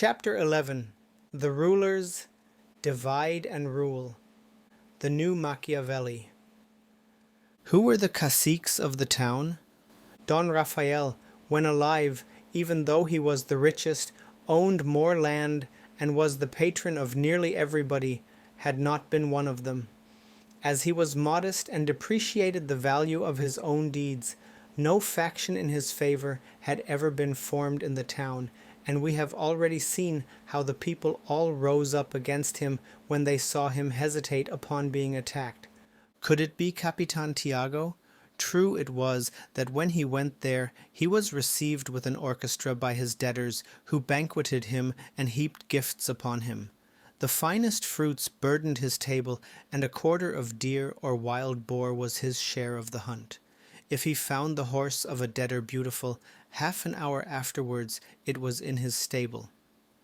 Chapter 11. The Rulers Divide and Rule. The New Machiavelli. Who were the caciques of the town? Don Rafael, when alive, even though he was the richest, owned more land, and was the patron of nearly everybody, had not been one of them. As he was modest and depreciated the value of his own deeds, no faction in his favor had ever been formed in the town, and we have already seen how the people all rose up against him when they saw him hesitate upon being attacked. Could it be Capitan Tiago? True it was that when he went there, he was received with an orchestra by his debtors, who banqueted him and heaped gifts upon him. The finest fruits burdened his table, and a quarter of deer or wild boar was his share of the hunt. If he found the horse of a debtor beautiful, half an hour afterwards it was in his stable.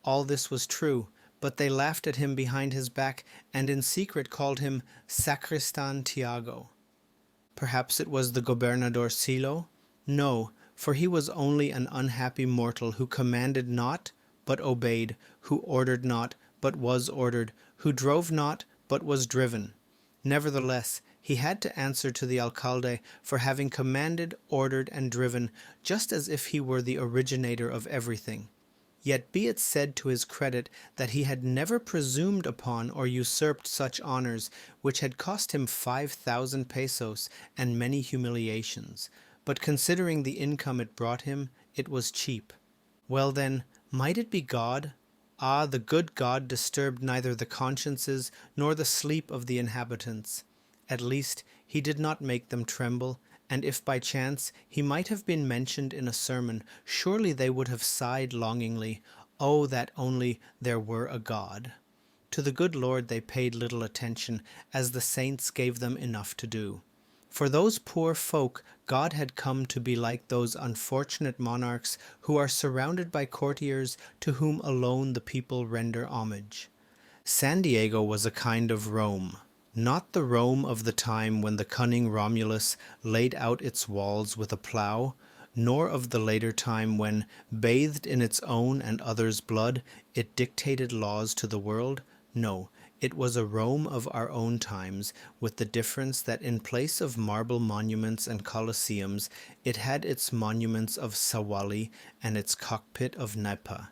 All this was true, but they laughed at him behind his back, and in secret called him Sacristan Tiago. Perhaps it was the Gobernador Silo? No, for he was only an unhappy mortal who commanded not, but obeyed, who ordered not, but was ordered, who drove not, but was driven. Nevertheless, he had to answer to the alcalde for having commanded, ordered, and driven, just as if he were the originator of everything. Yet be it said to his credit that he had never presumed upon or usurped such honors, which had cost him 5,000 pesos and many humiliations. But considering the income it brought him, it was cheap. Well then, might it be God? Ah, the good God disturbed neither the consciences nor the sleep of the inhabitants. At least he did not make them tremble, and if by chance he might have been mentioned in a sermon, surely they would have sighed longingly, "Oh, that only there were a God." To the good Lord they paid little attention, as the saints gave them enough to do. For those poor folk, God had come to be like those unfortunate monarchs who are surrounded by courtiers to whom alone the people render homage. San Diego was a kind of Rome. Not the Rome of the time when the cunning Romulus laid out its walls with a plough, nor of the later time when, bathed in its own and others' blood, it dictated laws to the world. No, it was a Rome of our own times, with the difference that in place of marble monuments and colosseums, it had its monuments of sawali and its cockpit of nipa.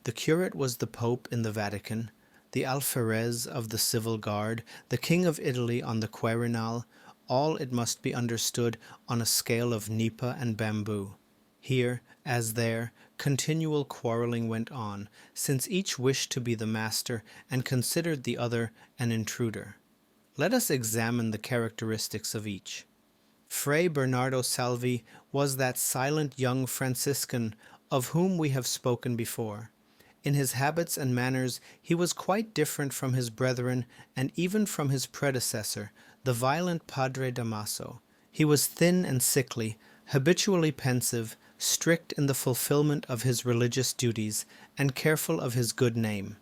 The curate was the Pope in the Vatican, the alferez of the civil guard, the King of Italy on the Quirinal, all, it must be understood, on a scale of nipa and bamboo. Here, as there, continual quarrelling went on, since each wished to be the master and considered the other an intruder. Let us examine the characteristics of each. Fray Bernardo Salvi was that silent young Franciscan of whom we have spoken before. In his habits and manners he was quite different from his brethren and even from his predecessor, the violent Padre Damaso. He was thin and sickly, habitually pensive, strict in the fulfillment of his religious duties, and careful of his good name.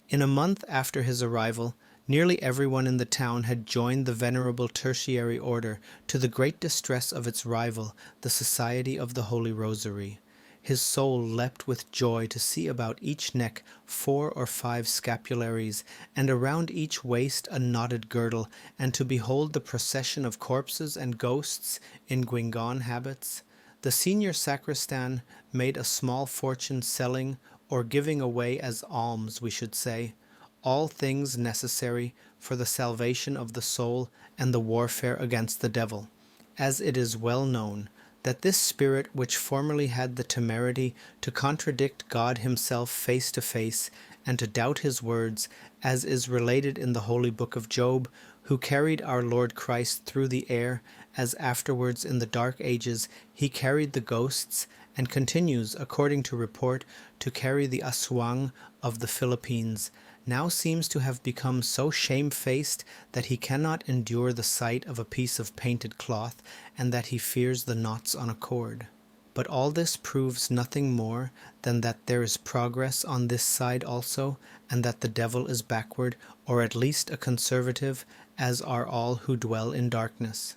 In a month after his arrival, nearly everyone in the town had joined the venerable tertiary order, to the great distress of its rival, the Society of the Holy Rosary. His soul leapt with joy to see about each neck 4 or 5 scapularies, and around each waist a knotted girdle, and to behold the procession of corpses and ghosts in guingon habits. The senior sacristan made a small fortune selling, or giving away as alms, we should say, all things necessary for the salvation of the soul and the warfare against the devil, as it is well known that this spirit which formerly had the temerity to contradict God himself face to face, and to doubt his words, as is related in the holy book of Job, who carried our Lord Christ through the air, as afterwards in the dark ages he carried the ghosts, and continues, according to report, to carry the aswang of the Philippines, now seems to have become so shamefaced that he cannot endure the sight of a piece of painted cloth, and that he fears the knots on a cord. But all this proves nothing more than that there is progress on this side also, and that the devil is backward, or at least a conservative, as are all who dwell in darkness.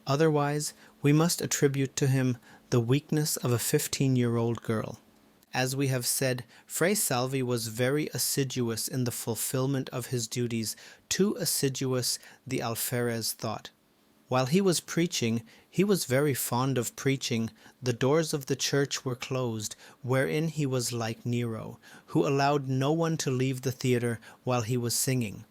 Otherwise, we must attribute to him the weakness of a 15-year-old girl. As we have said, Fray Salvi was very assiduous in the fulfillment of his duties, too assiduous, the alferez thought. While he was preaching, he was very fond of preaching, the doors of the church were closed, wherein he was like Nero, who allowed no one to leave the theatre while he was singing.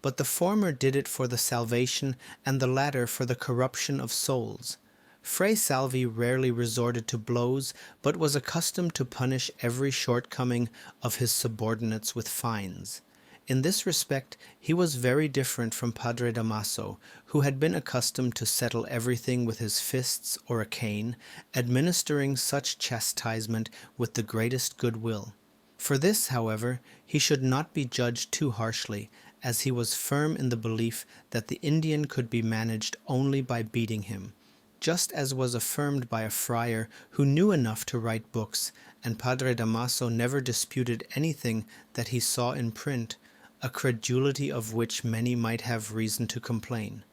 But the former did it for the salvation, and the latter for the corruption of souls. Fray Salvi rarely resorted to blows, but was accustomed to punish every shortcoming of his subordinates with fines. In this respect, he was very different from Padre Damaso, who had been accustomed to settle everything with his fists or a cane, administering such chastisement with the greatest goodwill. For this, however, he should not be judged too harshly, as he was firm in the belief that the Indian could be managed only by beating him, just as was affirmed by a friar who knew enough to write books, and Padre Damaso never disputed anything that he saw in print, a credulity of which many might have reason to complain.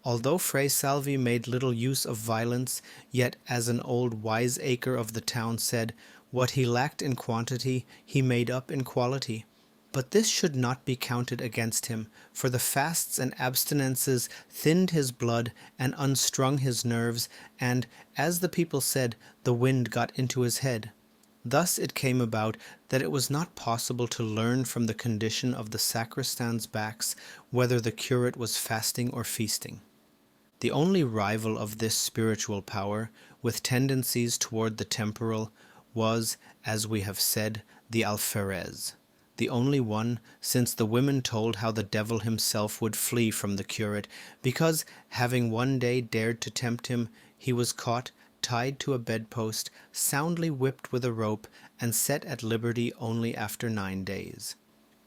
Although Fray Salvi made little use of violence, yet, as an old wiseacre of the town said, what he lacked in quantity he made up in quality. But this should not be counted against him, for the fasts and abstinences thinned his blood and unstrung his nerves, and, as the people said, the wind got into his head. Thus it came about that it was not possible to learn from the condition of the sacristans' backs whether the curate was fasting or feasting. The only rival of this spiritual power, with tendencies toward the temporal, was, as we have said, the alferez. The only one, since the women told how the devil himself would flee from the curate, because, having one day dared to tempt him, he was caught, tied to a bedpost, soundly whipped with a rope, and set at liberty only after 9 days.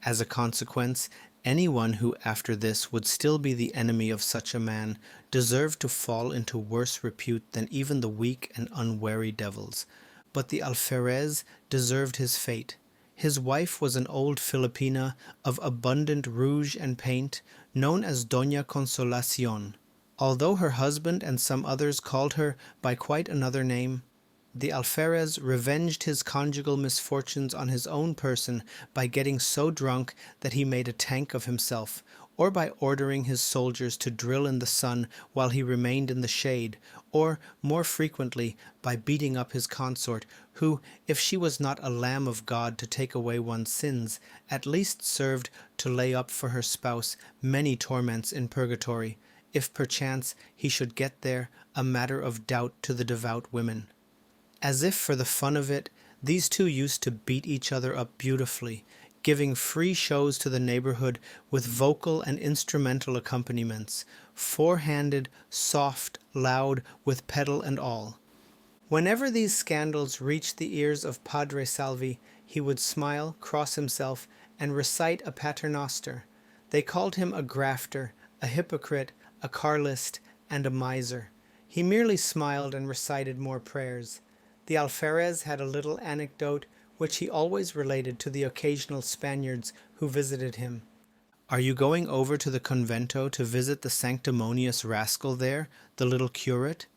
As a consequence, anyone who after this would still be the enemy of such a man deserved to fall into worse repute than even the weak and unwary devils. But the alferez deserved his fate. His wife was an old Filipina of abundant rouge and paint, known as Doña Consolacion, although her husband and some others called her by quite another name. The alferez revenged his conjugal misfortunes on his own person by getting so drunk that he made a tank of himself, or by ordering his soldiers to drill in the sun while he remained in the shade, or, more frequently, by beating up his consort, who, if she was not a lamb of God to take away one's sins, at least served to lay up for her spouse many torments in purgatory, if perchance he should get there, a matter of doubt to the devout women. As if for the fun of it, these two used to beat each other up beautifully, giving free shows to the neighborhood with vocal and instrumental accompaniments, four-handed, soft, loud, with pedal and all. Whenever these scandals reached the ears of Padre Salvi, he would smile, cross himself, and recite a paternoster. They called him a grafter, a hypocrite, a Carlist, and a miser. He merely smiled and recited more prayers. The alferez had a little anecdote which he always related to the occasional Spaniards who visited him. "Are you going over to the convento to visit the sanctimonious rascal there, the little curate?"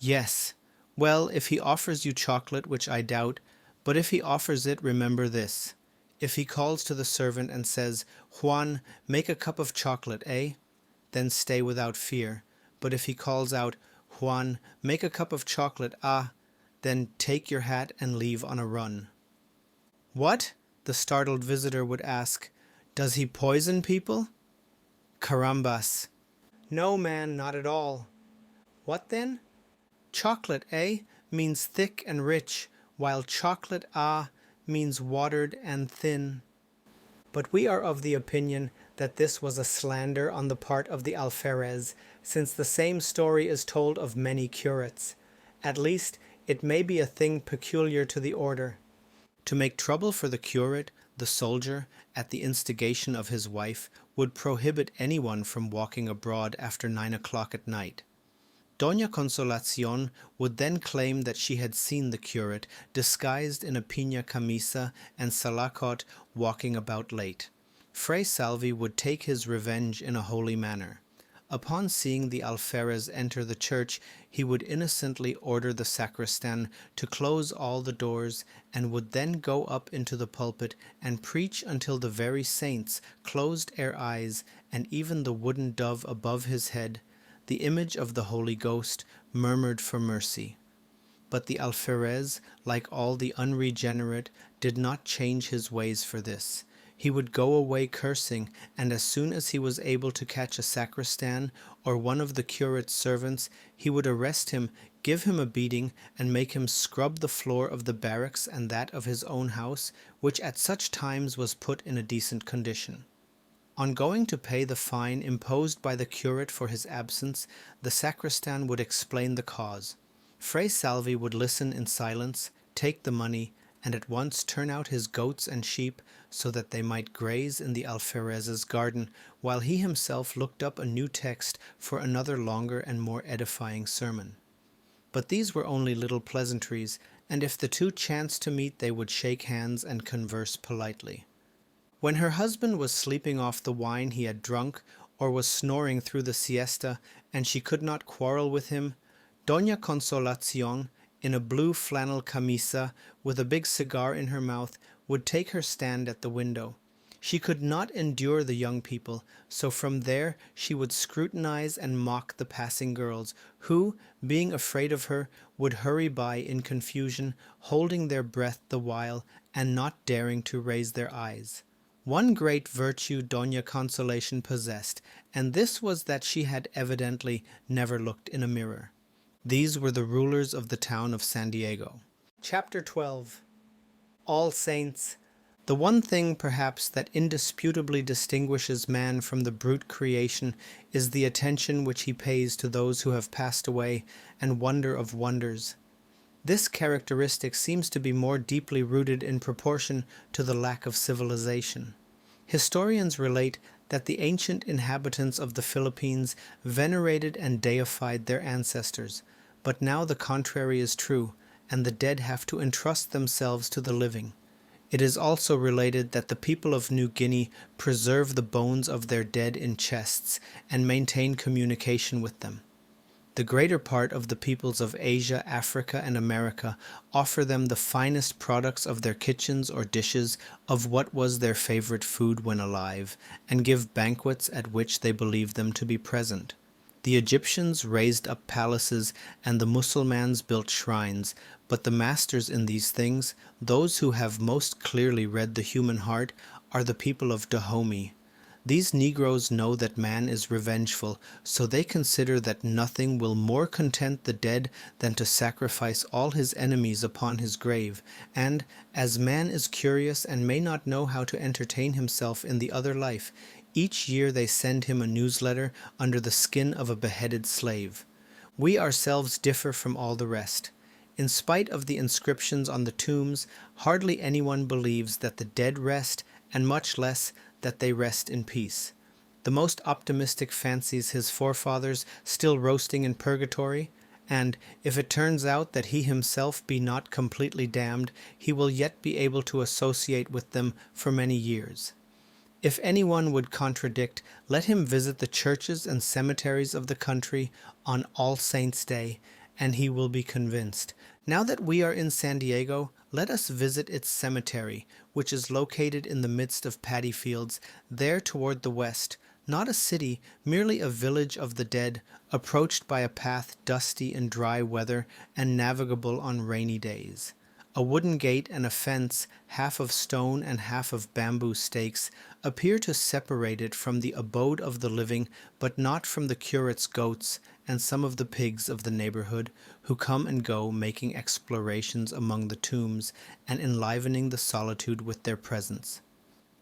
"Yes." "Well, if he offers you chocolate, which I doubt, but if he offers it, remember this. If he calls to the servant and says, 'Juan, make a cup of chocolate, eh?' then stay without fear. But if he calls out, 'Juan, make a cup of chocolate, ah,' then take your hat and leave on a run." "What?" the startled visitor would ask. "Does he poison people?" "Carambas." "No, man, not at all." "What then?" "Chocolate, eh, means thick and rich, while chocolate, ah, means watered and thin." But we are of the opinion that this was a slander on the part of the alferez, since the same story is told of many curates. At least, it may be a thing peculiar to the order. To make trouble for the curate, the soldier, at the instigation of his wife, would prohibit anyone from walking abroad after 9 o'clock at night. Doña Consolacion would then claim that she had seen the curate, disguised in a piña camisa and salakot, walking about late. Fray Salvi would take his revenge in a holy manner. Upon seeing the alferez enter the church, he would innocently order the sacristan to close all the doors, and would then go up into the pulpit and preach until the very saints closed their eyes, and even the wooden dove above his head, the image of the Holy Ghost, murmured for mercy. But the alferez, like all the unregenerate, did not change his ways for this. He would go away cursing, and as soon as he was able to catch a sacristan or one of the curate's servants, he would arrest him, give him a beating, and make him scrub the floor of the barracks and that of his own house, which at such times was put in a decent condition. On going to pay the fine imposed by the curate for his absence, the sacristan would explain the cause. Fray Salvi would listen in silence, take the money, and at once turn out his goats and sheep so that they might graze in the alferez's garden, while he himself looked up a new text for another longer and more edifying sermon. But these were only little pleasantries, and if the two chanced to meet they would shake hands and converse politely. When her husband was sleeping off the wine he had drunk, or was snoring through the siesta, and she could not quarrel with him, Doña Consolacion, in a blue flannel camisa, with a big cigar in her mouth, would take her stand at the window. She could not endure the young people, so from there she would scrutinize and mock the passing girls, who, being afraid of her, would hurry by in confusion, holding their breath the while, and not daring to raise their eyes. One great virtue Doña Consolation possessed, and this was that she had evidently never looked in a mirror. These were the rulers of the town of San Diego. Chapter 12. All Saints. The one thing, perhaps, that indisputably distinguishes man from the brute creation is the attention which he pays to those who have passed away, and wonder of wonders. This characteristic seems to be more deeply rooted in proportion to the lack of civilization. Historians relate that the ancient inhabitants of the Philippines venerated and deified their ancestors, but now the contrary is true, and the dead have to entrust themselves to the living. It is also related that the people of New Guinea preserve the bones of their dead in chests and maintain communication with them. The greater part of the peoples of Asia, Africa, and America offer them the finest products of their kitchens or dishes of what was their favorite food when alive, and give banquets at which they believe them to be present. The Egyptians raised up palaces, and the Mussulmans built shrines, but the masters in these things, those who have most clearly read the human heart, are the people of Dahomey. These Negroes know that man is revengeful, so they consider that nothing will more content the dead than to sacrifice all his enemies upon his grave, and, as man is curious and may not know how to entertain himself in the other life, each year they send him a newsletter under the skin of a beheaded slave. We ourselves differ from all the rest. In spite of the inscriptions on the tombs, hardly anyone believes that the dead rest, and much less that they rest in peace. The most optimistic fancies his forefathers still roasting in purgatory, and, if it turns out that he himself be not completely damned, he will yet be able to associate with them for many years. If anyone would contradict, let him visit the churches and cemeteries of the country on All Saints' Day, and he will be convinced. Now that we are in San Diego, let us visit its cemetery, which is located in the midst of paddy fields, there toward the west, not a city, merely a village of the dead, approached by a path dusty in dry weather and navigable on rainy days. A wooden gate and a fence, half of stone and half of bamboo stakes, appear to separate it from the abode of the living, but not from the curate's goats and some of the pigs of the neighborhood, who come and go making explorations among the tombs and enlivening the solitude with their presence.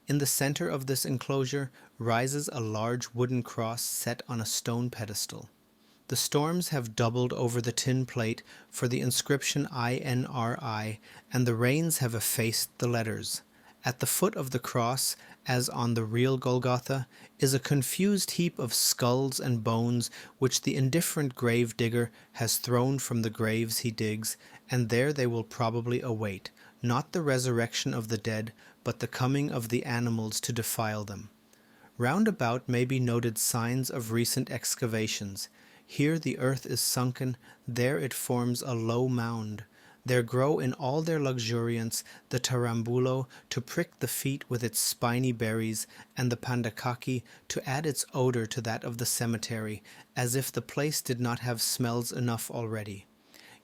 In the center of this enclosure rises a large wooden cross set on a stone pedestal. The storms have doubled over the tin plate for the inscription INRI, and the rains have effaced the letters. At the foot of the cross, as on the real Golgotha, is a confused heap of skulls and bones which the indifferent grave digger has thrown from the graves he digs, and there they will probably await, not the resurrection of the dead, but the coming of the animals to defile them. Round about may be noted signs of recent excavations. Here the earth is sunken, there it forms a low mound. There grow in all their luxuriance the tarambulo to prick the feet with its spiny berries, and the pandakaki to add its odor to that of the cemetery, as if the place did not have smells enough already.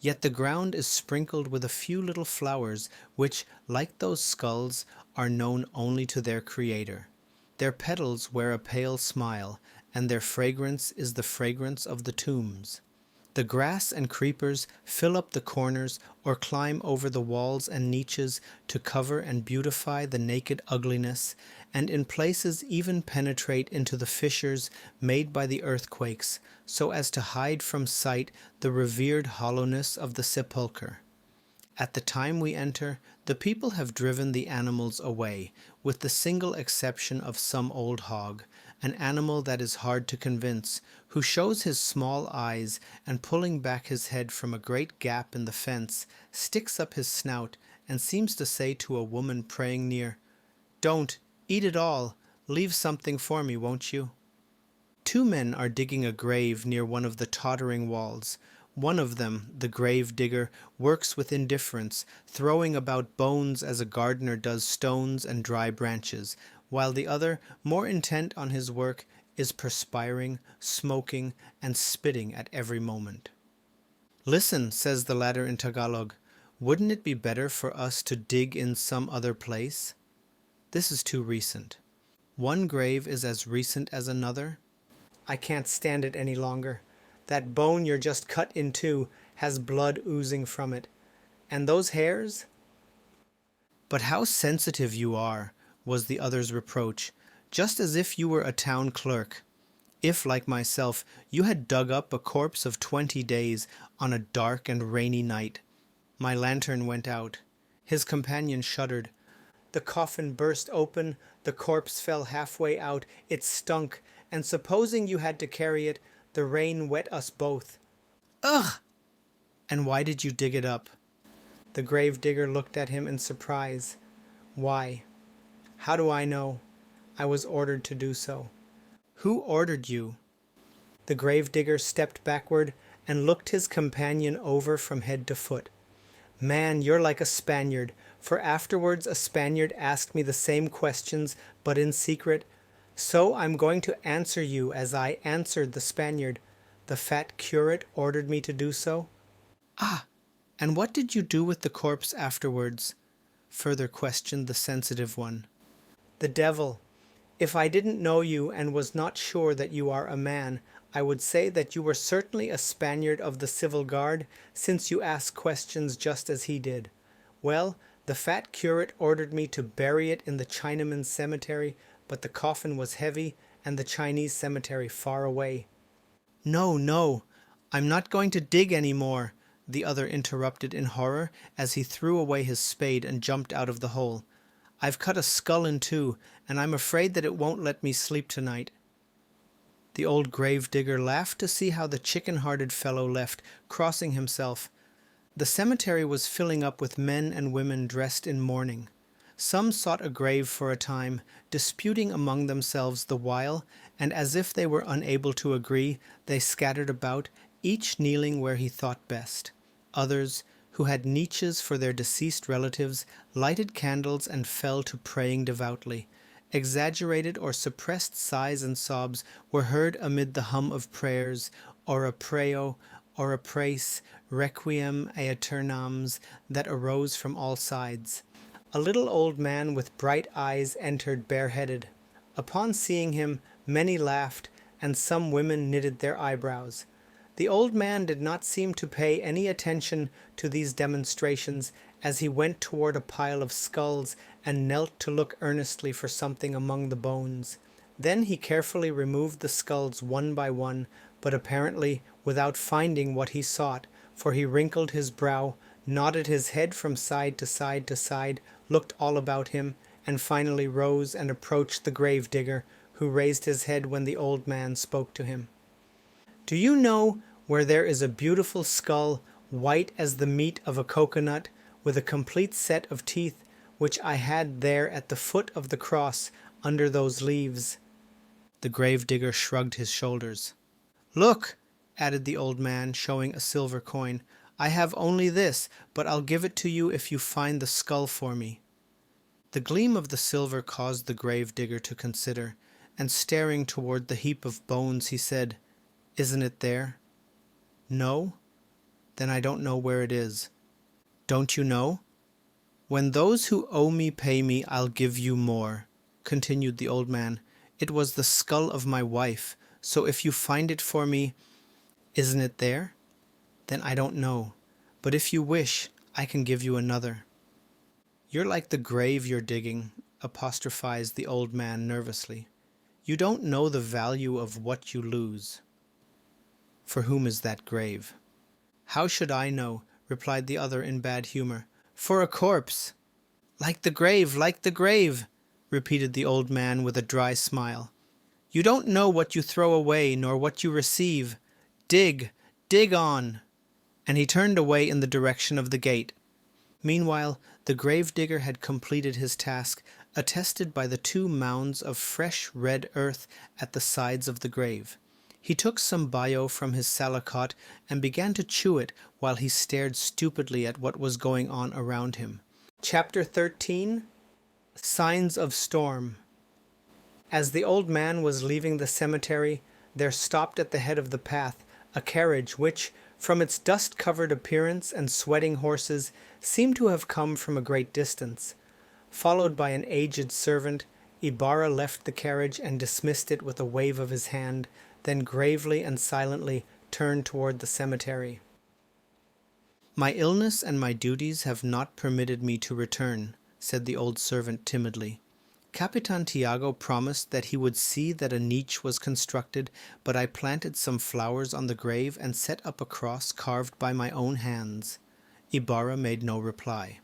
Yet the ground is sprinkled with a few little flowers which, like those skulls, are known only to their creator. Their petals wear a pale smile, and their fragrance is the fragrance of the tombs. The grass and creepers fill up the corners or climb over the walls and niches to cover and beautify the naked ugliness, and in places even penetrate into the fissures made by the earthquakes, so as to hide from sight the revered hollowness of the sepulchre. At the time we enter, the people have driven the animals away, with the single exception of some old hog, an animal that is hard to convince, who shows his small eyes and, pulling back his head from a great gap in the fence, sticks up his snout and seems to say to a woman praying near, "Don't, eat it all, leave something for me, won't you?" Two men are digging a grave near one of the tottering walls. One of them, the grave digger, works with indifference, throwing about bones as a gardener does stones and dry branches, while the other, more intent on his work, is perspiring, smoking, and spitting at every moment. "Listen," says the latter in Tagalog, "wouldn't it be better for us to dig in some other place?" This is too recent. One grave is as recent as another. I can't stand it any longer. That bone you're just cut in two has blood oozing from it. And those hairs? "But how sensitive you are," was the other's reproach, "just as if you were a town clerk. If, like myself, you had dug up a corpse of 20 days on a dark and rainy night." My lantern went out. His companion shuddered. "The coffin burst open, the corpse fell halfway out, it stunk, and supposing you had to carry it, the rain wet us both." "Ugh!" "And why did you dig it up?" The grave digger looked at him in surprise. "Why? How do I know? I was ordered to do so." "Who ordered you?" The grave digger stepped backward and looked his companion over from head to foot. "Man, you're like a Spaniard, for afterwards a Spaniard asked me the same questions, but in secret. So I'm going to answer you as I answered the Spaniard. The fat curate ordered me to do so." "Ah, and what did you do with the corpse afterwards?" further questioned the sensitive one. "The devil. If I didn't know you and was not sure that you are a man, I would say that you were certainly a Spaniard of the Civil Guard, since you ask questions just as he did. Well, the fat curate ordered me to bury it in the Chinaman's cemetery, but the coffin was heavy and the Chinese cemetery far away." "No, no, I'm not going to dig any more," the other interrupted in horror as he threw away his spade and jumped out of the hole. "I've cut a skull in two, and I'm afraid that it won't let me sleep tonight." The old grave digger laughed to see how the chicken-hearted fellow left, crossing himself. The cemetery was filling up with men and women dressed in mourning. Some sought a grave for a time, disputing among themselves the while, and as if they were unable to agree, they scattered about, each kneeling where he thought best. Others, who had niches for their deceased relatives, lighted candles and fell to praying devoutly. Exaggerated or suppressed sighs and sobs were heard amid the hum of prayers, ora preo, ora praes, requiem aeternams, that arose from all sides. A little old man with bright eyes entered bareheaded. Upon seeing him, many laughed, and some women knitted their eyebrows. The old man did not seem to pay any attention to these demonstrations as he went toward a pile of skulls and knelt to look earnestly for something among the bones. Then he carefully removed the skulls one by one, but apparently without finding what he sought, for he wrinkled his brow, nodded his head from side to side to side, looked all about him, and finally rose and approached the grave digger, who raised his head when the old man spoke to him. "Do you know where there is a beautiful skull, white as the meat of a coconut, with a complete set of teeth, which I had there at the foot of the cross under those leaves?" The gravedigger shrugged his shoulders. "Look," added the old man, showing a silver coin. "I have only this, but I'll give it to you if you find the skull for me." The gleam of the silver caused the gravedigger to consider, and staring toward the heap of bones, he said, "Isn't it there?" "No?" "Then I don't know where it is." "Don't you know?" "When those who owe me pay me, I'll give you more," continued the old man. "It was the skull of my wife, so if you find it for me—" "Isn't it there?" "Then I don't know, but if you wish, I can give you another." "You're like the grave you're digging," apostrophized the old man nervously. "You don't know the value of what you lose." "For whom is that grave?" "How should I know?" replied the other in bad humor. "For a corpse." "Like the grave, like the grave," repeated the old man with a dry smile. "You don't know what you throw away, nor what you receive. Dig, dig on." And he turned away in the direction of the gate. Meanwhile, the gravedigger had completed his task, attested by the 2 mounds of fresh red earth at the sides of the grave. He took some bio from his salakot and began to chew it while he stared stupidly at what was going on around him. Chapter 13. Signs of Storm. As the old man was leaving the cemetery, there stopped at the head of the path a carriage which, from its dust-covered appearance and sweating horses, seemed to have come from a great distance. Followed by an aged servant, Ibarra left the carriage and dismissed it with a wave of his hand, then gravely and silently turned toward the cemetery. "My illness and my duties have not permitted me to return," said the old servant timidly. "Capitan Tiago promised that he would see that a niche was constructed, but I planted some flowers on the grave and set up a cross carved by my own hands." Ibarra made no reply.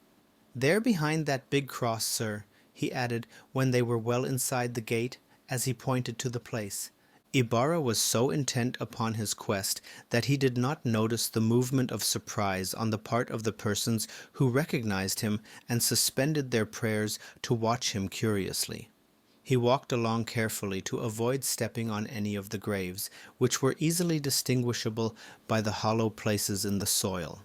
"There behind that big cross, sir," he added when they were well inside the gate, as he pointed to the place. Ibarra was so intent upon his quest that he did not notice the movement of surprise on the part of the persons who recognized him and suspended their prayers to watch him curiously. He walked along carefully to avoid stepping on any of the graves, which were easily distinguishable by the hollow places in the soil.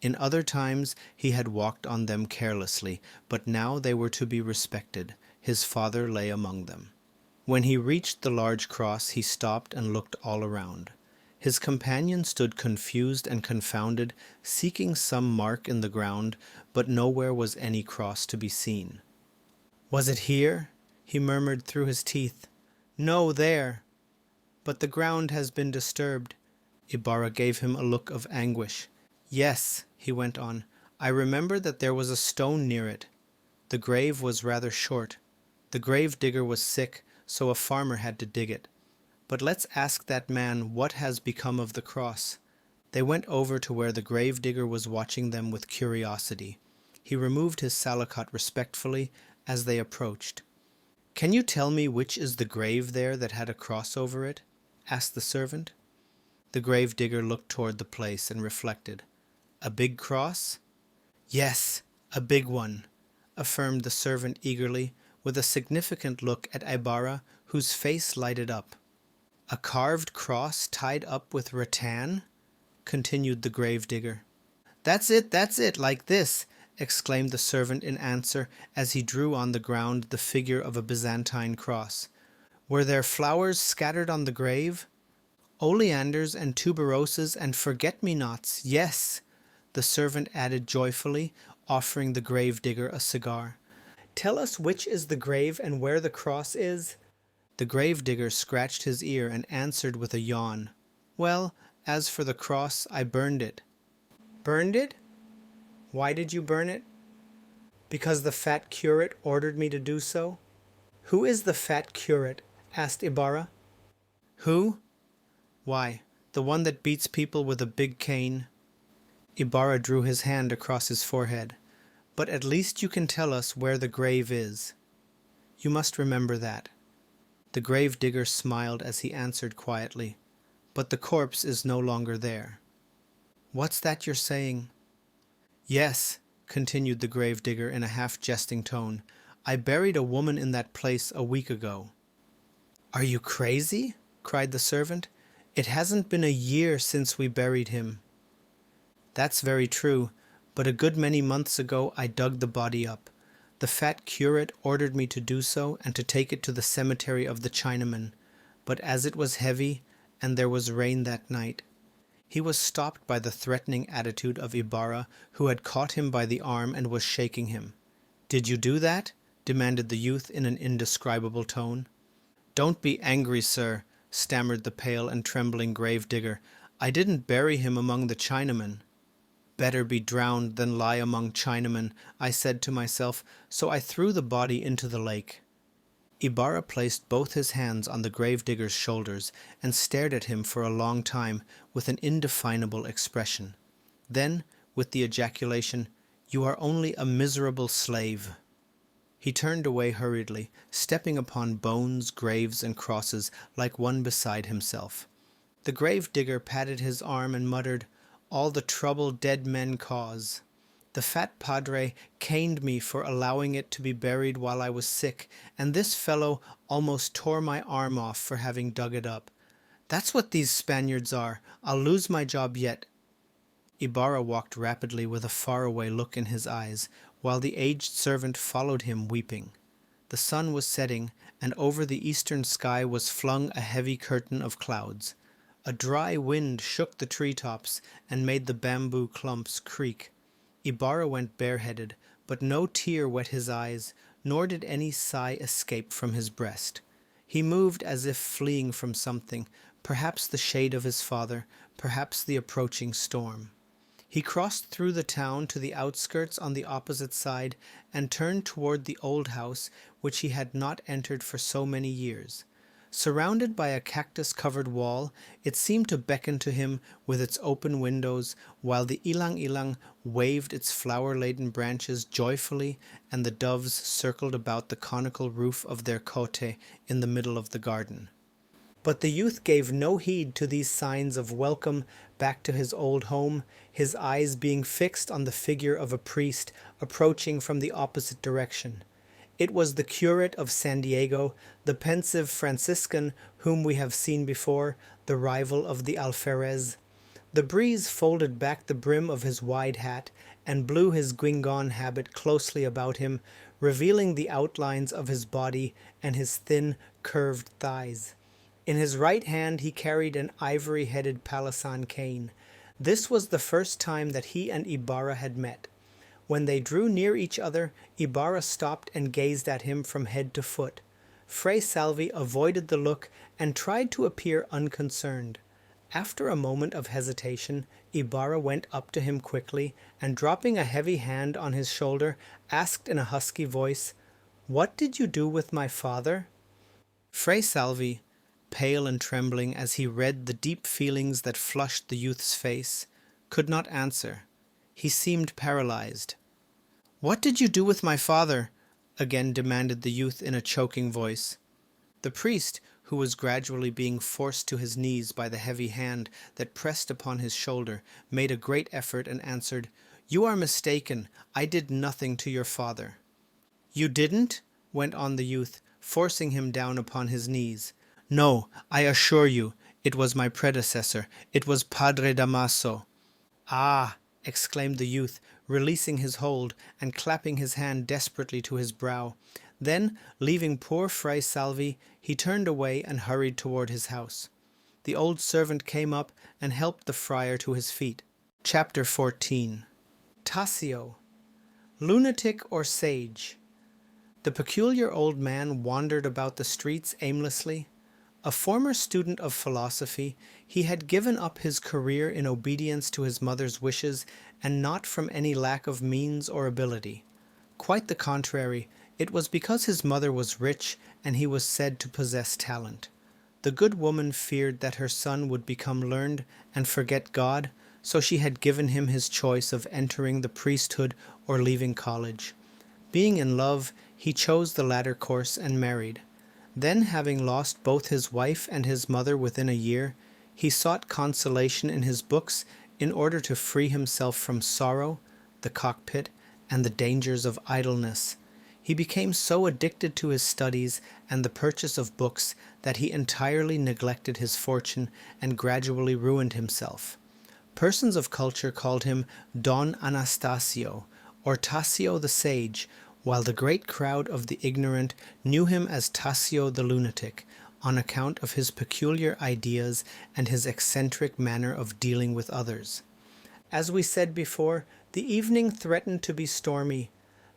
In other times he had walked on them carelessly, but now they were to be respected. His father lay among them. When he reached the large cross, he stopped and looked all around. His companion stood confused and confounded, seeking some mark in the ground, but nowhere was any cross to be seen. "Was it here?" he murmured through his teeth. "No, there." "But the ground has been disturbed." Ibarra gave him a look of anguish. "Yes," he went on, "I remember that there was a stone near it. The grave was rather short. The grave digger was sick, so a farmer had to dig it. But let's ask that man what has become of the cross." They went over to where the grave digger was watching them with curiosity. He removed his salakot respectfully as they approached. "Can you tell me which is the grave there that had a cross over it?" asked the servant. The grave digger looked toward the place and reflected. "A big cross?" "Yes, a big one," affirmed the servant eagerly, with a significant look at Ibarra, whose face lighted up. "A carved cross tied up with rattan?" continued the gravedigger. That's it, like this," exclaimed the servant in answer as he drew on the ground the figure of a Byzantine cross. "Were there flowers scattered on the grave?" "Oleanders and tuberoses and forget-me-nots, yes," the servant added joyfully, offering the gravedigger a cigar. "Tell us which is the grave and where the cross is." The gravedigger scratched his ear and answered with a yawn. "Well, as for the cross, I burned it." "Burned it? Why did you burn it?" "Because the fat curate ordered me to do so." "Who is the fat curate?" asked Ibarra. "Who? Why, the one that beats people with a big cane." Ibarra drew his hand across his forehead. "But at least you can tell us where the grave is. You must remember that." The gravedigger smiled as he answered quietly, "But the corpse is no longer there." "What's that you're saying?" "Yes," continued the gravedigger in a half-jesting tone, "I buried a woman in that place a week ago." "Are you crazy?" cried the servant. "It hasn't been a year since we buried him." "That's very true, but a good many months ago I dug the body up. The fat curate ordered me to do so and to take it to the cemetery of the Chinamen, but as it was heavy and there was rain that night—" He was stopped by the threatening attitude of Ibarra, who had caught him by the arm and was shaking him. "Did you do that?" demanded the youth in an indescribable tone. "Don't be angry, sir," stammered the pale and trembling grave-digger. "I didn't bury him among the Chinamen." "Better be drowned than lie among Chinamen," I said to myself, so I threw the body into the lake. Ibarra placed both his hands on the grave-digger's shoulders and stared at him for a long time with an indefinable expression. Then, with the ejaculation, "You are only a miserable slave," he turned away hurriedly, stepping upon bones, graves, and crosses like one beside himself. The grave-digger patted his arm and muttered, "All the trouble dead men cause. The fat padre caned me for allowing it to be buried while I was sick, and this fellow almost tore my arm off for having dug it up. That's what these Spaniards are. I'll lose my job yet." Ibarra walked rapidly with a faraway look in his eyes, while the aged servant followed him weeping. The sun was setting, and over the eastern sky was flung a heavy curtain of clouds. A dry wind shook the treetops and made the bamboo clumps creak. Ibarra went bareheaded, but no tear wet his eyes, nor did any sigh escape from his breast. He moved as if fleeing from something, perhaps the shade of his father, perhaps the approaching storm. He crossed through the town to the outskirts on the opposite side and turned toward the old house which he had not entered for so many years. Surrounded by a cactus-covered wall, it seemed to beckon to him with its open windows, while the ilang-ilang waved its flower-laden branches joyfully and the doves circled about the conical roof of their cote in the middle of the garden. But the youth gave no heed to these signs of welcome back to his old home, his eyes being fixed on the figure of a priest approaching from the opposite direction. It was the curate of San Diego, the pensive Franciscan whom we have seen before, the rival of the alferez. The breeze folded back the brim of his wide hat and blew his guingon habit closely about him, revealing the outlines of his body and his thin, curved thighs. In his right hand he carried an ivory-headed palisan cane. This was the first time that he and Ibarra had met. When they drew near each other, Ibarra stopped and gazed at him from head to foot. Fray Salvi avoided the look and tried to appear unconcerned. After a moment of hesitation, Ibarra went up to him quickly and, dropping a heavy hand on his shoulder, asked in a husky voice, "What did you do with my father?" Fray Salvi, pale and trembling as he read the deep feelings that flushed the youth's face, could not answer. He seemed paralyzed. "What did you do with my father?" again demanded the youth in a choking voice. The priest, who was gradually being forced to his knees by the heavy hand that pressed upon his shoulder, made a great effort and answered, "You are mistaken. I did nothing to your father." "You didn't?" went on the youth, forcing him down upon his knees. "No, I assure you, it was my predecessor. It was Padre Damaso." "Ah!" exclaimed the youth, releasing his hold and clapping his hand desperately to his brow. Then, leaving poor Fray Salvi, he turned away and hurried toward his house. The old servant came up and helped the friar to his feet. Chapter 14. Tasio. Lunatic or sage? The peculiar old man wandered about the streets aimlessly. A former student of philosophy, he had given up his career in obedience to his mother's wishes and not from any lack of means or ability. Quite the contrary, it was because his mother was rich and he was said to possess talent. The good woman feared that her son would become learned and forget God, so she had given him his choice of entering the priesthood or leaving college. Being in love, he chose the latter course and married. Then, having lost both his wife and his mother within a year, he sought consolation in his books in order to free himself from sorrow, the cockpit, and the dangers of idleness. He became so addicted to his studies and the purchase of books that he entirely neglected his fortune and gradually ruined himself. Persons of culture called him Don Anastasio, or Tasio the Sage, while the great crowd of the ignorant knew him as Tasio the Lunatic, on account of his peculiar ideas and his eccentric manner of dealing with others. As we said before, the evening threatened to be stormy.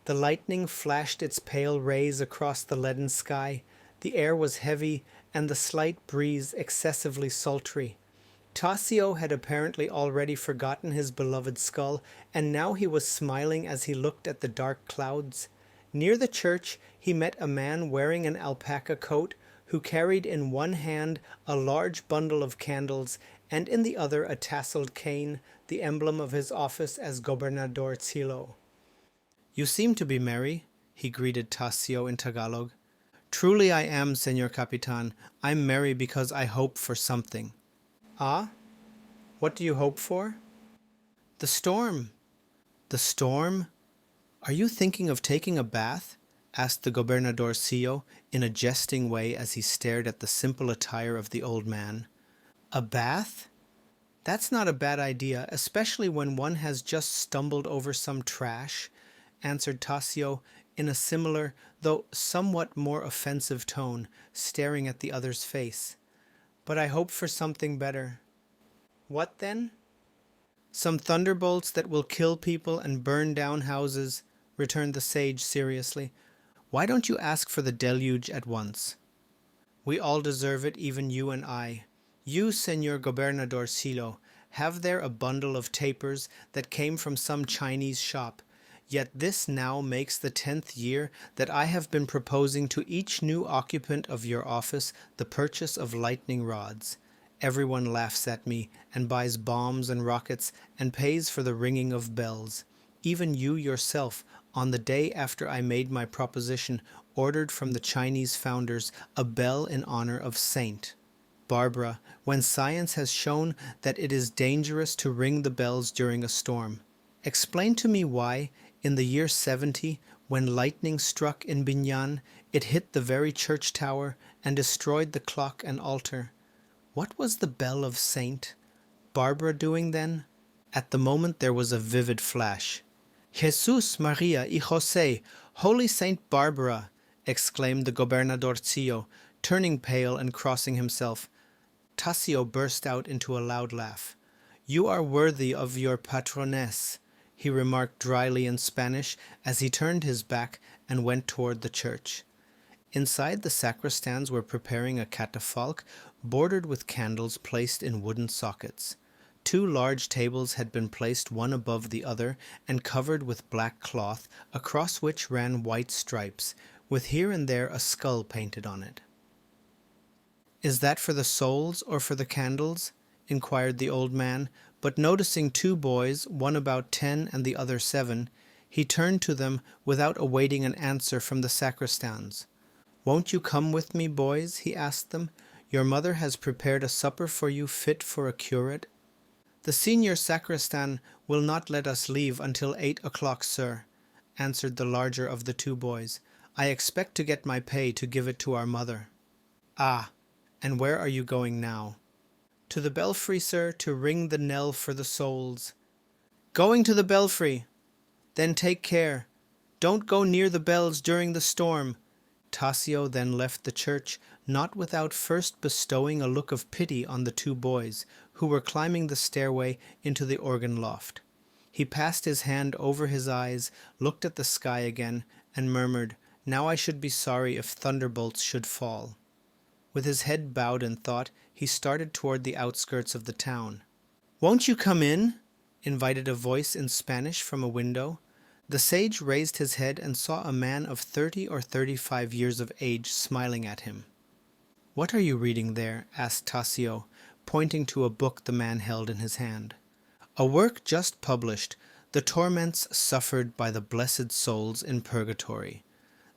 The lightning flashed its pale rays across the leaden sky, the air was heavy, and the slight breeze excessively sultry. Tasio had apparently already forgotten his beloved skull, and now he was smiling as he looked at the dark clouds. Near the church he met a man wearing an alpaca coat, who carried in one hand a large bundle of candles, and in the other a tasseled cane, the emblem of his office as Gobernadorcillo. "You seem to be merry," he greeted Tasio in Tagalog. "Truly I am, Señor Capitan. I'm merry because I hope for something." "Ah? What do you hope for?" "The storm." "The storm? Are you thinking of taking a bath?" asked the Gobernadorcillo in a jesting way as he stared at the simple attire of the old man. "A bath? That's not a bad idea, especially when one has just stumbled over some trash," answered Tasio in a similar, though somewhat more offensive tone, staring at the other's face. "But I hope for something better." "What then?" "Some thunderbolts that will kill people and burn down houses," returned the sage seriously. "Why don't you ask for the deluge at once? We all deserve it, even you and I. You, Señor Gobernadorcillo, have there a bundle of tapers that came from some Chinese shop. Yet this now makes the 10th year that I have been proposing to each new occupant of your office the purchase of lightning rods. Everyone laughs at me and buys bombs and rockets and pays for the ringing of bells. Even you yourself, on the day after I made my proposition, ordered from the Chinese founders a bell in honor of Saint Barbara, when science has shown that it is dangerous to ring the bells during a storm. Explain to me why, in the year 70, when lightning struck in Binyan, it hit the very church tower and destroyed the clock and altar. What was the bell of Saint Barbara doing then?" At the moment there was a vivid flash. "Jesus, Maria y José, Holy Saint Barbara!" exclaimed the Gobernadorcillo, turning pale and crossing himself. Tasio burst out into a loud laugh. "You are worthy of your patroness," he remarked dryly in Spanish as he turned his back and went toward the church. Inside, the sacristans were preparing a catafalque bordered with candles placed in wooden sockets. 2 large tables had been placed one above the other and covered with black cloth, across which ran white stripes, with here and there a skull painted on it. "Is that for the souls or for the candles?" inquired the old man, but noticing 2 boys, one about 10 and the other 7, he turned to them without awaiting an answer from the sacristans. "Won't you come with me, boys?" he asked them. "Your mother has prepared a supper for you fit for a curate." "The senior sacristan will not let us leave until 8 o'clock, sir," answered the larger of the 2 boys. "I expect to get my pay to give it to our mother." "Ah, and where are you going now?" "To the belfry, sir, to ring the knell for the souls." "Going to the belfry? Then take care. Don't go near the bells during the storm." Tasio then left the church, not without first bestowing a look of pity on the 2 boys, who were climbing the stairway into the organ loft. He passed his hand over his eyes, looked at the sky again, and murmured, "Now I should be sorry if thunderbolts should fall." With his head bowed in thought, he started toward the outskirts of the town. "Won't you come in?" invited a voice in Spanish from a window. The sage raised his head and saw a man of 30 or 35 years of age smiling at him. "What are you reading there?" asked Tasio, pointing to a book the man held in his hand. "A work just published, The Torments Suffered by the Blessed Souls in Purgatory,"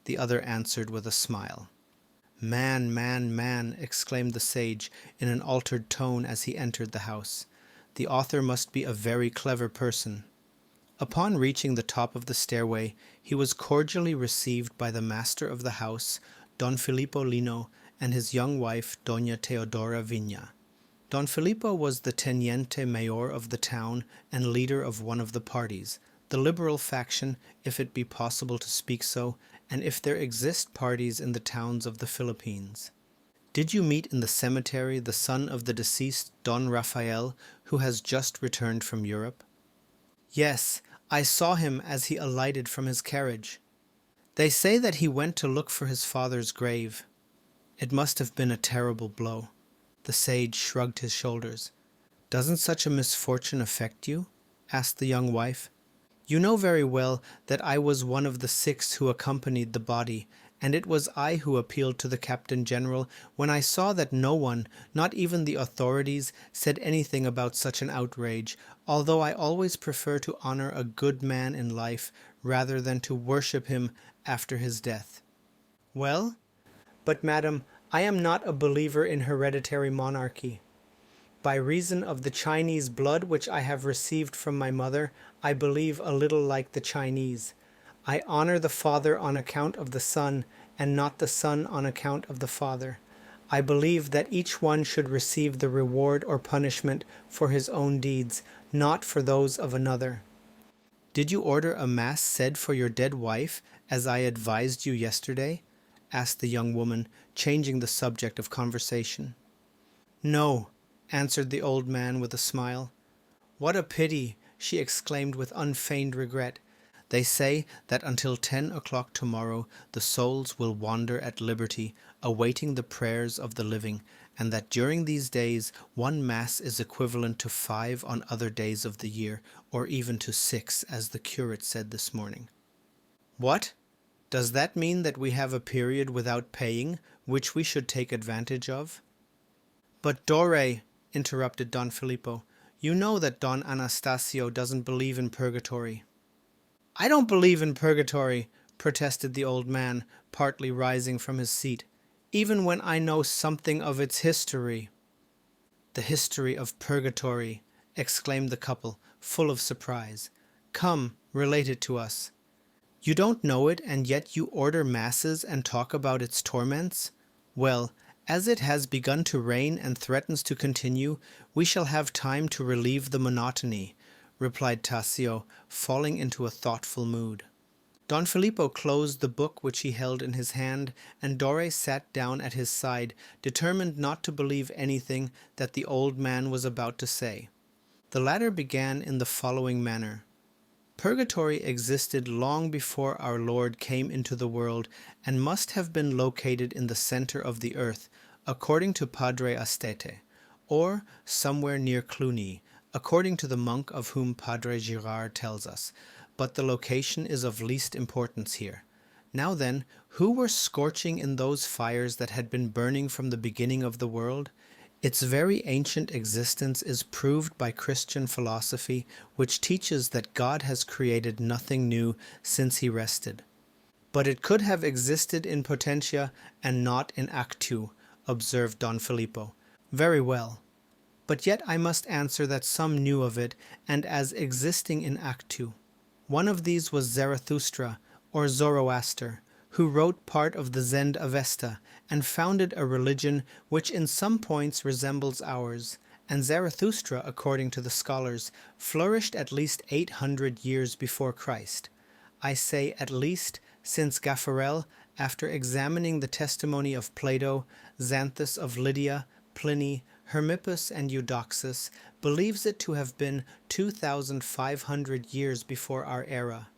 the other answered with a smile. "Man, man, man," exclaimed the sage in an altered tone as he entered the house. "The author must be a very clever person." Upon reaching the top of the stairway, he was cordially received by the master of the house, Don Filippo Lino, and his young wife, Doña Teodora Viña. Don Filippo was the teniente mayor of the town and leader of one of the parties, the liberal faction, if it be possible to speak so, and if there exist parties in the towns of the Philippines. Did you meet in the cemetery the son of the deceased Don Rafael, who has just returned from Europe? Yes, I saw him as he alighted from his carriage. They say that he went to look for his father's grave. It must have been a terrible blow. The sage shrugged his shoulders. Doesn't such a misfortune affect you? Asked the young wife. You know very well that I was one of the 6 who accompanied the body, and it was I who appealed to the Captain General when I saw that no one, not even the authorities, said anything about such an outrage, although I always prefer to honor a good man in life rather than to worship him after his death. Well, but madam, I am not a believer in hereditary monarchy. By reason of the Chinese blood which I have received from my mother, I believe a little like the Chinese. I honor the father on account of the son, and not the son on account of the father. I believe that each one should receive the reward or punishment for his own deeds, not for those of another. Did you order a mass said for your dead wife, as I advised you yesterday? Asked the young woman, changing the subject of conversation. No, answered the old man with a smile. What a pity, she exclaimed with unfeigned regret. They say that until 10 o'clock tomorrow the souls will wander at liberty, awaiting the prayers of the living, and that during these days 1 mass is equivalent to 5 on other days of the year, or even to 6, as the curate said this morning. What? Does that mean that we have a period without paying, which we should take advantage of? But Dore, interrupted Don Filippo, you know that Don Anastasio doesn't believe in purgatory. I don't believe in purgatory, protested the old man, partly rising from his seat, even when I know something of its history. The history of purgatory, exclaimed the couple, full of surprise. Come, relate it to us. You don't know it, and yet you order masses and talk about its torments? Well, as it has begun to rain and threatens to continue, we shall have time to relieve the monotony, replied Tasio, falling into a thoughtful mood. Don Filippo closed the book which he held in his hand, and Dore sat down at his side, determined not to believe anything that the old man was about to say. The latter began in the following manner. Purgatory existed long before our Lord came into the world, and must have been located in the center of the earth, according to Padre Astete, or somewhere near Cluny, according to the monk of whom Padre Girard tells us, but the location is of least importance here. Now then, who were scorching in those fires that had been burning from the beginning of the world? Its very ancient existence is proved by Christian philosophy, which teaches that God has created nothing new since he rested. But it could have existed in potentia and not in actu, observed Don Filippo. Very well. But yet I must answer that some knew of it, and as existing in actu. One of these was Zarathustra, or Zoroaster, who wrote part of the Zend Avesta, and founded a religion which in some points resembles ours, and Zarathustra, according to the scholars, flourished at least 800 years before Christ. I say at least, since Gaffarel, after examining the testimony of Plato, Xanthus of Lydia, Pliny, Hermippus, and Eudoxus, believes it to have been 2,500 years before our era.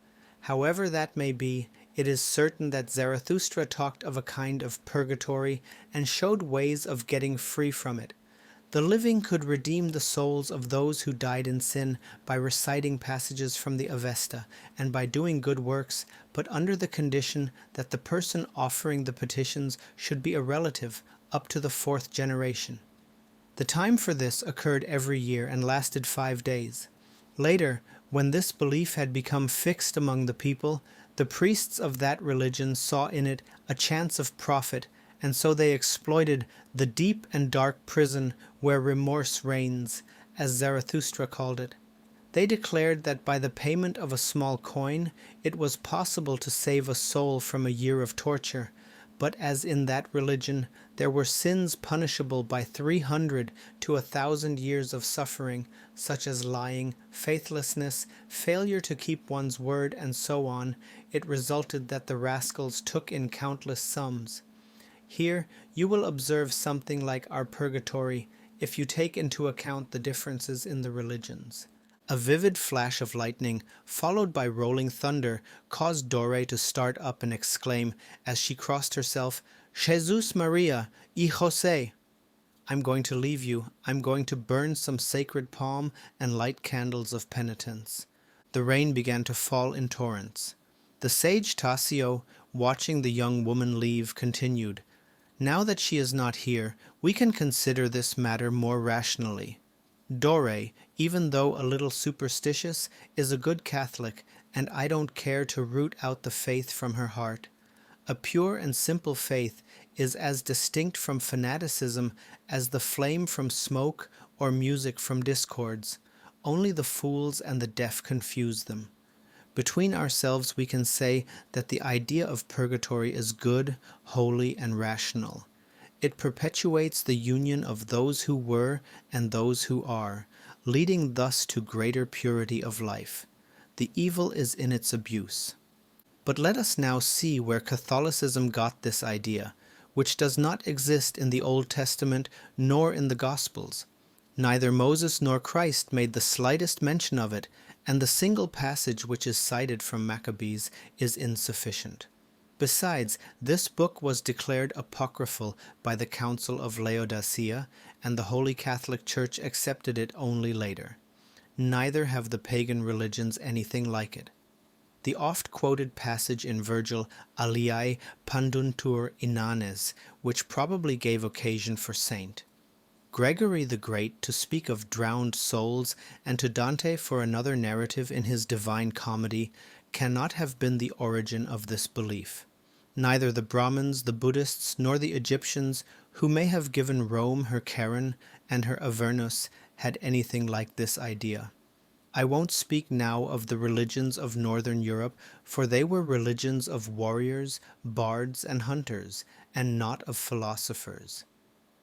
However that may be, it is certain that Zarathustra talked of a kind of purgatory and showed ways of getting free from it. The living could redeem the souls of those who died in sin by reciting passages from the Avesta and by doing good works, but under the condition that the person offering the petitions should be a relative up to the 4th generation. The time for this occurred every year and lasted 5 days. Later, when this belief had become fixed among the people, the priests of that religion saw in it a chance of profit, and so they exploited the deep and dark prison where remorse reigns, as Zarathustra called it. They declared that by the payment of a small coin, it was possible to save a soul from a year of torture, but as in that religion there were sins punishable by 300 to 1,000 years of suffering, such as lying, faithlessness, failure to keep one's word, and so on, it resulted that the rascals took in countless sums. Here you will observe something like our purgatory, if you take into account the differences in the religions. A vivid flash of lightning, followed by rolling thunder, caused Dore to start up and exclaim, as she crossed herself, "Jesus Maria y José! I'm going to leave you. I'm going to burn some sacred palm and light candles of penitence." The rain began to fall in torrents. The sage Tasio, watching the young woman leave, continued, "Now that she is not here, we can consider this matter more rationally. Dore, even though a little superstitious, is a good Catholic, and I don't care to root out the faith from her heart. A pure and simple faith is as distinct from fanaticism as the flame from smoke or music from discords. Only the fools and the deaf confuse them. Between ourselves we can say that the idea of purgatory is good, holy, and rational. It perpetuates the union of those who were and those who are, leading thus to greater purity of life. The evil is in its abuse. But let us now see where Catholicism got this idea, which does not exist in the Old Testament nor in the Gospels. Neither Moses nor Christ made the slightest mention of it, and the single passage which is cited from Maccabees is insufficient. Besides, this book was declared apocryphal by the Council of Laodicea, and the Holy Catholic Church accepted it only later. Neither have the pagan religions anything like it. The oft-quoted passage in Virgil, Aliae panduntur inanes, which probably gave occasion for saint. Gregory the Great to speak of drowned souls, and to Dante for another narrative in his Divine Comedy, cannot have been the origin of this belief. Neither the Brahmins, the Buddhists, nor the Egyptians, who may have given Rome her Charon and her Avernus, had anything like this idea. I won't speak now of the religions of Northern Europe, for they were religions of warriors, bards, and hunters, and not of philosophers.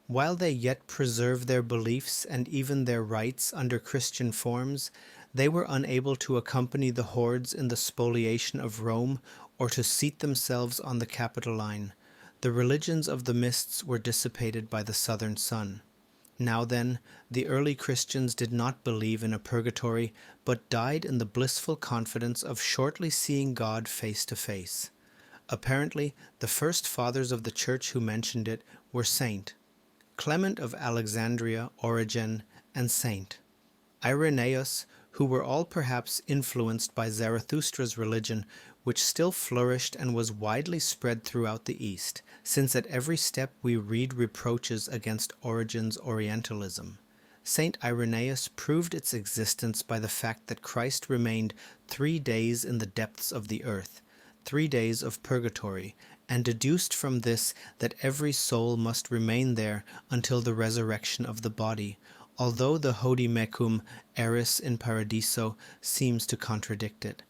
While they yet preserved their beliefs and even their rites under Christian forms, they were unable to accompany the hordes in the spoliation of Rome or to seat themselves on the Capitoline. The religions of the mists were dissipated by the southern sun. Now then, the early Christians did not believe in a purgatory, but died in the blissful confidence of shortly seeing God face to face. Apparently, the first fathers of the Church who mentioned it were Saint Clement of Alexandria, Origen, and Saint Irenaeus, who were all perhaps influenced by Zarathustra's religion, which still flourished and was widely spread throughout the East, since at every step we read reproaches against Origen's Orientalism. Saint Irenaeus proved its existence by the fact that Christ remained 3 days in the depths of the earth, 3 days of purgatory, and deduced from this that every soul must remain there until the resurrection of the body, although the Hodie Mecum eris in Paradiso seems to contradict it.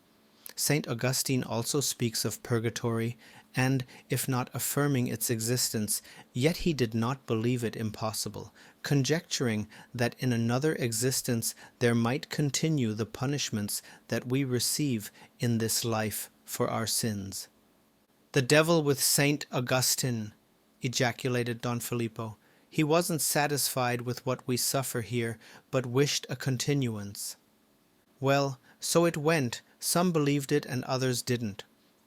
St. Augustine also speaks of purgatory, and, if not affirming its existence, yet he did not believe it impossible, conjecturing that in another existence there might continue the punishments that we receive in this life for our sins. "The devil with St. Augustine," ejaculated Don Filippo. "He wasn't satisfied with what we suffer here, but wished a continuance." Well, so it went. Some believed it and others didn't.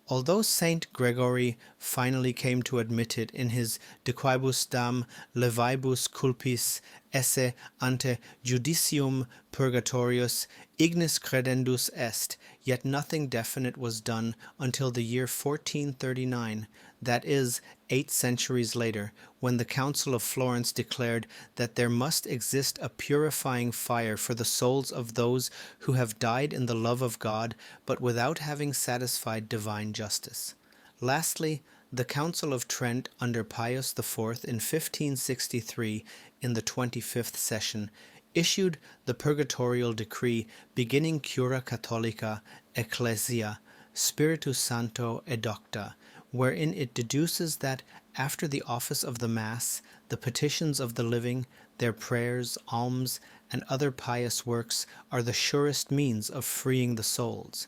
Although Saint Gregory finally came to admit it in his De Quibus Dam Levibus Culpis esse ante judicium purgatorius ignis credendus est, yet nothing definite was done until the year 1439, that is, 8 centuries later, when the Council of Florence declared that there must exist a purifying fire for the souls of those who have died in the love of God, but without having satisfied divine justice. Lastly, the Council of Trent under Pius IV in 1563, in the 25th session, issued the purgatorial decree beginning Cura Catholica Ecclesia Spiritus Sancto Edocta, wherein it deduces that after the office of the Mass, the petitions of the living, their prayers, alms, and other pious works are the surest means of freeing the souls.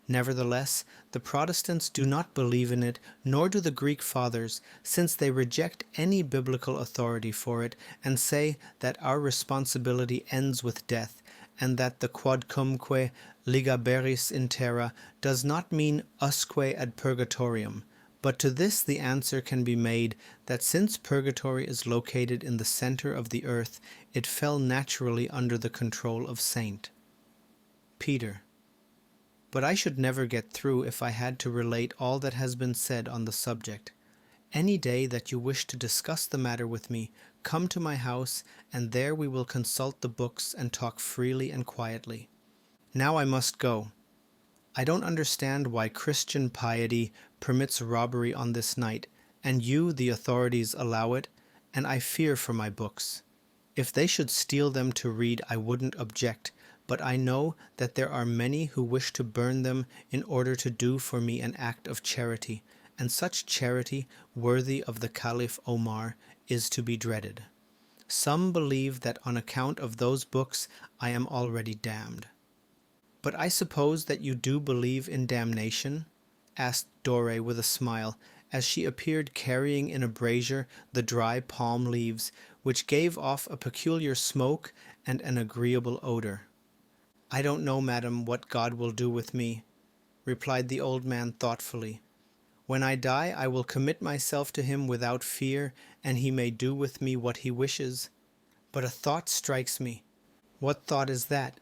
Nevertheless, the Protestants do not believe in it, nor do the Greek fathers, since they reject any biblical authority for it and say that our responsibility ends with death, and that the quodcumque ligaberis in terra does not mean usque ad purgatorium. But to this the answer can be made that since purgatory is located in the center of the earth, it fell naturally under the control of Saint Peter. But I should never get through if I had to relate all that has been said on the subject. Any day that you wish to discuss the matter with me, come to my house, and there we will consult the books and talk freely and quietly. Now I must go. I don't understand why Christian piety permits robbery on this night, and you, the authorities, allow it, and I fear for my books. If they should steal them to read, I wouldn't object, but I know that there are many who wish to burn them in order to do for me an act of charity, and such charity, worthy of the Caliph Omar, is to be dreaded. Some believe that on account of those books I am already damned. But I suppose that you do believe in damnation? Asked Dore with a smile, as she appeared carrying in a brazier the dry palm leaves, which gave off a peculiar smoke and an agreeable odor. I don't know, madam, what God will do with me, replied the old man thoughtfully. When I die, I will commit myself to him without fear, and he may do with me what he wishes. But a thought strikes me. What thought is that?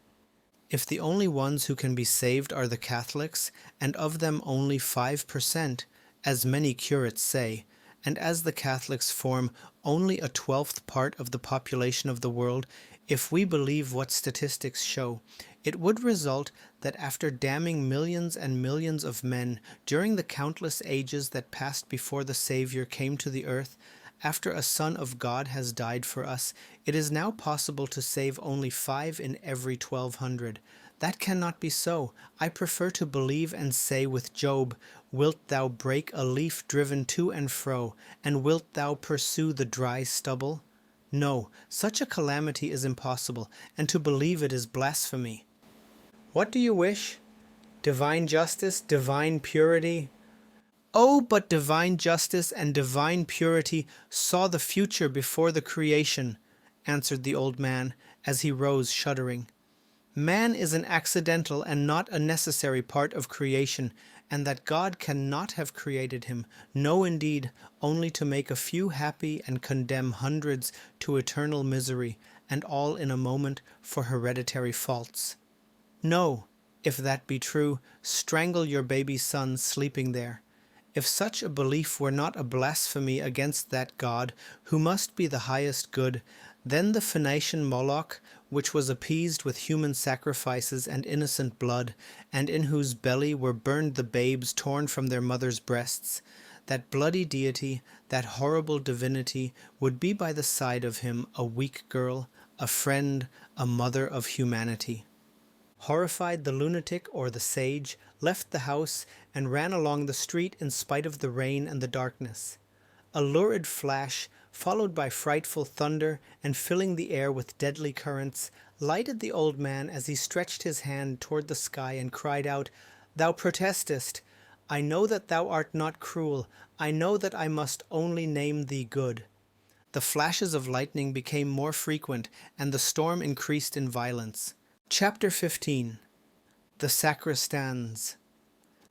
If the only ones who can be saved are the Catholics, and of them only 5%, as many curates say, and as the Catholics form only a 12th part of the population of the world, if we believe what statistics show, it would result that after damning millions and millions of men during the countless ages that passed before the Savior came to the earth, after a Son of God has died for us, it is now possible to save only 5 in every 1,200. That cannot be so. I prefer to believe and say with Job, "Wilt thou break a leaf driven to and fro, and wilt thou pursue the dry stubble?" No, such a calamity is impossible, and to believe it is blasphemy. What do you wish? Divine justice, divine purity? Oh, but divine justice and divine purity saw the future before the creation, answered the old man, as he rose shuddering. Man is an accidental and not a necessary part of creation, and that God cannot have created him, no indeed, only to make a few happy and condemn hundreds to eternal misery, and all in a moment for hereditary faults. No, if that be true, strangle your baby son sleeping there. If such a belief were not a blasphemy against that God, who must be the highest good, then the Phoenician Moloch, which was appeased with human sacrifices and innocent blood, and in whose belly were burned the babes torn from their mothers' breasts, that bloody deity, that horrible divinity, would be by the side of him a weak girl, a friend, a mother of humanity. Horrified, the lunatic or the sage left the house and ran along the street in spite of the rain and the darkness. A lurid flash, followed by frightful thunder and filling the air with deadly currents, lighted the old man as he stretched his hand toward the sky and cried out, "Thou protestest! I know that thou art not cruel. I know that I must only name thee good." The flashes of lightning became more frequent, and the storm increased in violence. Chapter 15. The Sacristans.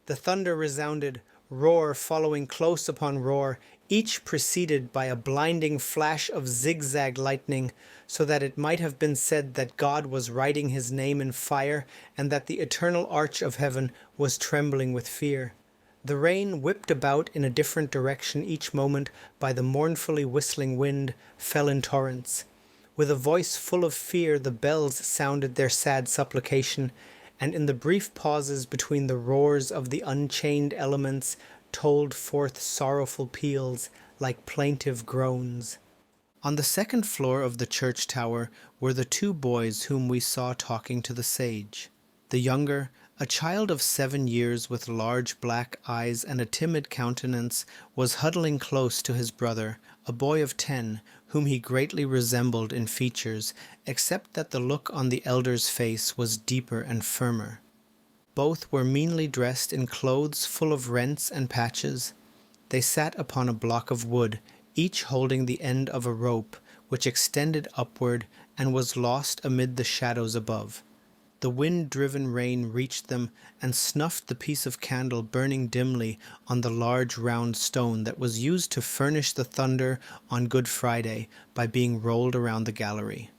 The thunder resounded, roar following close upon roar, each preceded by a blinding flash of zigzag lightning, so that it might have been said that God was writing his name in fire, and that the eternal arch of heaven was trembling with fear. The rain, whipped about in a different direction each moment by the mournfully whistling wind, fell in torrents. With a voice full of fear, the bells sounded their sad supplication, and in the brief pauses between the roars of the unchained elements told forth sorrowful peals like plaintive groans. On the second floor of the church tower were the two boys whom we saw talking to the sage. The younger, a child of 7 years with large black eyes and a timid countenance, was huddling close to his brother, a boy of 10, whom he greatly resembled in features, except that the look on the elder's face was deeper and firmer. Both were meanly dressed in clothes full of rents and patches. They sat upon a block of wood, each holding the end of a rope, which extended upward and was lost amid the shadows above. The wind-driven rain reached them and snuffed the piece of candle burning dimly on the large round stone that was used to furnish the thunder on Good Friday by being rolled around the gallery.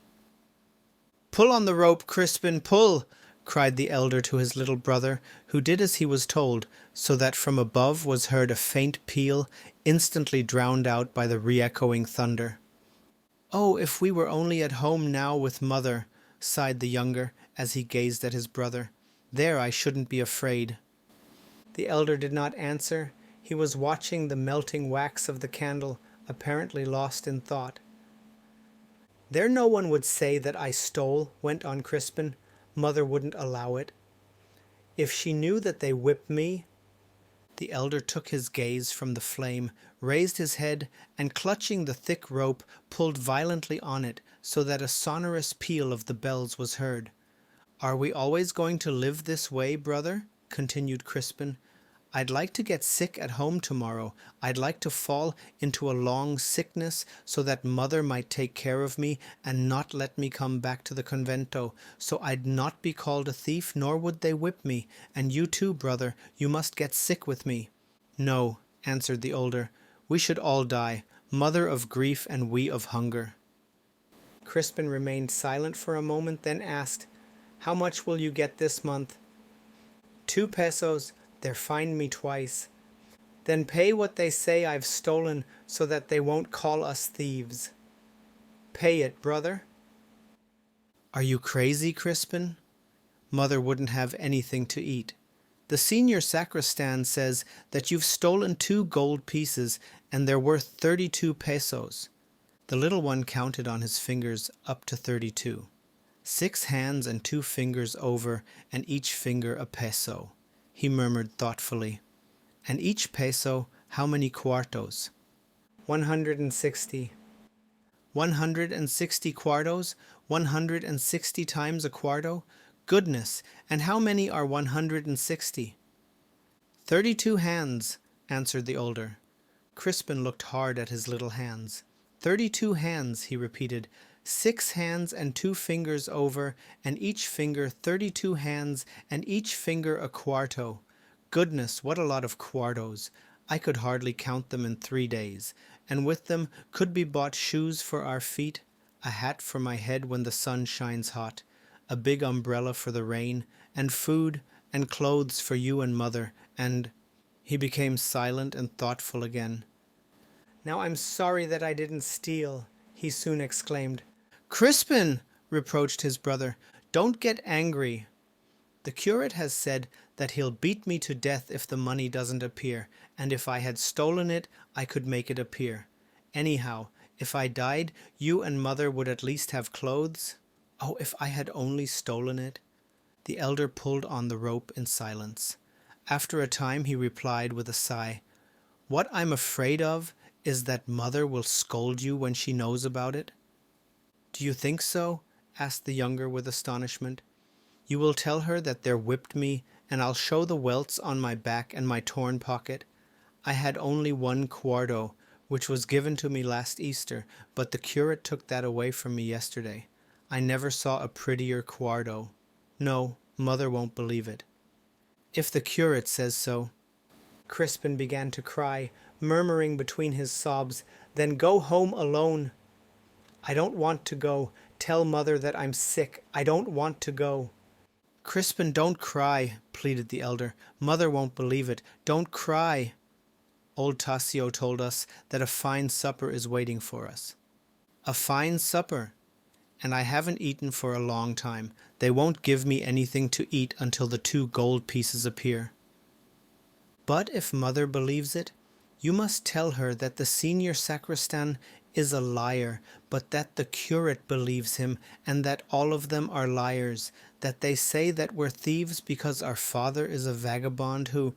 "Pull on the rope, Crispin, pull!" cried the elder to his little brother, who did as he was told, so that from above was heard a faint peal, instantly drowned out by the re-echoing thunder. "Oh, if we were only at home now with mother," sighed the younger, as he gazed at his brother. "There I shouldn't be afraid." The elder did not answer. He was watching the melting wax of the candle, apparently lost in thought. "There no one would say that I stole," went on Crispin. "Mother wouldn't allow it. If she knew that they whipped me—" The elder took his gaze from the flame, raised his head, and clutching the thick rope, pulled violently on it, so that a sonorous peal of the bells was heard. "Are we always going to live this way, brother?" continued Crispin. "I'd like to get sick at home tomorrow. I'd like to fall into a long sickness so that mother might take care of me and not let me come back to the convento, so I'd not be called a thief, nor would they whip me. And you too, brother, you must get sick with me." "No," answered the older. "We should all die, mother of grief and we of hunger." Crispin remained silent for a moment, then asked, "How much will you get this month?" 2 pesos. They're fined me twice." "Then pay what they say I've stolen so that they won't call us thieves." "Pay it, brother." "Are you crazy, Crispin? Mother wouldn't have anything to eat. The senior sacristan says that you've stolen 2 gold pieces and they're worth 32 pesos. The little one counted on his fingers up to 32. 6 hands and 2 fingers over, and each finger a peso. He murmured thoughtfully. "And each peso, how many cuartos?" 160. 160 cuartos? 160 times a cuarto? Goodness! And how many are 160? 32 hands, answered the older. Crispin looked hard at his little hands. 32 hands, he repeated. 6 hands and 2 fingers over, and each finger 32 hands, and each finger a cuarto. Goodness, what a lot of cuartos! I could hardly count them in 3 days, and with them could be bought shoes for our feet, a hat for my head when the sun shines hot, a big umbrella for the rain, and food and clothes for you and mother, and—" He became silent and thoughtful again. "Now I'm sorry that I didn't steal," he soon exclaimed. "Crispin!" reproached his brother. "Don't get angry. The curate has said that he'll beat me to death if the money doesn't appear, and if I had stolen it, I could make it appear. Anyhow, if I died, you and mother would at least have clothes. Oh, if I had only stolen it." The elder pulled on the rope in silence. After a time he replied with a sigh, "What I'm afraid of is that mother will scold you when she knows about it." "Do you think so?" asked the younger with astonishment. "You will tell her that they whipped me, and I'll show the welts on my back and my torn pocket. I had only 1 cuarto, which was given to me last Easter, but the curate took that away from me yesterday. I never saw a prettier cuarto. No, mother won't believe it." "If the curate says so." Crispin began to cry, murmuring between his sobs, "Then go home alone." "I don't want to go. Tell mother that I'm sick. I don't want to go." "Crispin, don't cry," pleaded the elder. "Mother won't believe it. Don't cry." "Old Tasio told us that a fine supper is waiting for us." "A fine supper? And I haven't eaten for a long time. They won't give me anything to eat until the 2 gold pieces appear." "But if mother believes it, You must tell her that the senior sacristan is a liar, but that the curate believes him, and that all of them are liars, that they say that we're thieves because our father is a vagabond who—"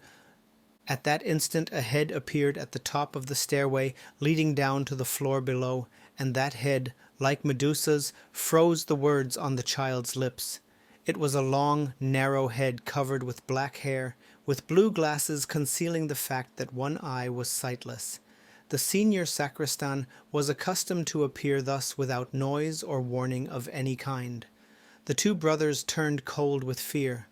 At that instant a head appeared at the top of the stairway leading down to the floor below, and that head, like Medusa's, froze the words on the child's lips. It was a long, narrow head covered with black hair, with blue glasses concealing the fact that one eye was sightless. The senior sacristan was accustomed to appear thus without noise or warning of any kind. The two brothers turned cold with fear.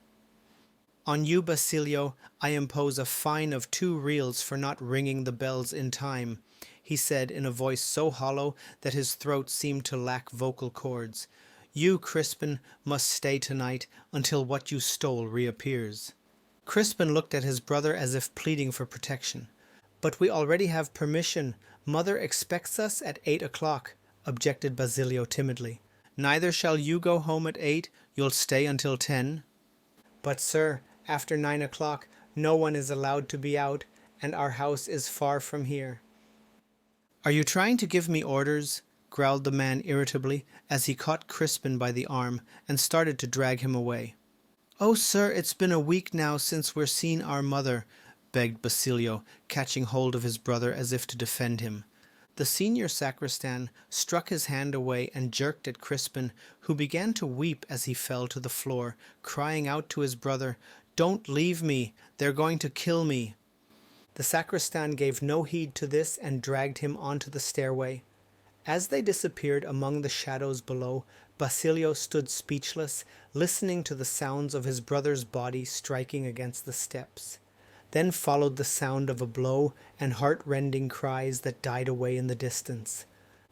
"On you, Basilio, I impose a fine of 2 reals for not ringing the bells in time," he said in a voice so hollow that his throat seemed to lack vocal cords. "You, Crispin, must stay tonight until what you stole reappears." Crispin looked at his brother as if pleading for protection. "But we already have permission. Mother expects us at 8 o'clock, objected Basilio timidly. "Neither shall you go home at 8. You'll stay until 10. "But, sir, after 9 o'clock no one is allowed to be out, and our house is far from here." "Are you trying to give me orders?" growled the man irritably as he caught Crispin by the arm and started to drag him away. "Oh, sir, it's been a week now since we're seen our mother," begged Basilio, catching hold of his brother as if to defend him. The senior sacristan struck his hand away and jerked at Crispin, who began to weep as he fell to the floor, crying out to his brother, "Don't leave me! They're going to kill me!" The sacristan gave no heed to this and dragged him onto the stairway. As they disappeared among the shadows below, Basilio stood speechless, listening to the sounds of his brother's body striking against the steps. Then followed the sound of a blow and heart-rending cries that died away in the distance.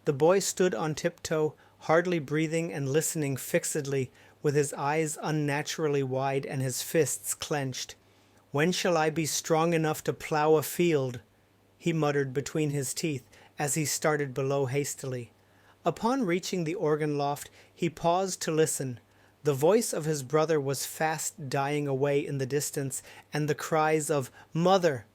The boy stood on tiptoe, hardly breathing and listening fixedly, with his eyes unnaturally wide and his fists clenched. "When shall I be strong enough to plough a field?" he muttered between his teeth as he started below hastily. Upon reaching the organ loft, he paused to listen. The voice of his brother was fast dying away in the distance, and the cries of "Mother!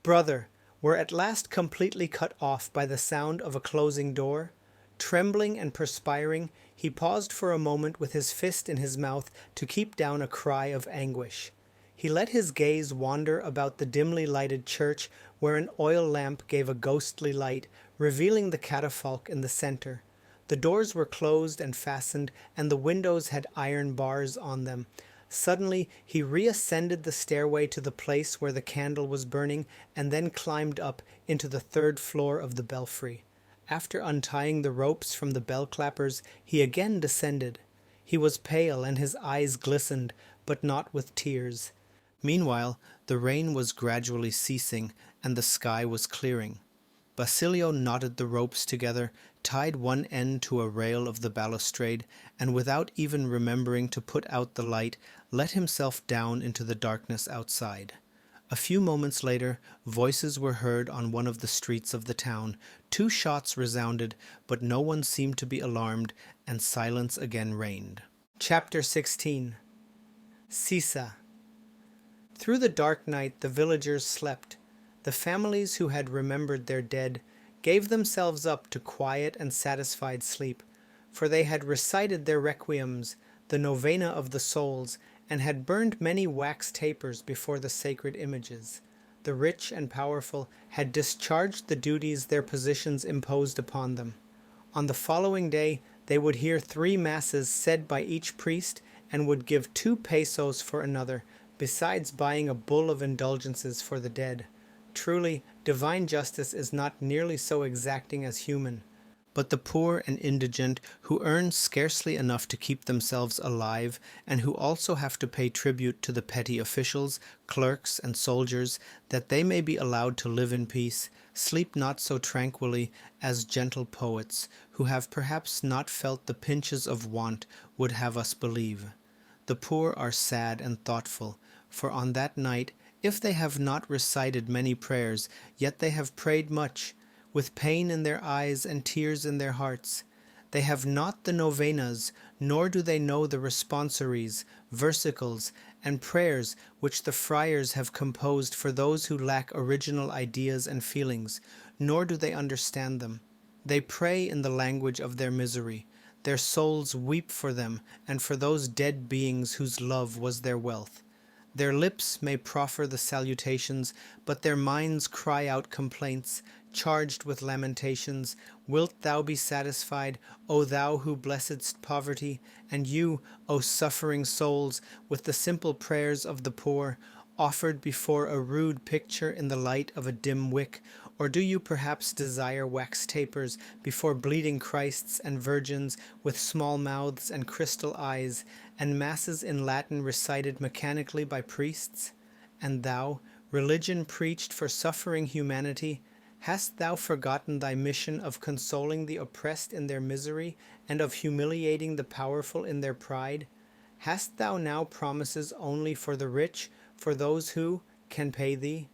Brother!" were at last completely cut off by the sound of a closing door. Trembling and perspiring, he paused for a moment with his fist in his mouth to keep down a cry of anguish. He let his gaze wander about the dimly lighted church, where an oil lamp gave a ghostly light, revealing the catafalque in the center. The doors were closed and fastened, and the windows had iron bars on them. Suddenly he reascended the stairway to the place where the candle was burning, and then climbed up into the 3rd floor of the belfry. After untying the ropes from the bell clappers, he again descended. He was pale, and his eyes glistened, but not with tears. Meanwhile, the rain was gradually ceasing, and the sky was clearing. Basilio knotted the ropes together, tied one end to a rail of the balustrade, and without even remembering to put out the light, let himself down into the darkness outside. A few moments later, voices were heard on one of the streets of the town. 2 shots resounded, but no one seemed to be alarmed, and silence again reigned. Chapter 16. Sisa. Through the dark night the villagers slept. The families who had remembered their dead gave themselves up to quiet and satisfied sleep, for they had recited their requiems, the novena of the souls, and had burned many wax tapers before the sacred images. The rich and powerful had discharged the duties their positions imposed upon them. On the following day they would hear 3 masses said by each priest, and would give 2 pesos for another, besides buying a bull of indulgences for the dead. Truly, divine justice is not nearly so exacting as human. But the poor and indigent, who earn scarcely enough to keep themselves alive, and who also have to pay tribute to the petty officials, clerks, and soldiers, that they may be allowed to live in peace, sleep not so tranquilly as gentle poets, who have perhaps not felt the pinches of want, would have us believe. The poor are sad and thoughtful, for on that night, if they have not recited many prayers, yet they have prayed much, with pain in their eyes and tears in their hearts. They have not the novenas, nor do they know the responsories, versicles, and prayers which the friars have composed for those who lack original ideas and feelings, nor do they understand them. They pray in the language of their misery. Their souls weep for them and for those dead beings whose love was their wealth. Their lips may proffer the salutations, but their minds cry out complaints, charged with lamentations. Wilt thou be satisfied, O thou who blessedst poverty, and you, O suffering souls, with the simple prayers of the poor, offered before a rude picture in the light of a dim wick? Or do you perhaps desire wax tapers before bleeding Christs and virgins with small mouths and crystal eyes, and masses in Latin recited mechanically by priests? And thou, religion preached for suffering humanity, hast thou forgotten thy mission of consoling the oppressed in their misery, and of humiliating the powerful in their pride? Hast thou now promises only for the rich, for those who can pay thee?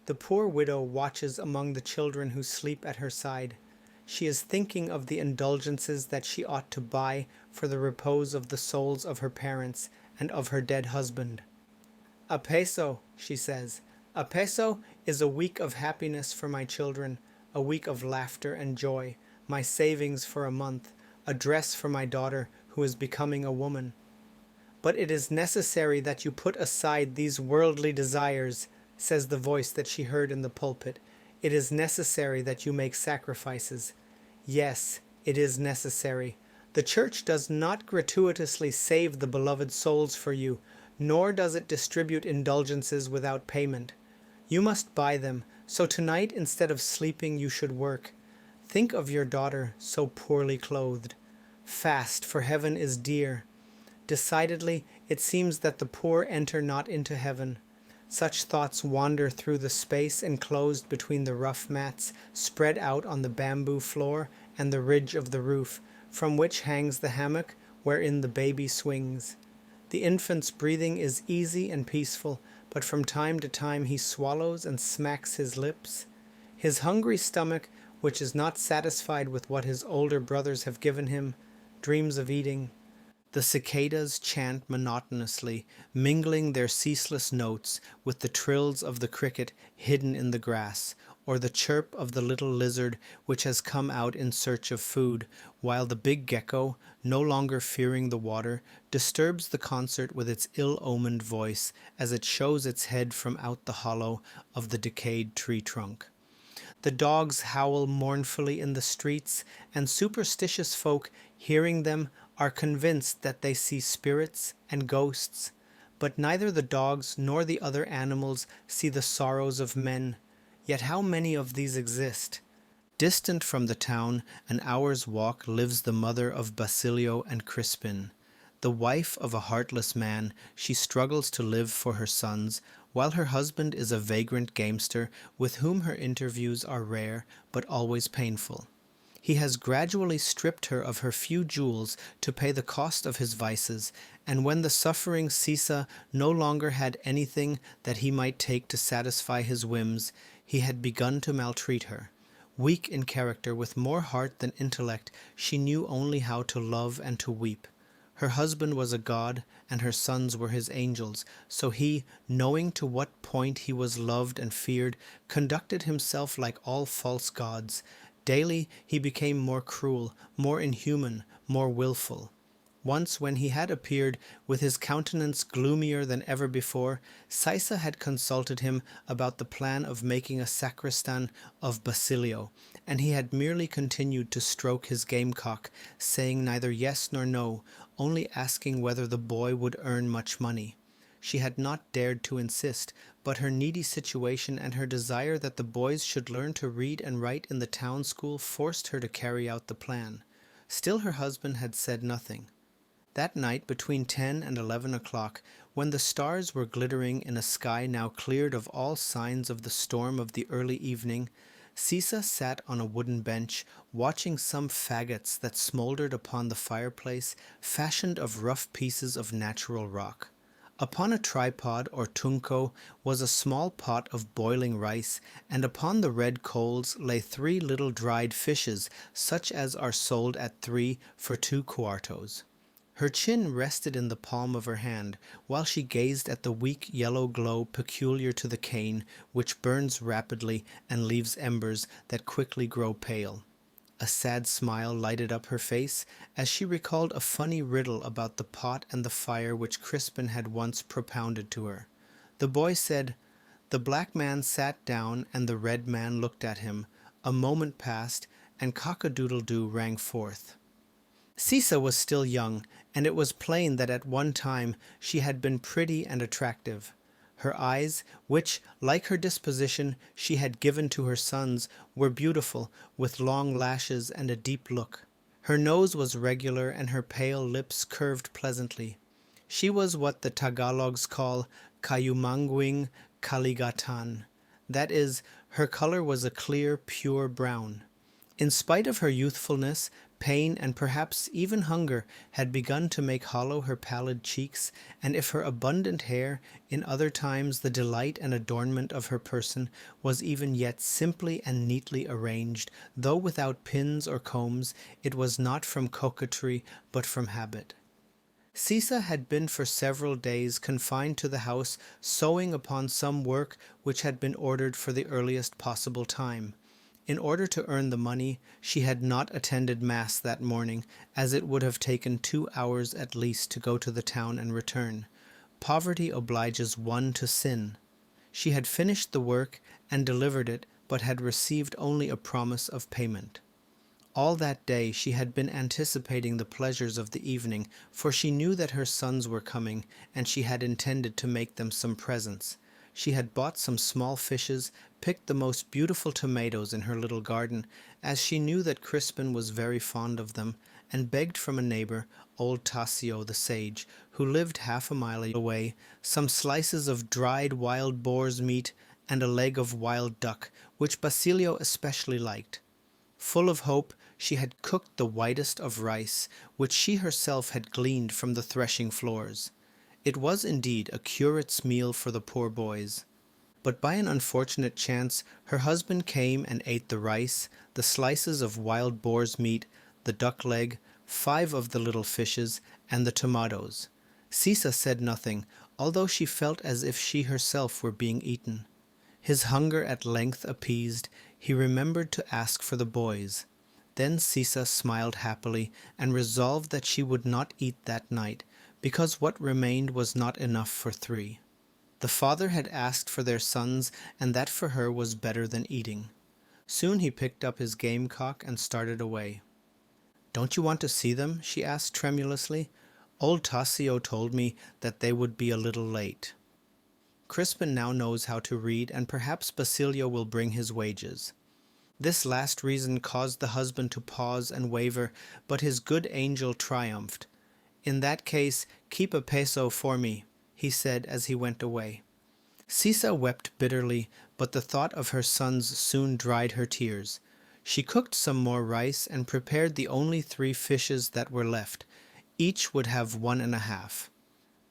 The poor widow watches among the children who sleep at her side. She is thinking of the indulgences that she ought to buy for the repose of the souls of her parents and of her dead husband. "A peso," she says, "a peso is a week of happiness for my children, a week of laughter and joy, my savings for a month, a dress for my daughter who is becoming a woman. But it is necessary that you put aside these worldly desires," says the voice that she heard in the pulpit. "It is necessary that you make sacrifices." Yes, it is necessary. The Church does not gratuitously save the beloved souls for you, nor does it distribute indulgences without payment. You must buy them, so tonight instead of sleeping you should work. Think of your daughter so poorly clothed. Fast, for heaven is dear. Decidedly, it seems that the poor enter not into heaven. Such thoughts wander through the space enclosed between the rough mats spread out on the bamboo floor and the ridge of the roof, from which hangs the hammock wherein the baby swings. The infant's breathing is easy and peaceful, but from time to time he swallows and smacks his lips. His hungry stomach, which is not satisfied with what his older brothers have given him, dreams of eating. The cicadas chant monotonously, mingling their ceaseless notes with the trills of the cricket hidden in the grass, or the chirp of the little lizard which has come out in search of food, while the big gecko, no longer fearing the water, disturbs the concert with its ill-omened voice as it shows its head from out the hollow of the decayed tree trunk. The dogs howl mournfully in the streets, and superstitious folk, hearing them, are convinced that they see spirits and ghosts. But neither the dogs nor the other animals see the sorrows of men. Yet how many of these exist? Distant from the town, an hour's walk, lives the mother of Basilio and Crispin. The wife of a heartless man, she struggles to live for her sons, while her husband is a vagrant gamester with whom her interviews are rare but always painful. He has gradually stripped her of her few jewels to pay the cost of his vices, and when the suffering Sisa no longer had anything that he might take to satisfy his whims, he had begun to maltreat her. Weak in character, with more heart than intellect, she knew only how to love and to weep. Her husband was a god, and her sons were his angels, so he, knowing to what point he was loved and feared, conducted himself like all false gods. Daily he became more cruel, more inhuman, more willful. Once, when he had appeared with his countenance gloomier than ever before, Sisa had consulted him about the plan of making a sacristan of Basilio, and he had merely continued to stroke his gamecock, saying neither yes nor no, only asking whether the boy would earn much money. She had not dared to insist, but her needy situation and her desire that the boys should learn to read and write in the town school forced her to carry out the plan. Still her husband had said nothing. That night, between 10 and 11 o'clock, when the stars were glittering in a sky now cleared of all signs of the storm of the early evening, Sisa sat on a wooden bench, watching some faggots that smouldered upon the fireplace, fashioned of rough pieces of natural rock. Upon a tripod or tunko was a small pot of boiling rice, and upon the red coals lay 3 little dried fishes, such as are sold at 3 for 2 cuartos. Her chin rested in the palm of her hand, while she gazed at the weak yellow glow peculiar to the cane, which burns rapidly and leaves embers that quickly grow pale. A sad smile lighted up her face as she recalled a funny riddle about the pot and the fire which Crispin had once propounded to her. The boy said, "The black man sat down and the red man looked at him. A moment passed, and cock-a-doodle-doo rang forth." Sisa was still young, and it was plain that at one time she had been pretty and attractive. Her eyes, which, like her disposition, she had given to her sons, were beautiful, with long lashes and a deep look. Her nose was regular, and her pale lips curved pleasantly. She was what the Tagalogs call kayumanguing kaligatan. That is, her color was a clear, pure brown. In spite of her youthfulness, pain and perhaps even hunger had begun to make hollow her pallid cheeks, and if her abundant hair, in other times the delight and adornment of her person, was even yet simply and neatly arranged, though without pins or combs, it was not from coquetry but from habit. Sisa had been for several days confined to the house, sewing upon some work which had been ordered for the earliest possible time. In order to earn the money, she had not attended Mass that morning, as it would have taken 2 hours at least to go to the town and return. Poverty obliges one to sin. She had finished the work and delivered it, but had received only a promise of payment. All that day she had been anticipating the pleasures of the evening, for she knew that her sons were coming, and she had intended to make them some presents. She had bought some small fishes, picked the most beautiful tomatoes in her little garden, as she knew that Crispin was very fond of them, and begged from a neighbor, old Tasio the sage, who lived half a mile away, some slices of dried wild boar's meat and a leg of wild duck, which Basilio especially liked. Full of hope, she had cooked the whitest of rice, which she herself had gleaned from the threshing floors. It was indeed a curate's meal for the poor boys. But by an unfortunate chance, her husband came and ate the rice, the slices of wild boar's meat, the duck leg, 5 of the little fishes, and the tomatoes. Sisa said nothing, although she felt as if she herself were being eaten. His hunger at length appeased, he remembered to ask for the boys. Then Sisa smiled happily, and resolved that she would not eat that night, because what remained was not enough for 3. The father had asked for their sons, and that for her was better than eating. Soon he picked up his gamecock and started away. "Don't you want to see them?" she asked tremulously. "Old Tasio told me that they would be a little late." Crispin now knows how to read, and perhaps Basilio will bring his wages. This last reason caused the husband to pause and waver, but his good angel triumphed. "In that case, keep a peso for me," he said as he went away. Sisa wept bitterly, but the thought of her sons soon dried her tears. She cooked some more rice and prepared the only 3 fishes that were left. Each would have 1½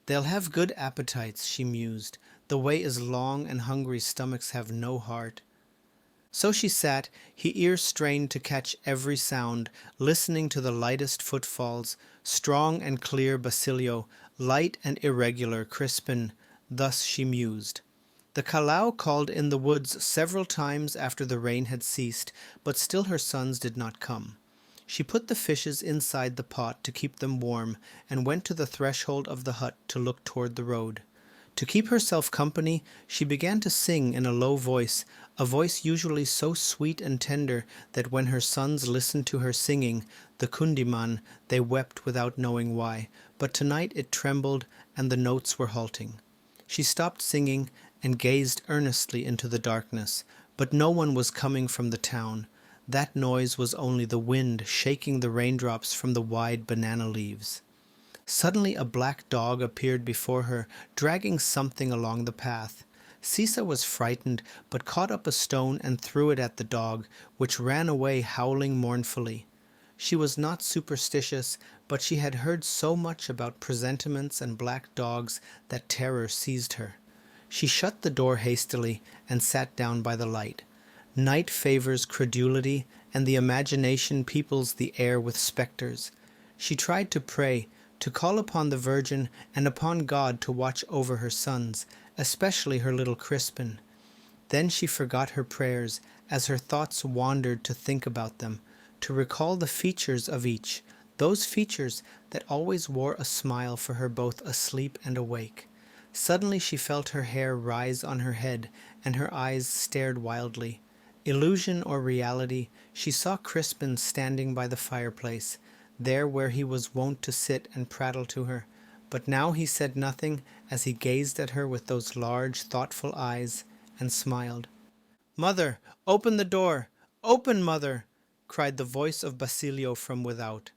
"They'll have good appetites," she mused. "The way is long, and hungry stomachs have no heart." So she sat, her ears strained to catch every sound, listening to the lightest footfalls, strong and clear Basilio, light and irregular Crispin. Thus she mused. The kalau called in the woods several times after the rain had ceased, but still her sons did not come. She put the fishes inside the pot to keep them warm, and went to the threshold of the hut to look toward the road. To keep herself company, she began to sing in a low voice, a voice usually so sweet and tender that when her sons listened to her singing, the kundiman, they wept without knowing why, but tonight it trembled and the notes were halting. She stopped singing and gazed earnestly into the darkness, but no one was coming from the town. That noise was only the wind shaking the raindrops from the wide banana leaves. Suddenly a black dog appeared before her, dragging something along the path. Sisa was frightened, but caught up a stone and threw it at the dog, which ran away howling mournfully. She was not superstitious, but she had heard so much about presentiments and black dogs that terror seized her. She shut the door hastily and sat down by the light. Night favors credulity, and the imagination peoples the air with spectres. She tried to pray, to call upon the Virgin and upon God to watch over her sons, especially her little Crispin. Then she forgot her prayers as her thoughts wandered to think about them, to recall the features of each, those features that always wore a smile for her both asleep and awake. Suddenly she felt her hair rise on her head, and her eyes stared wildly. Illusion or reality, she saw Crispin standing by the fireplace, there where he was wont to sit and prattle to her. But now he said nothing as he gazed at her with those large, thoughtful eyes, and smiled. "Mother, open the door! Open, mother!" cried the voice of Basilio from without.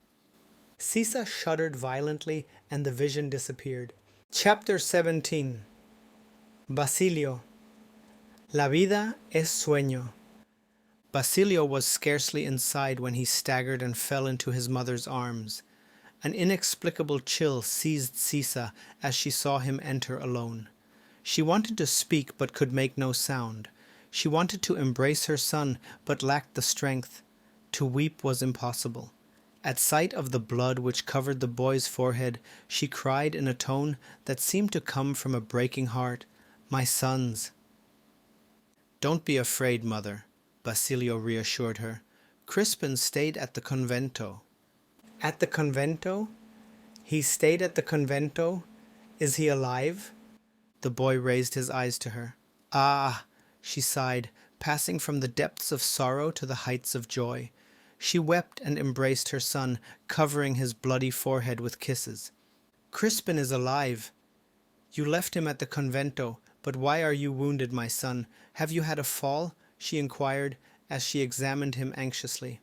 Sisa shuddered violently, and the vision disappeared. Chapter 17. Basilio. La vida es sueño. Basilio was scarcely inside when he staggered and fell into his mother's arms. An inexplicable chill seized Sisa as she saw him enter alone. She wanted to speak but could make no sound. She wanted to embrace her son but lacked the strength. To weep was impossible. At sight of the blood which covered the boy's forehead, she cried in a tone that seemed to come from a breaking heart, "My sons!" "Don't be afraid, mother," Basilio reassured her. "Crispin stayed at the convento." "At the convento? He stayed at the convento? Is he alive?" The boy raised his eyes to her. "Ah!" she sighed, passing from the depths of sorrow to the heights of joy. She wept and embraced her son, covering his bloody forehead with kisses. "Crispin is alive. You left him at the convento, but why are you wounded, my son? Have you had a fall?" she inquired, as she examined him anxiously.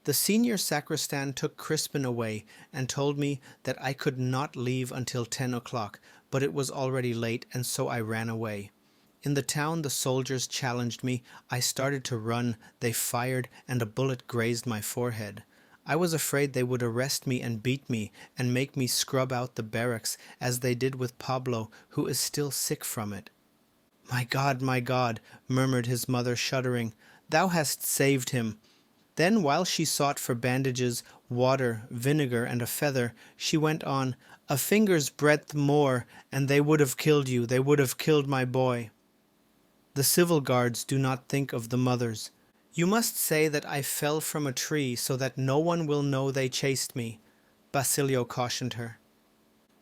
"The senior sacristan took Crispin away and told me that I could not leave until 10 o'clock, but it was already late, and so I ran away. In the town the soldiers challenged me. I started to run, they fired, and a bullet grazed my forehead. I was afraid they would arrest me and beat me and make me scrub out the barracks, as they did with Pablo, who is still sick from it." My God," murmured his mother, shuddering, "thou hast saved him." Then, while she sought for bandages, water, vinegar, and a feather, she went on, "A finger's breadth more, and they would have killed you, they would have killed my boy." The civil guards do not think of the mothers. "You must say that I fell from a tree so that no one will know they chased me," Basilio cautioned her.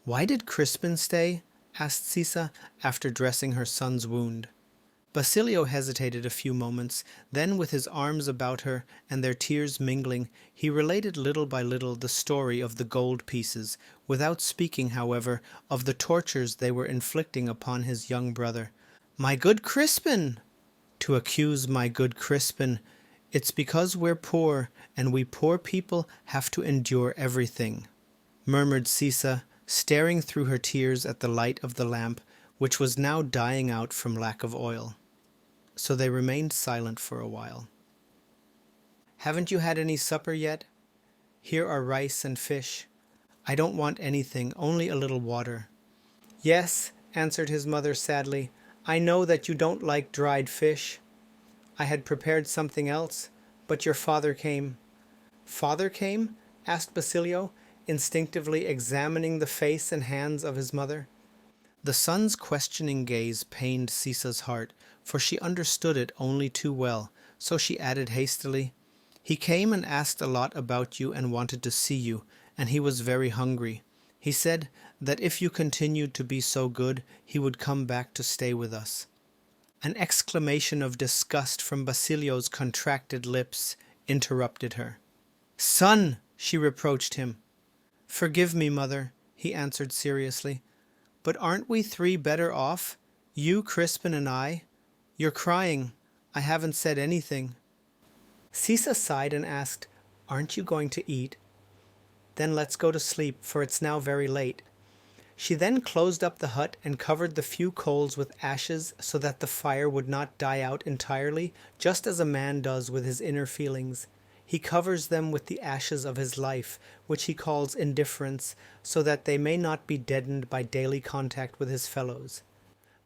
"Why did Crispin stay?" asked Sisa, after dressing her son's wound. Basilio hesitated a few moments, then with his arms about her and their tears mingling, he related little by little the story of the gold pieces, without speaking, however, of the tortures they were inflicting upon his young brother. "My good Crispin!" To accuse my good Crispin, it's because we're poor, and we poor people have to endure everything, murmured Sisa, staring through her tears at the light of the lamp, which was now dying out from lack of oil. So they remained silent for a while. "Haven't you had any supper yet? Here are rice and fish. I don't want anything, only a little water." "Yes," answered his mother sadly, "I know that you don't like dried fish. I had prepared something else, but your father came." "Father came?" asked Basilio, instinctively examining the face and hands of his mother. The son's questioning gaze pained Sisa's heart, for she understood it only too well, so she added hastily, "He came and asked a lot about you and wanted to see you, and he was very hungry. He said that if you continued to be so good, he would come back to stay with us." An exclamation of disgust from Basilio's contracted lips interrupted her. "Son!" she reproached him. "Forgive me, mother," he answered seriously. "But aren't we three better off? You, Crispin, and I? You're crying. I haven't said anything." Sisa sighed and asked, "Aren't you going to eat?" "Then let's go to sleep, for it's now very late." She then closed up the hut and covered the few coals with ashes so that the fire would not die out entirely, just as a man does with his inner feelings. He covers them with the ashes of his life, which he calls indifference, so that they may not be deadened by daily contact with his fellows.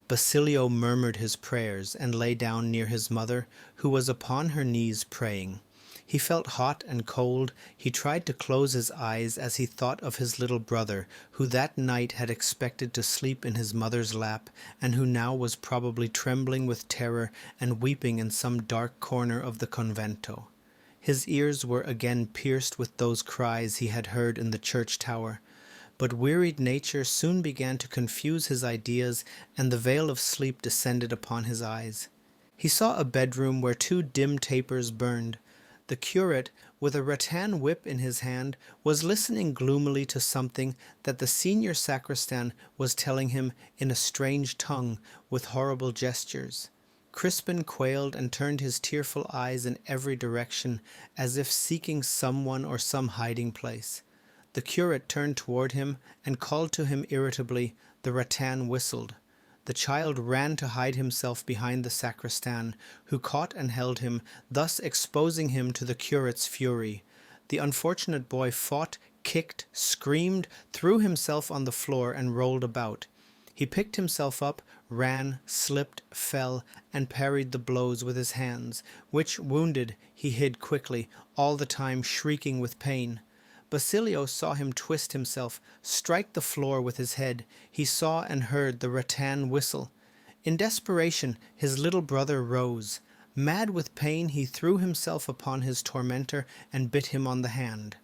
Basilio murmured his prayers and lay down near his mother, who was upon her knees praying. He felt hot and cold. He tried to close his eyes as he thought of his little brother, who that night had expected to sleep in his mother's lap, and who now was probably trembling with terror and weeping in some dark corner of the convento. His ears were again pierced with those cries he had heard in the church tower. But wearied nature soon began to confuse his ideas, and the veil of sleep descended upon his eyes. He saw a bedroom where 2 dim tapers burned. The curate, with a rattan whip in his hand, was listening gloomily to something that the senior sacristan was telling him in a strange tongue with horrible gestures. Crispin quailed and turned his tearful eyes in every direction, as if seeking someone or some hiding place. The curate turned toward him and called to him irritably. The rattan whistled. The child ran to hide himself behind the sacristan, who caught and held him, thus exposing him to the curate's fury. The unfortunate boy fought, kicked, screamed, threw himself on the floor, and rolled about. He picked himself up, ran, slipped, fell, and parried the blows with his hands, which, wounded, he hid quickly, all the time shrieking with pain. Basilio saw him twist himself, strike the floor with his head. He saw and heard the rattan whistle. In desperation, his little brother rose. Mad with pain, he threw himself upon his tormentor and bit him on the hand.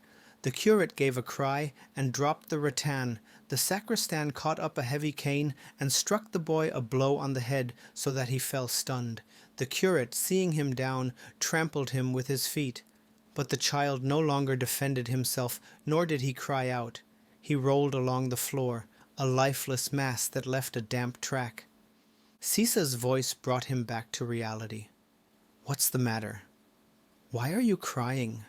The curate gave a cry and dropped the rattan. The sacristan caught up a heavy cane and struck the boy a blow on the head so that he fell stunned. The curate, seeing him down, trampled him with his feet. But the child no longer defended himself, nor did he cry out. He rolled along the floor, a lifeless mass that left a damp track. Sisa's voice brought him back to reality. "What's the matter? Why are you crying?"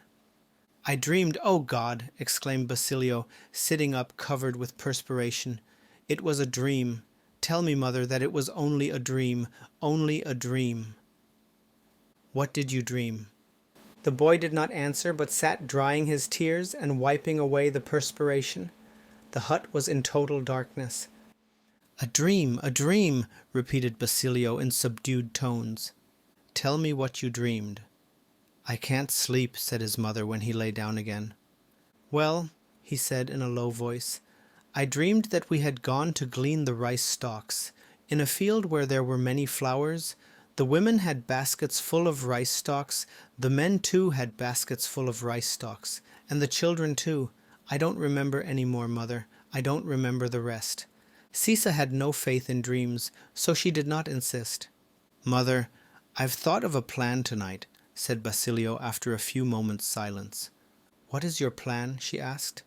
"I dreamed, oh God!" exclaimed Basilio, sitting up covered with perspiration. "It was a dream. Tell me, mother, that it was only a dream, only a dream." "What did you dream?" The boy did not answer, but sat drying his tears and wiping away the perspiration. The hut was in total darkness. A dream, repeated Basilio in subdued tones. "Tell me what you dreamed." "I can't sleep," said his mother when he lay down again. "Well," he said in a low voice, "I dreamed that we had gone to glean the rice stalks. In a field where there were many flowers, the women had baskets full of rice stalks, the men too had baskets full of rice stalks, and the children too. I don't remember any more, mother. I don't remember the rest." Sisa had no faith in dreams, so she did not insist. "Mother, I've thought of a plan tonight," said Basilio after a few moments' silence. "What is your plan?" she asked.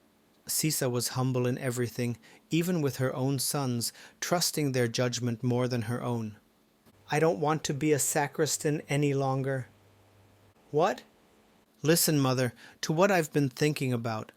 Sisa was humble in everything, even with her own sons, trusting their judgment more than her own. "I don't want to be a sacristan any longer." "What?" "Listen, mother, to what I've been thinking about.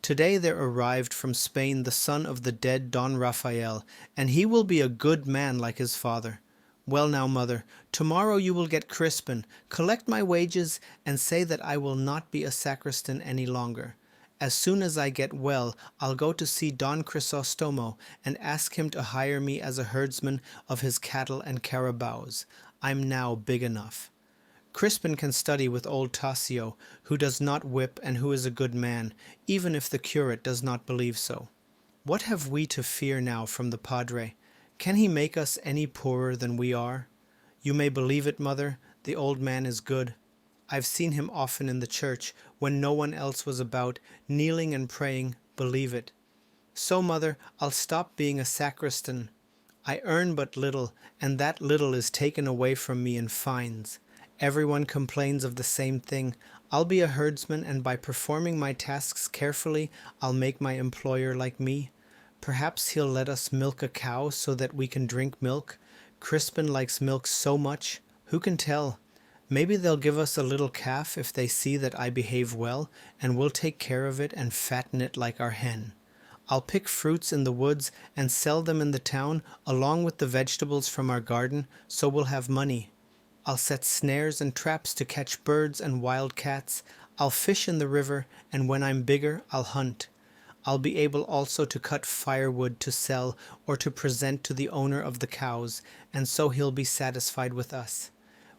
Today there arrived from Spain the son of the dead Don Raphael, and he will be a good man like his father. Well now, mother, tomorrow you will get Crispin, collect my wages, and say that I will not be a sacristan any longer. As soon as I get well, I'll go to see Don Crisostomo and ask him to hire me as a herdsman of his cattle and carabaos. I'm now big enough. Crispin can study with old Tasio, who does not whip and who is a good man, even if the curate does not believe so. What have we to fear now from the padre? Can he make us any poorer than we are? You may believe it, mother, the old man is good. I've seen him often in the church, when no one else was about, kneeling and praying, believe it. So, mother, I'll stop being a sacristan. I earn but little, and that little is taken away from me in fines. Everyone complains of the same thing. I'll be a herdsman, and by performing my tasks carefully, I'll make my employer like me. Perhaps he'll let us milk a cow so that we can drink milk. Crispin likes milk so much. Who can tell? Maybe they'll give us a little calf if they see that I behave well, and we'll take care of it and fatten it like our hen. I'll pick fruits in the woods and sell them in the town along with the vegetables from our garden, so we'll have money. I'll set snares and traps to catch birds and wild cats. I'll fish in the river, and when I'm bigger, I'll hunt. I'll be able also to cut firewood to sell or to present to the owner of the cows, and so he'll be satisfied with us.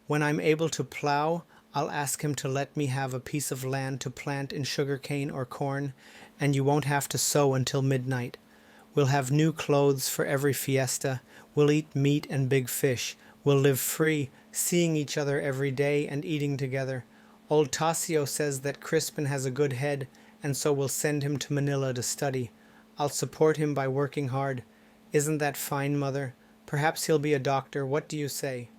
When I'm able to plow, I'll ask him to let me have a piece of land to plant in sugarcane or corn, and you won't have to sow until midnight. We'll have new clothes for every fiesta. We'll eat meat and big fish. We'll live free, seeing each other every day and eating together. Old Tasio says that Crispin has a good head, and so we'll send him to Manila to study. I'll support him by working hard. Isn't that fine, Mother? Perhaps he'll be a doctor. What do you say?"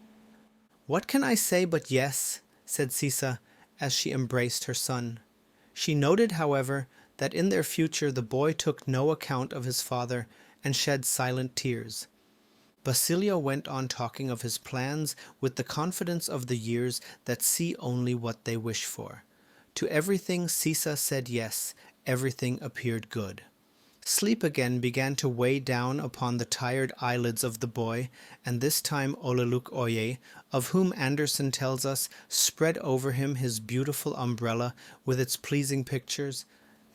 "What can I say but yes?" said Sisa, as she embraced her son. She noted, however, that in their future the boy took no account of his father and shed silent tears. Basilio went on talking of his plans with the confidence of the years that see only what they wish for. To everything Sisa said yes, everything appeared good. Sleep again began to weigh down upon the tired eyelids of the boy, and this time Oleluk Oye, of whom Anderson tells us, spread over him his beautiful umbrella with its pleasing pictures.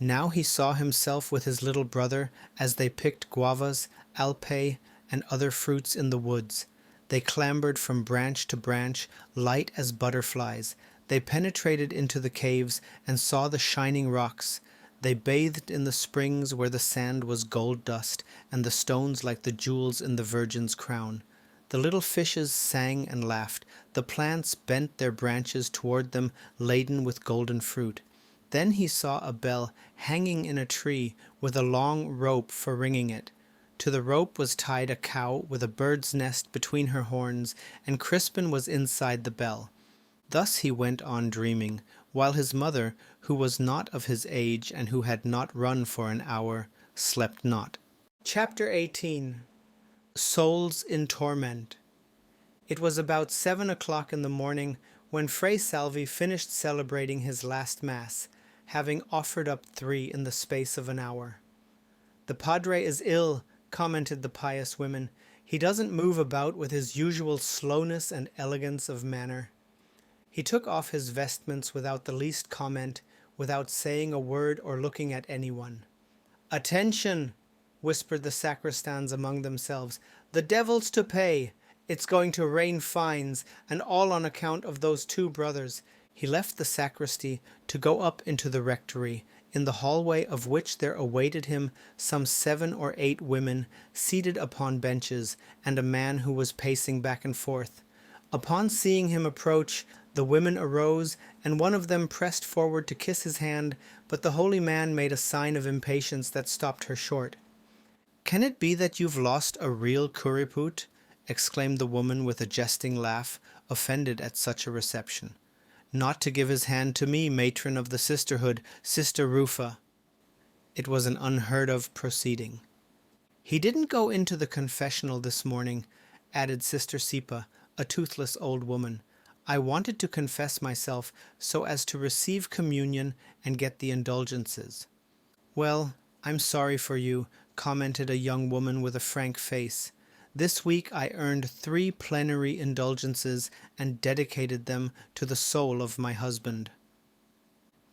Now he saw himself with his little brother as they picked guavas, alpay, and other fruits in the woods. They clambered from branch to branch, light as butterflies. They penetrated into the caves and saw the shining rocks. They bathed in the springs where the sand was gold dust, and the stones like the jewels in the Virgin's crown. The little fishes sang and laughed. The plants bent their branches toward them, laden with golden fruit. Then he saw a bell hanging in a tree with a long rope for ringing it. To the rope was tied a cow with a bird's nest between her horns, and Crispin was inside the bell. Thus he went on dreaming, while his mother, who was not of his age and who had not run for an hour, slept not. Chapter 18. Souls in Torment. It was about 7 o'clock in the morning when Fray Salvi finished celebrating his last Mass, having offered up 3 in the space of an hour. "The Padre is ill," commented the pious women. "He doesn't move about with his usual slowness and elegance of manner." He took off his vestments without the least comment, without saying a word or looking at anyone. "Attention!" whispered the sacristans among themselves. "The devil's to pay! It's going to rain fines, and all on account of those 2 brothers." He left the sacristy to go up into the rectory, in the hallway of which there awaited him some 7 or 8 women seated upon benches, and a man who was pacing back and forth. Upon seeing him approach, the women arose, and one of them pressed forward to kiss his hand, but the holy man made a sign of impatience that stopped her short. "Can it be that you've lost a real curriput?" exclaimed the woman with a jesting laugh, offended at such a reception. "Not to give his hand to me, matron of the sisterhood, Sister Rufa." It was an unheard-of proceeding. "He didn't go into the confessional this morning," added Sister Sipa, a toothless old woman. "I wanted to confess myself so as to receive communion and get the indulgences." "Well, I'm sorry for you," commented a young woman with a frank face. "This week I earned 3 plenary indulgences and dedicated them to the soul of my husband."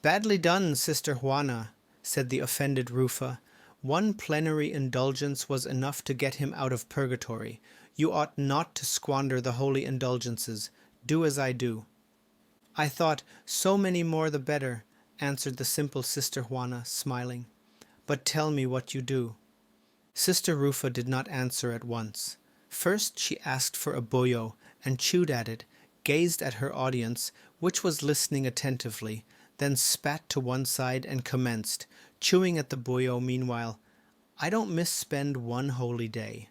"Badly done, Sister Juana," said the offended Rufa. "1 plenary indulgence was enough to get him out of purgatory. You ought not to squander the holy indulgences. Do as I do." "I thought so many more the better," answered the simple Sister Juana, smiling. "But tell me what you do." Sister Rufa did not answer at once. First she asked for a bollo, and chewed at it, gazed at her audience, which was listening attentively, then spat to one side and commenced, chewing at the bollo meanwhile. "I don't misspend 1 holy day.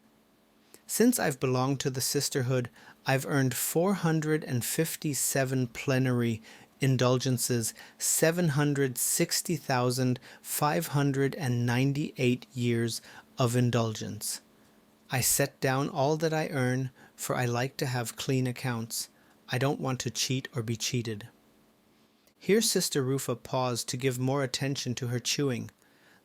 Since I've belonged to the sisterhood, I've earned 457 plenary indulgences, 760,598 years of indulgence. I set down all that I earn, for I like to have clean accounts. I don't want to cheat or be cheated." Here Sister Rufa paused to give more attention to her chewing.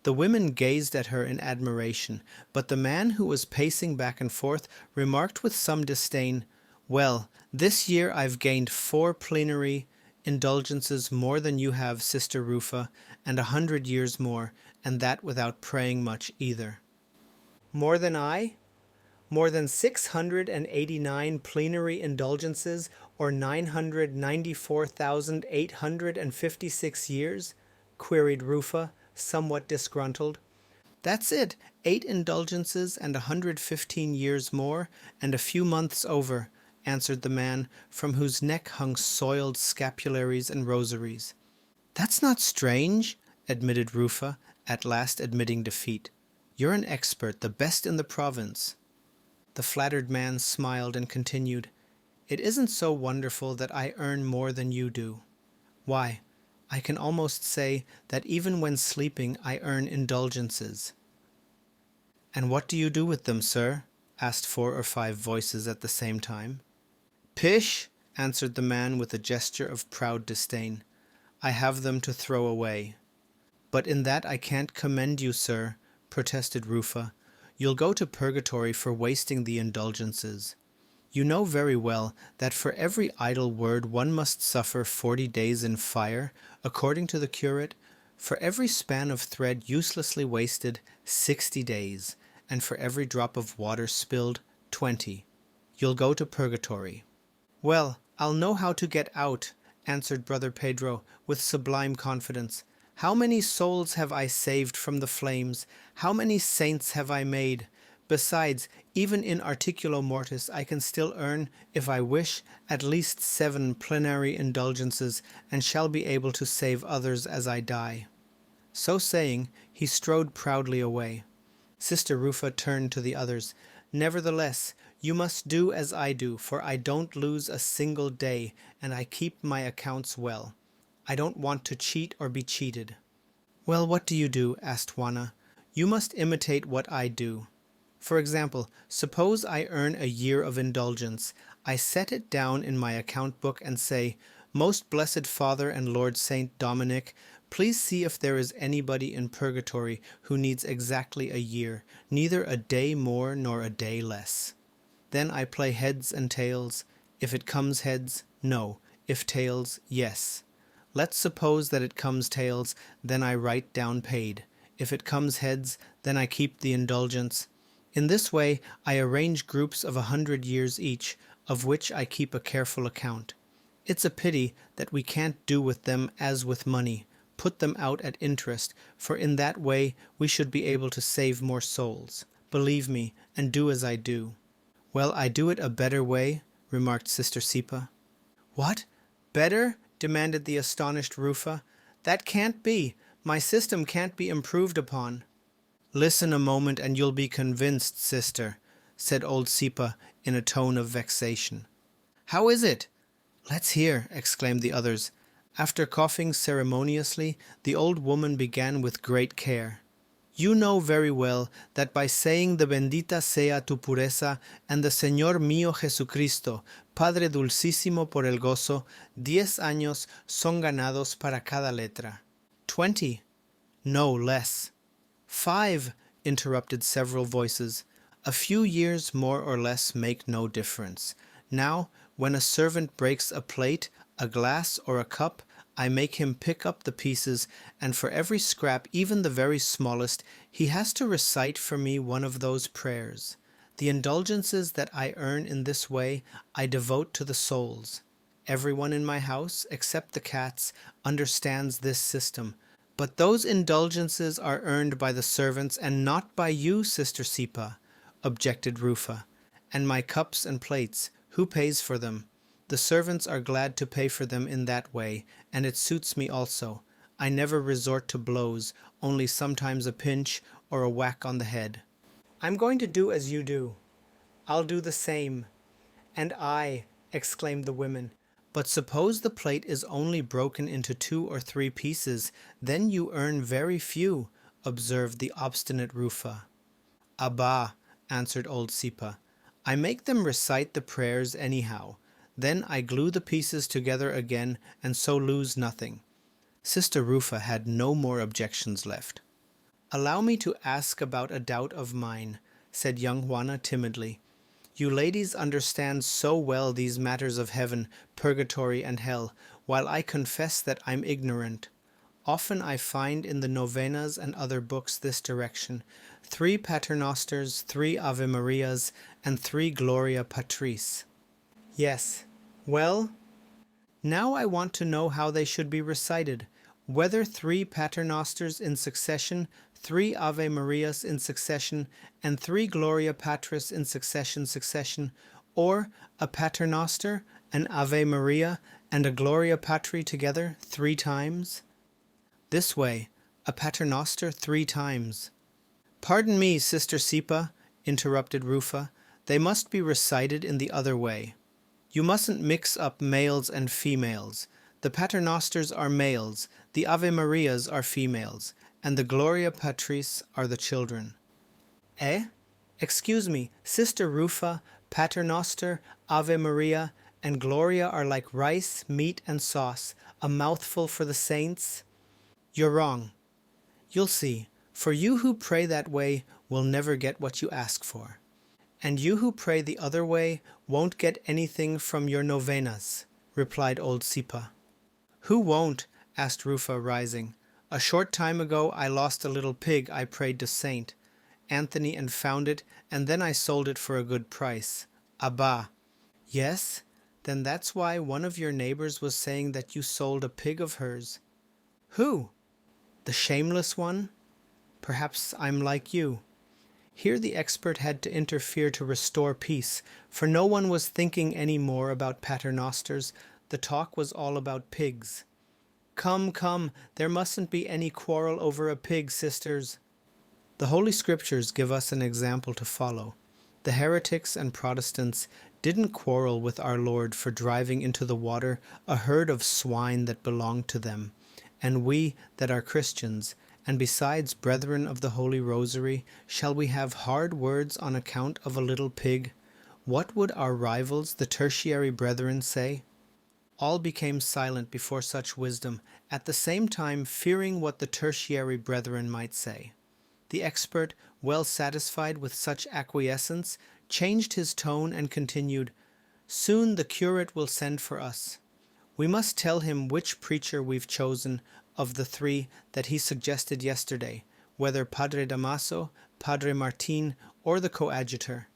The women gazed at her in admiration, but the man who was pacing back and forth remarked with some disdain, "Well, this year I've gained 4 plenary indulgences more than you have, Sister Rufa, and 100 years more, and that without praying much either. More than I? More than 689 plenary indulgences, or 994,856 years? Queried Rufa, somewhat disgruntled. That's it, 8 indulgences and 115 years more, and a few months over, answered the man, from whose neck hung soiled scapularies and rosaries. That's not strange, admitted Rufa, at last admitting defeat. You're an expert, the best in the province. The flattered man smiled and continued, It isn't so wonderful that I earn more than you do. Why, I can almost say that even when sleeping I earn indulgences. And what do you do with them, sir? Asked 4 or 5 voices at the same time. Pish, answered the man with a gesture of proud disdain. I have them to throw away. But in that I can't commend you, sir, protested Rufa. You'll go to purgatory for wasting the indulgences. You know very well that for every idle word one must suffer 40 days in fire, according to the curate, for every span of thread uselessly wasted, 60 days, and for every drop of water spilled, 20. You'll go to purgatory. Well, I'll know how to get out, answered Brother Pedro with sublime confidence. How many souls have I saved from the flames? How many saints have I made? Besides, even in articulo mortis I can still earn, if I wish, at least 7 plenary indulgences, and shall be able to save others as I die. So saying, he strode proudly away. Sister Rufa turned to the others. Nevertheless, you must do as I do, for I don't lose a single day, and I keep my accounts well. I don't want to cheat or be cheated. Well, what do you do? Asked Juana. You must imitate what I do. For example, suppose I earn a year of indulgence. I set it down in my account book and say, Most Blessed Father and Lord Saint Dominic, please see if there is anybody in purgatory who needs exactly a year, neither a day more nor a day less. Then I play heads and tails. If it comes heads, no. If tails, yes. Let's suppose that it comes tails, then I write down paid. If it comes heads, then I keep the indulgence. In this way I arrange groups of 100 years each, of which I keep a careful account. It's a pity that we can't do with them as with money, put them out at interest, for in that way we should be able to save more souls. Believe me, and do as I do. Well, I do it a better way, remarked Sister Sipa. What? Better? Demanded the astonished Rufa. That can't be. My system can't be improved upon. Listen a moment and you'll be convinced, sister, said old Sipa in a tone of vexation. How is it? Let's hear, exclaimed the others. After coughing ceremoniously, the old woman began with great care. You know very well that by saying the Bendita sea tu pureza and the Señor mío Jesucristo, Padre dulcísimo por el gozo, 10 años son ganados para cada letra. 20. No, less. 5, interrupted several voices. A few years more or less make no difference. Now, when a servant breaks a plate, a glass, or a cup, I make him pick up the pieces, and for every scrap, even the very smallest, he has to recite for me one of those prayers. The indulgences that I earn in this way I devote to the souls. Everyone in my house, except the cats, understands this system. But those indulgences are earned by the servants and not by you, Sister Sipa, objected Rufa. And my cups and plates, who pays for them? The servants are glad to pay for them in that way, and it suits me also. I never resort to blows, only sometimes a pinch or a whack on the head. I'm going to do as you do. I'll do the same. And I, exclaimed the women. But suppose the plate is only broken into 2 or 3 pieces, then you earn very few, observed the obstinate Rufa. Abba, answered old Sipa, I make them recite the prayers anyhow. Then I glue the pieces together again, and so lose nothing. Sister Rufa had no more objections left. Allow me to ask about a doubt of mine, said young Juana timidly. You ladies understand so well these matters of heaven, purgatory, and hell. while I confess that I'm ignorant. Often I find in the novenas and other books this direction: 3 Paternosters, 3 Ave Marias, and 3 Gloria Patris. Yes. Well, now I want to know how they should be recited. Whether 3 Paternosters in succession, 3 Ave Marias in succession, and 3 Gloria Patris in succession, or a Paternoster, an Ave Maria, and a Gloria Patri together 3 times. This way, a Paternoster 3 times. Pardon me, Sister Sipa, interrupted Rufa. They must be recited in the other way. You mustn't mix up males and females. The Paternosters are males, the Ave Marias are females, and the Gloria Patris are the children. Eh? Excuse me, Sister Rufa, Paternoster, Ave Maria, and Gloria are like rice, meat, and sauce, a mouthful for the saints? You're wrong. You'll see, for you who pray that way will never get what you ask for. And you who pray the other way won't get anything from your novenas, replied old Sipa. Who won't? Asked Rufa, rising. A short time ago I lost a little pig I prayed to Saint Anthony and found it, and then I sold it for a good price. Abba. Yes? Then that's why one of your neighbors was saying that you sold a pig of hers. Who? The shameless one? Perhaps I'm like you. Here the expert had to interfere to restore peace, for no one was thinking any more about paternosters. The talk was all about pigs. Come, there mustn't be any quarrel over a pig, sisters. The Holy Scriptures give us an example to follow. The heretics and Protestants didn't quarrel with our Lord for driving into the water a herd of swine that belonged to them, and we that are Christians, and besides brethren of the Holy Rosary, shall we have hard words on account of a little pig? What would our rivals, the tertiary brethren, say? All became silent before such wisdom, at the same time fearing what the tertiary brethren might say. The expert, well satisfied with such acquiescence, changed his tone and continued, Soon the curate will send for us. We must tell him which preacher we've chosen of the 3 that he suggested yesterday, whether Padre Damaso, Padre Martin, or the coadjutor.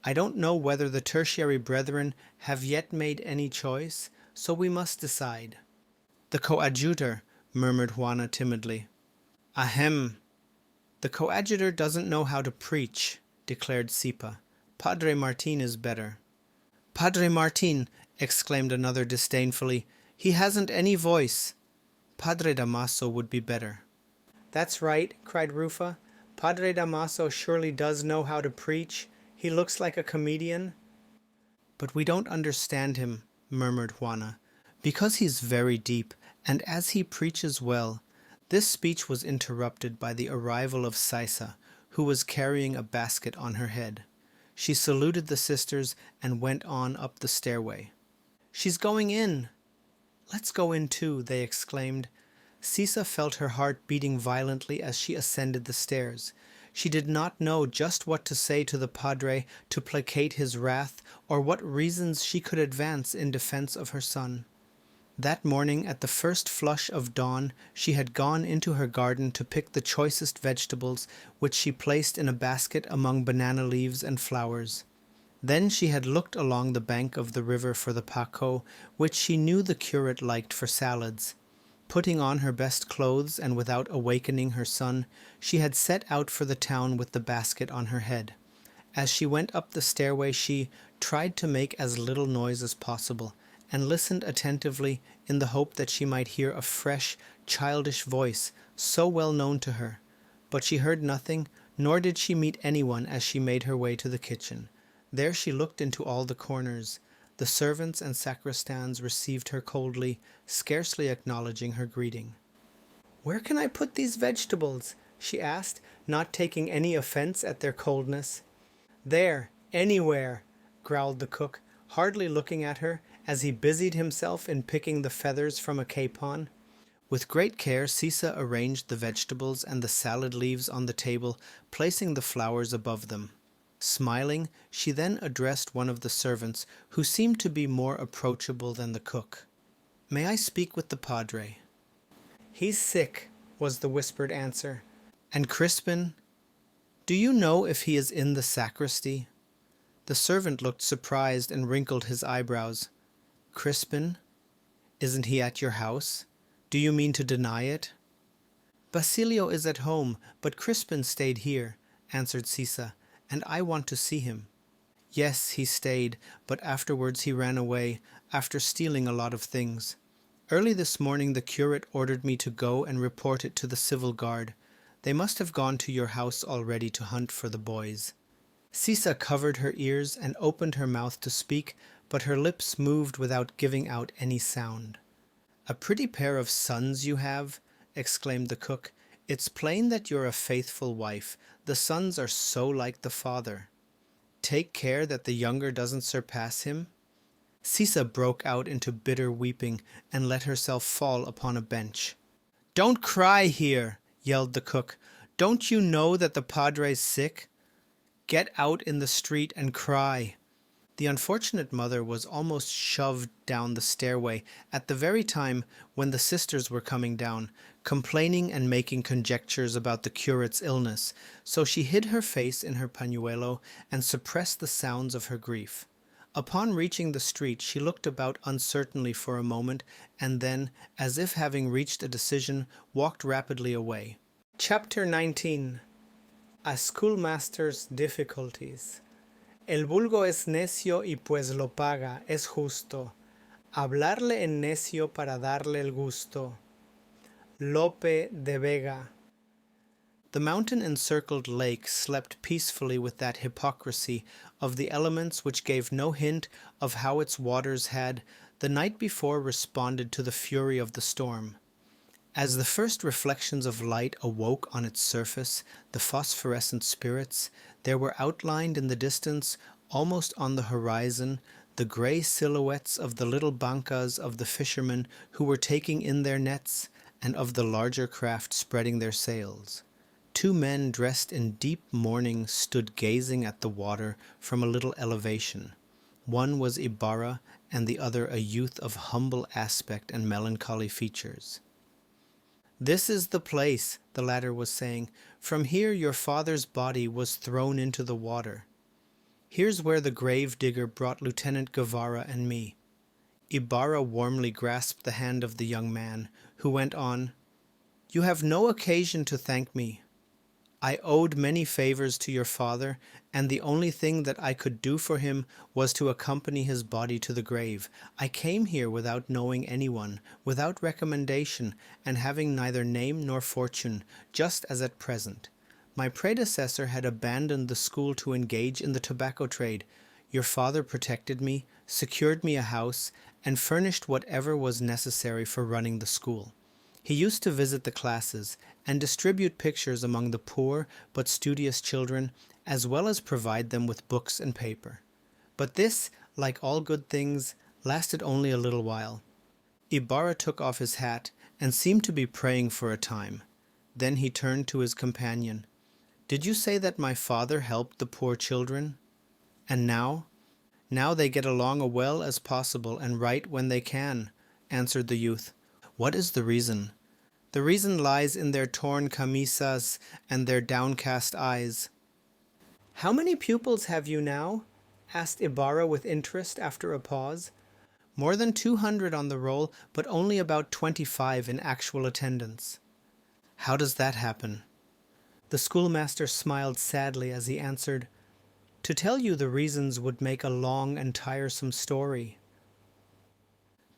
I don't know whether the tertiary brethren have yet made any choice, so we must decide. The coadjutor, murmured Juana timidly. Ahem. The coadjutor doesn't know how to preach, declared Sipa. Padre Martin is better. Padre Martin, exclaimed another disdainfully. He hasn't any voice. Padre Damaso would be better. That's right, cried Rufa. Padre Damaso surely does know how to preach. He looks like a comedian. But we don't understand him, murmured Juana, because he's very deep, and as he preaches well. This speech was interrupted by the arrival of Sisa, who was carrying a basket on her head. She saluted the sisters and went on up the stairway. She's going in. Let's go in too, they exclaimed. Sisa felt her heart beating violently as she ascended the stairs. She did not know just what to say to the padre to placate his wrath, or what reasons she could advance in defense of her son. That morning, at the first flush of dawn, she had gone into her garden to pick the choicest vegetables, which she placed in a basket among banana leaves and flowers. Then she had looked along the bank of the river for the paco, which she knew the curate liked for salads. Putting on her best clothes and without awakening her son, she had set out for the town with the basket on her head. As she went up the stairway she tried to make as little noise as possible, and listened attentively in the hope that she might hear a fresh, childish voice so well known to her. But she heard nothing, nor did she meet anyone as she made her way to the kitchen. There she looked into all the corners. The servants and sacristans received her coldly, scarcely acknowledging her greeting. "Where can I put these vegetables?" she asked, not taking any offense at their coldness. "There, anywhere," growled the cook, hardly looking at her, as he busied himself in picking the feathers from a capon. With great care Sisa arranged the vegetables and the salad leaves on the table, placing the flowers above them. Smiling, she then addressed one of the servants, who seemed to be more approachable than the cook. May I speak with the padre? He's sick, was the whispered answer. And Crispin, do you know if he is in the sacristy? The servant looked surprised and wrinkled his eyebrows. Crispin? Isn't he at your house? Do you mean to deny it? Basilio is at home, but Crispin stayed here, answered Sisa, and I want to see him. Yes, he stayed, but afterwards he ran away, after stealing a lot of things. Early this morning the curate ordered me to go and report it to the civil guard. They must have gone to your house already to hunt for the boys. Sisa covered her ears and opened her mouth to speak, but her lips moved without giving out any sound. A pretty pair of sons you have, exclaimed the cook. It's plain that you're a faithful wife. The sons are so like the father. Take care that the younger doesn't surpass him. Sisa broke out into bitter weeping and let herself fall upon a bench. Don't cry here, yelled the cook. Don't you know that the padre's sick? Get out in the street and cry. The unfortunate mother was almost shoved down the stairway at the very time when the sisters were coming down, complaining and making conjectures about the curate's illness, so she hid her face in her pañuelo and suppressed the sounds of her grief. Upon reaching the street, she looked about uncertainly for a moment, and then, as if having reached a decision, walked rapidly away. Chapter 19. A Schoolmaster's Difficulties. El vulgo es necio y pues lo paga, es justo. Hablarle en necio para darle el gusto. Lope de Vega. The mountain-encircled lake slept peacefully with that hypocrisy of the elements which gave no hint of how its waters had, the night before, responded to the fury of the storm. As the first reflections of light awoke on its surface, the phosphorescent spirits, there were outlined in the distance, almost on the horizon, the grey silhouettes of the little bancas of the fishermen who were taking in their nets, and of the larger craft spreading their sails. 2 men dressed in deep mourning stood gazing at the water from a little elevation. One was Ibarra, and the other a youth of humble aspect and melancholy features. This is the place, the latter was saying. From here your father's body was thrown into the water. Here's where the grave digger brought Lieutenant Guevara and me. Ibarra warmly grasped the hand of the young man, who went on, You have no occasion to thank me. I owed many favors to your father, and the only thing that I could do for him was to accompany his body to the grave. I came here without knowing anyone, without recommendation, and having neither name nor fortune, just as at present. My predecessor had abandoned the school to engage in the tobacco trade. Your father protected me, secured me a house, and furnished whatever was necessary for running the school. He used to visit the classes and distribute pictures among the poor but studious children, as well as provide them with books and paper. But this, like all good things, lasted only a little while. Ibarra took off his hat and seemed to be praying for a time. Then he turned to his companion. Did you say that my father helped the poor children? And now? Now they get along as well as possible and write when they can, answered the youth. What is the reason? The reason lies in their torn camisas and their downcast eyes. How many pupils have you now? Asked Ibarra with interest after a pause. More than 200 on the roll, but only about 25 in actual attendance. How does that happen? The schoolmaster smiled sadly as he answered, To tell you the reasons would make a long and tiresome story.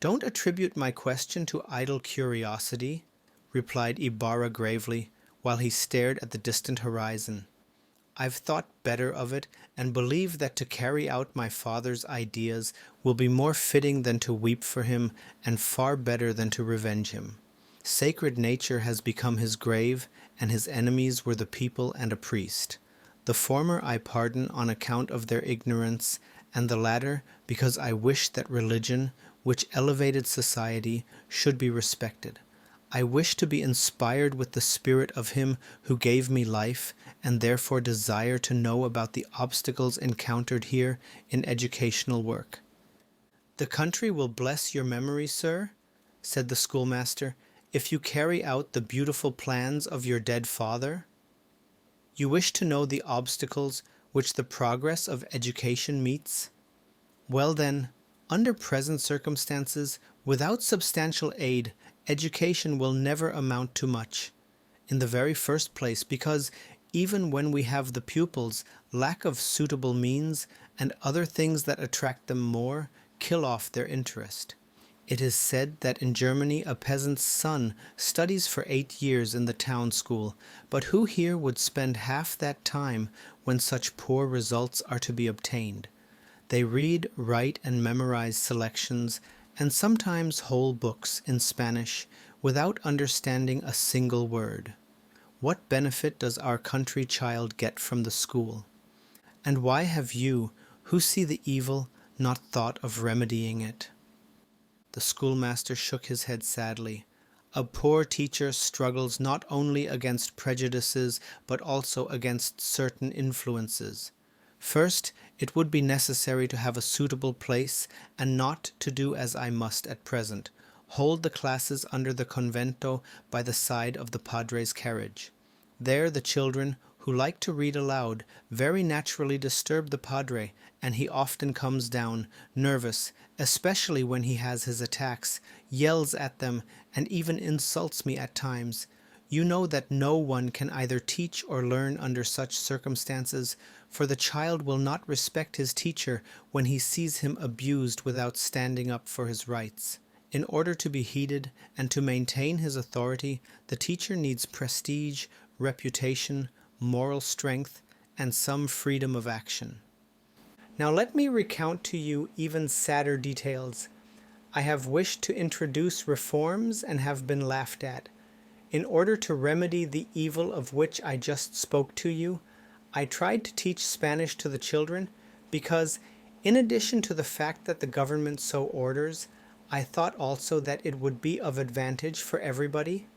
Don't attribute my question to idle curiosity, replied Ibarra gravely, while he stared at the distant horizon. I've thought better of it, and believe that to carry out my father's ideas will be more fitting than to weep for him, and far better than to revenge him. Sacred nature has become his grave, and his enemies were the people and a priest. The former I pardon on account of their ignorance, and the latter because I wish that religion, which elevated society, should be respected. I wish to be inspired with the spirit of him who gave me life, and therefore desire to know about the obstacles encountered here in educational work. The country will bless your memory, sir? said the schoolmaster, if you carry out the beautiful plans of your dead father? You wish to know the obstacles which the progress of education meets? Well then, under present circumstances, without substantial aid, education will never amount to much. In the very first place, because even when we have the pupils, lack of suitable means and other things that attract them more kill off their interest. It is said that in Germany a peasant's son studies for 8 years in the town school, but who here would spend half that time when such poor results are to be obtained? They read, write, and memorize selections, and sometimes whole books in Spanish, without understanding a single word. What benefit does our country child get from the school? And why have you, who see the evil, not thought of remedying it? The schoolmaster shook his head sadly. A poor teacher struggles not only against prejudices, but also against certain influences. First, it would be necessary to have a suitable place, and not to do as I must at present, hold the classes under the convento by the side of the padre's carriage. There the children, who like to read aloud, very naturally disturb the padre, and he often comes down, nervous, especially when he has his attacks, yells at them, and even insults me at times. You know that no one can either teach or learn under such circumstances, for the child will not respect his teacher when he sees him abused without standing up for his rights. In order to be heeded and to maintain his authority, the teacher needs prestige, reputation, moral strength, and some freedom of action. Now let me recount to you even sadder details. I have wished to introduce reforms and have been laughed at. In order to remedy the evil of which I just spoke to you, I tried to teach Spanish to the children because, in addition to the fact that the government so orders, I thought also that it would be of advantage for everybody.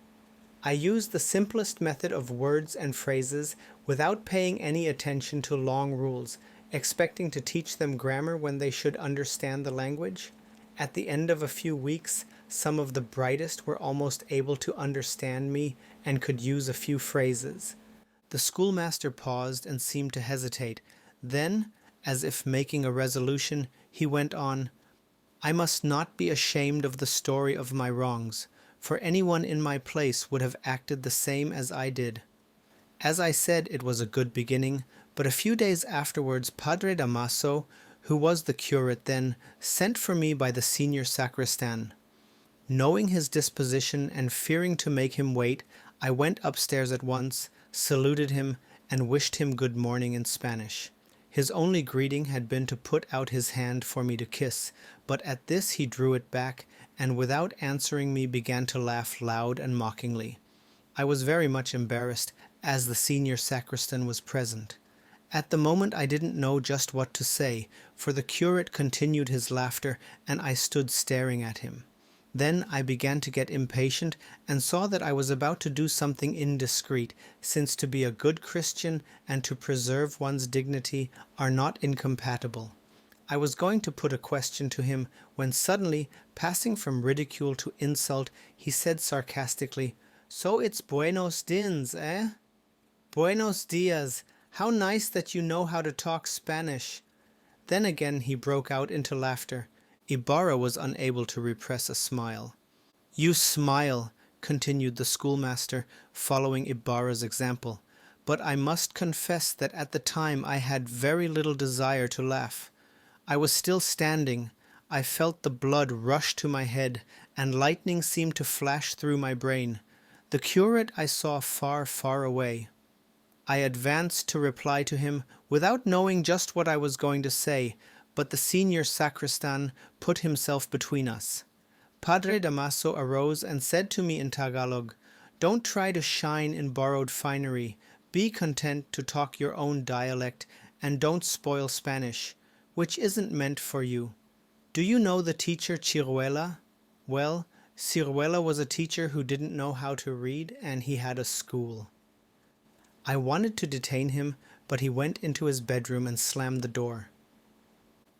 I used the simplest method of words and phrases without paying any attention to long rules, expecting to teach them grammar when they should understand the language. At the end of a few weeks, some of the brightest were almost able to understand me and could use a few phrases. The schoolmaster paused and seemed to hesitate. Then, as if making a resolution, he went on, I must not be ashamed of the story of my wrongs, for anyone in my place would have acted the same as I did. As I said, it was a good beginning, but a few days afterwards Padre Damaso, who was the curate then, sent for me by the senior sacristan. Knowing his disposition and fearing to make him wait, I went upstairs at once, saluted him, and wished him good morning in Spanish. His only greeting had been to put out his hand for me to kiss, but at this he drew it back, and without answering me began to laugh loud and mockingly. I was very much embarrassed, as the senior sacristan was present. At the moment I didn't know just what to say, for the curate continued his laughter, and I stood staring at him. Then I began to get impatient, and saw that I was about to do something indiscreet, since to be a good Christian and to preserve one's dignity are not incompatible. I was going to put a question to him, when suddenly, passing from ridicule to insult, he said sarcastically, So it's buenos dias, eh? Buenos dias. How nice that you know how to talk Spanish. Then again he broke out into laughter. Ibarra was unable to repress a smile. You smile, continued the schoolmaster, following Ibarra's example, but I must confess that at the time I had very little desire to laugh. I was still standing. I felt the blood rush to my head, and lightning seemed to flash through my brain. The curate I saw far, far away. I advanced to reply to him, without knowing just what I was going to say, but the senior sacristan put himself between us. Padre Damaso arose and said to me in Tagalog, Don't try to shine in borrowed finery. Be content to talk your own dialect, and don't spoil Spanish, which isn't meant for you. Do you know the teacher Ciruela? Well, Ciruela was a teacher who didn't know how to read, and he had a school. I wanted to detain him, but he went into his bedroom and slammed the door.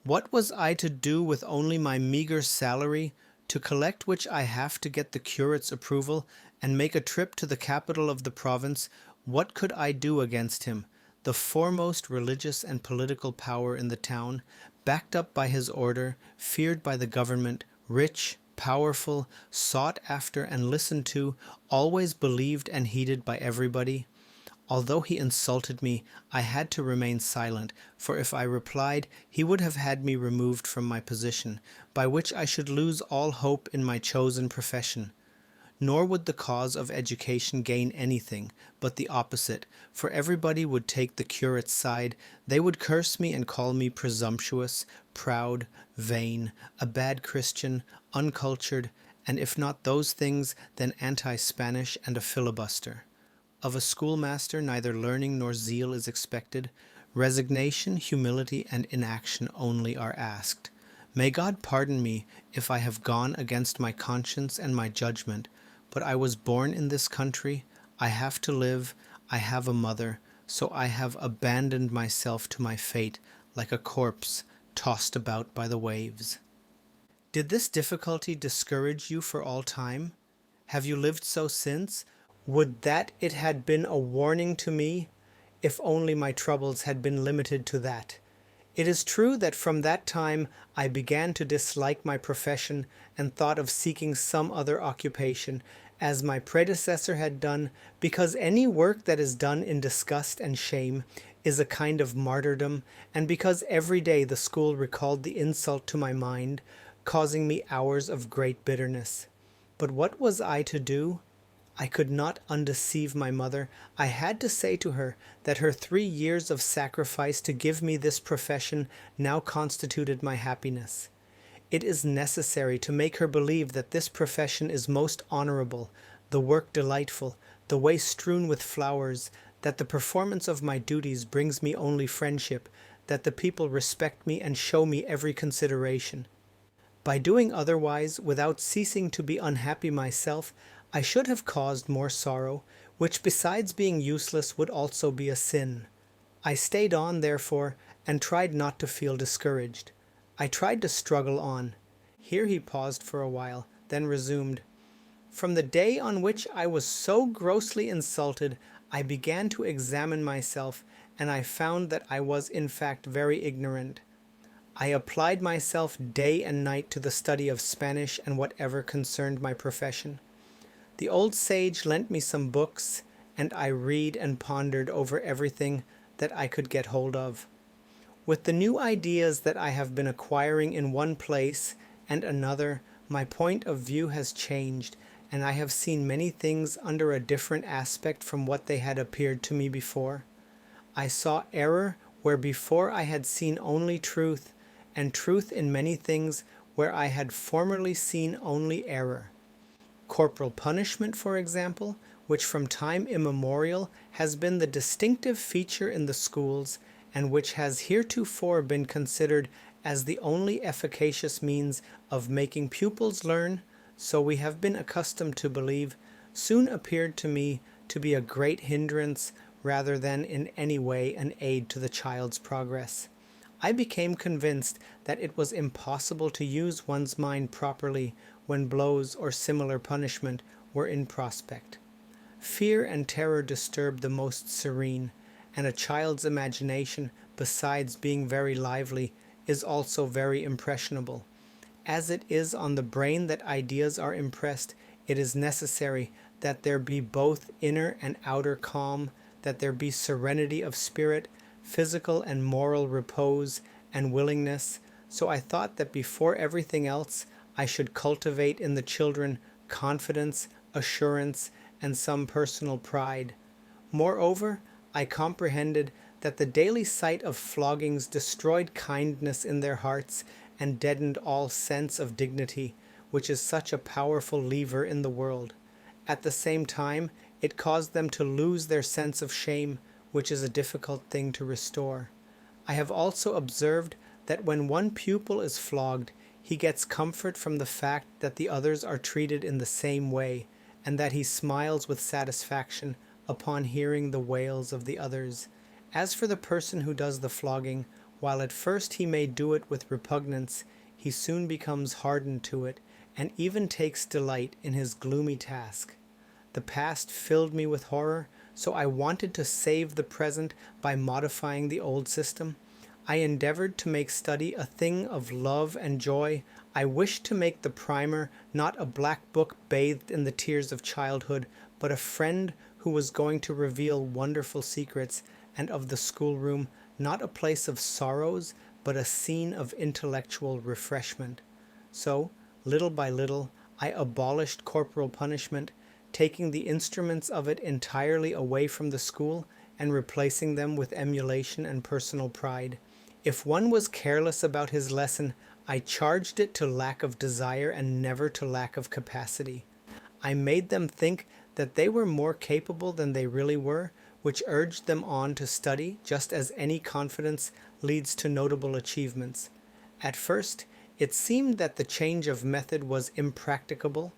What was I to do with only my meager salary, to collect which I have to get the curate's approval and make a trip to the capital of the province, what could I do against him, the foremost religious and political power in the town, backed up by his order, feared by the government, rich, powerful, sought after and listened to, always believed and heeded by everybody? Although he insulted me, I had to remain silent, for if I replied, he would have had me removed from my position, by which I should lose all hope in my chosen profession. Nor would the cause of education gain anything, but the opposite, for everybody would take the curate's side. They would curse me and call me presumptuous, proud, vain, a bad Christian, uncultured, and if not those things, then anti-Spanish and a filibuster. Of a schoolmaster neither learning nor zeal is expected. Resignation, humility, and inaction only are asked. May God pardon me if I have gone against my conscience and my judgment, but I was born in this country, I have to live, I have a mother, so I have abandoned myself to my fate like a corpse tossed about by the waves. Did this difficulty discourage you for all time? Have you lived so since? Would that it had been a warning to me, if only my troubles had been limited to that. It is true that from that time I began to dislike my profession and thought of seeking some other occupation, as my predecessor had done, because any work that is done in disgust and shame is a kind of martyrdom, and because every day the school recalled the insult to my mind, causing me hours of great bitterness. But what was I to do? I could not undeceive my mother. I had to say to her that her 3 years of sacrifice to give me this profession now constituted my happiness. It is necessary to make her believe that this profession is most honorable, the work delightful, the way strewn with flowers, that the performance of my duties brings me only friendship, that the people respect me and show me every consideration. By doing otherwise, without ceasing to be unhappy myself, I should have caused more sorrow, which besides being useless would also be a sin. I stayed on, therefore, and tried not to feel discouraged. I tried to struggle on. Here he paused for a while, then resumed. From the day on which I was so grossly insulted, I began to examine myself, and I found that I was in fact very ignorant. I applied myself day and night to the study of Spanish and whatever concerned my profession. The old sage lent me some books, and I read and pondered over everything that I could get hold of. With the new ideas that I have been acquiring in one place and another, my point of view has changed, and I have seen many things under a different aspect from what they had appeared to me before. I saw error where before I had seen only truth, and truth in many things where I had formerly seen only error. Corporal punishment, for example, which from time immemorial has been the distinctive feature in the schools, and which has heretofore been considered as the only efficacious means of making pupils learn, so we have been accustomed to believe, soon appeared to me to be a great hindrance rather than in any way an aid to the child's progress. I became convinced that it was impossible to use one's mind properly when blows or similar punishment were in prospect. Fear and terror disturb the most serene, and a child's imagination, besides being very lively, is also very impressionable. As it is on the brain that ideas are impressed, it is necessary that there be both inner and outer calm, that there be serenity of spirit, physical and moral repose, and willingness. So I thought that before everything else, I should cultivate in the children confidence, assurance, and some personal pride. Moreover, I comprehended that the daily sight of floggings destroyed kindness in their hearts and deadened all sense of dignity, which is such a powerful lever in the world. At the same time, it caused them to lose their sense of shame, which is a difficult thing to restore. I have also observed that when one pupil is flogged, he gets comfort from the fact that the others are treated in the same way, and that he smiles with satisfaction upon hearing the wails of the others. As for the person who does the flogging, while at first he may do it with repugnance, he soon becomes hardened to it, and even takes delight in his gloomy task. The past filled me with horror, so I wanted to save the present by modifying the old system. I endeavored to make study a thing of love and joy. I wished to make the primer not a black book bathed in the tears of childhood, but a friend who was going to reveal wonderful secrets, and of the schoolroom not a place of sorrows, but a scene of intellectual refreshment. So, little by little, I abolished corporal punishment, taking the instruments of it entirely away from the school and replacing them with emulation and personal pride. If one was careless about his lesson, I charged it to lack of desire and never to lack of capacity. I made them think that they were more capable than they really were, which urged them on to study, just as any confidence leads to notable achievements. At first, it seemed that the change of method was impracticable.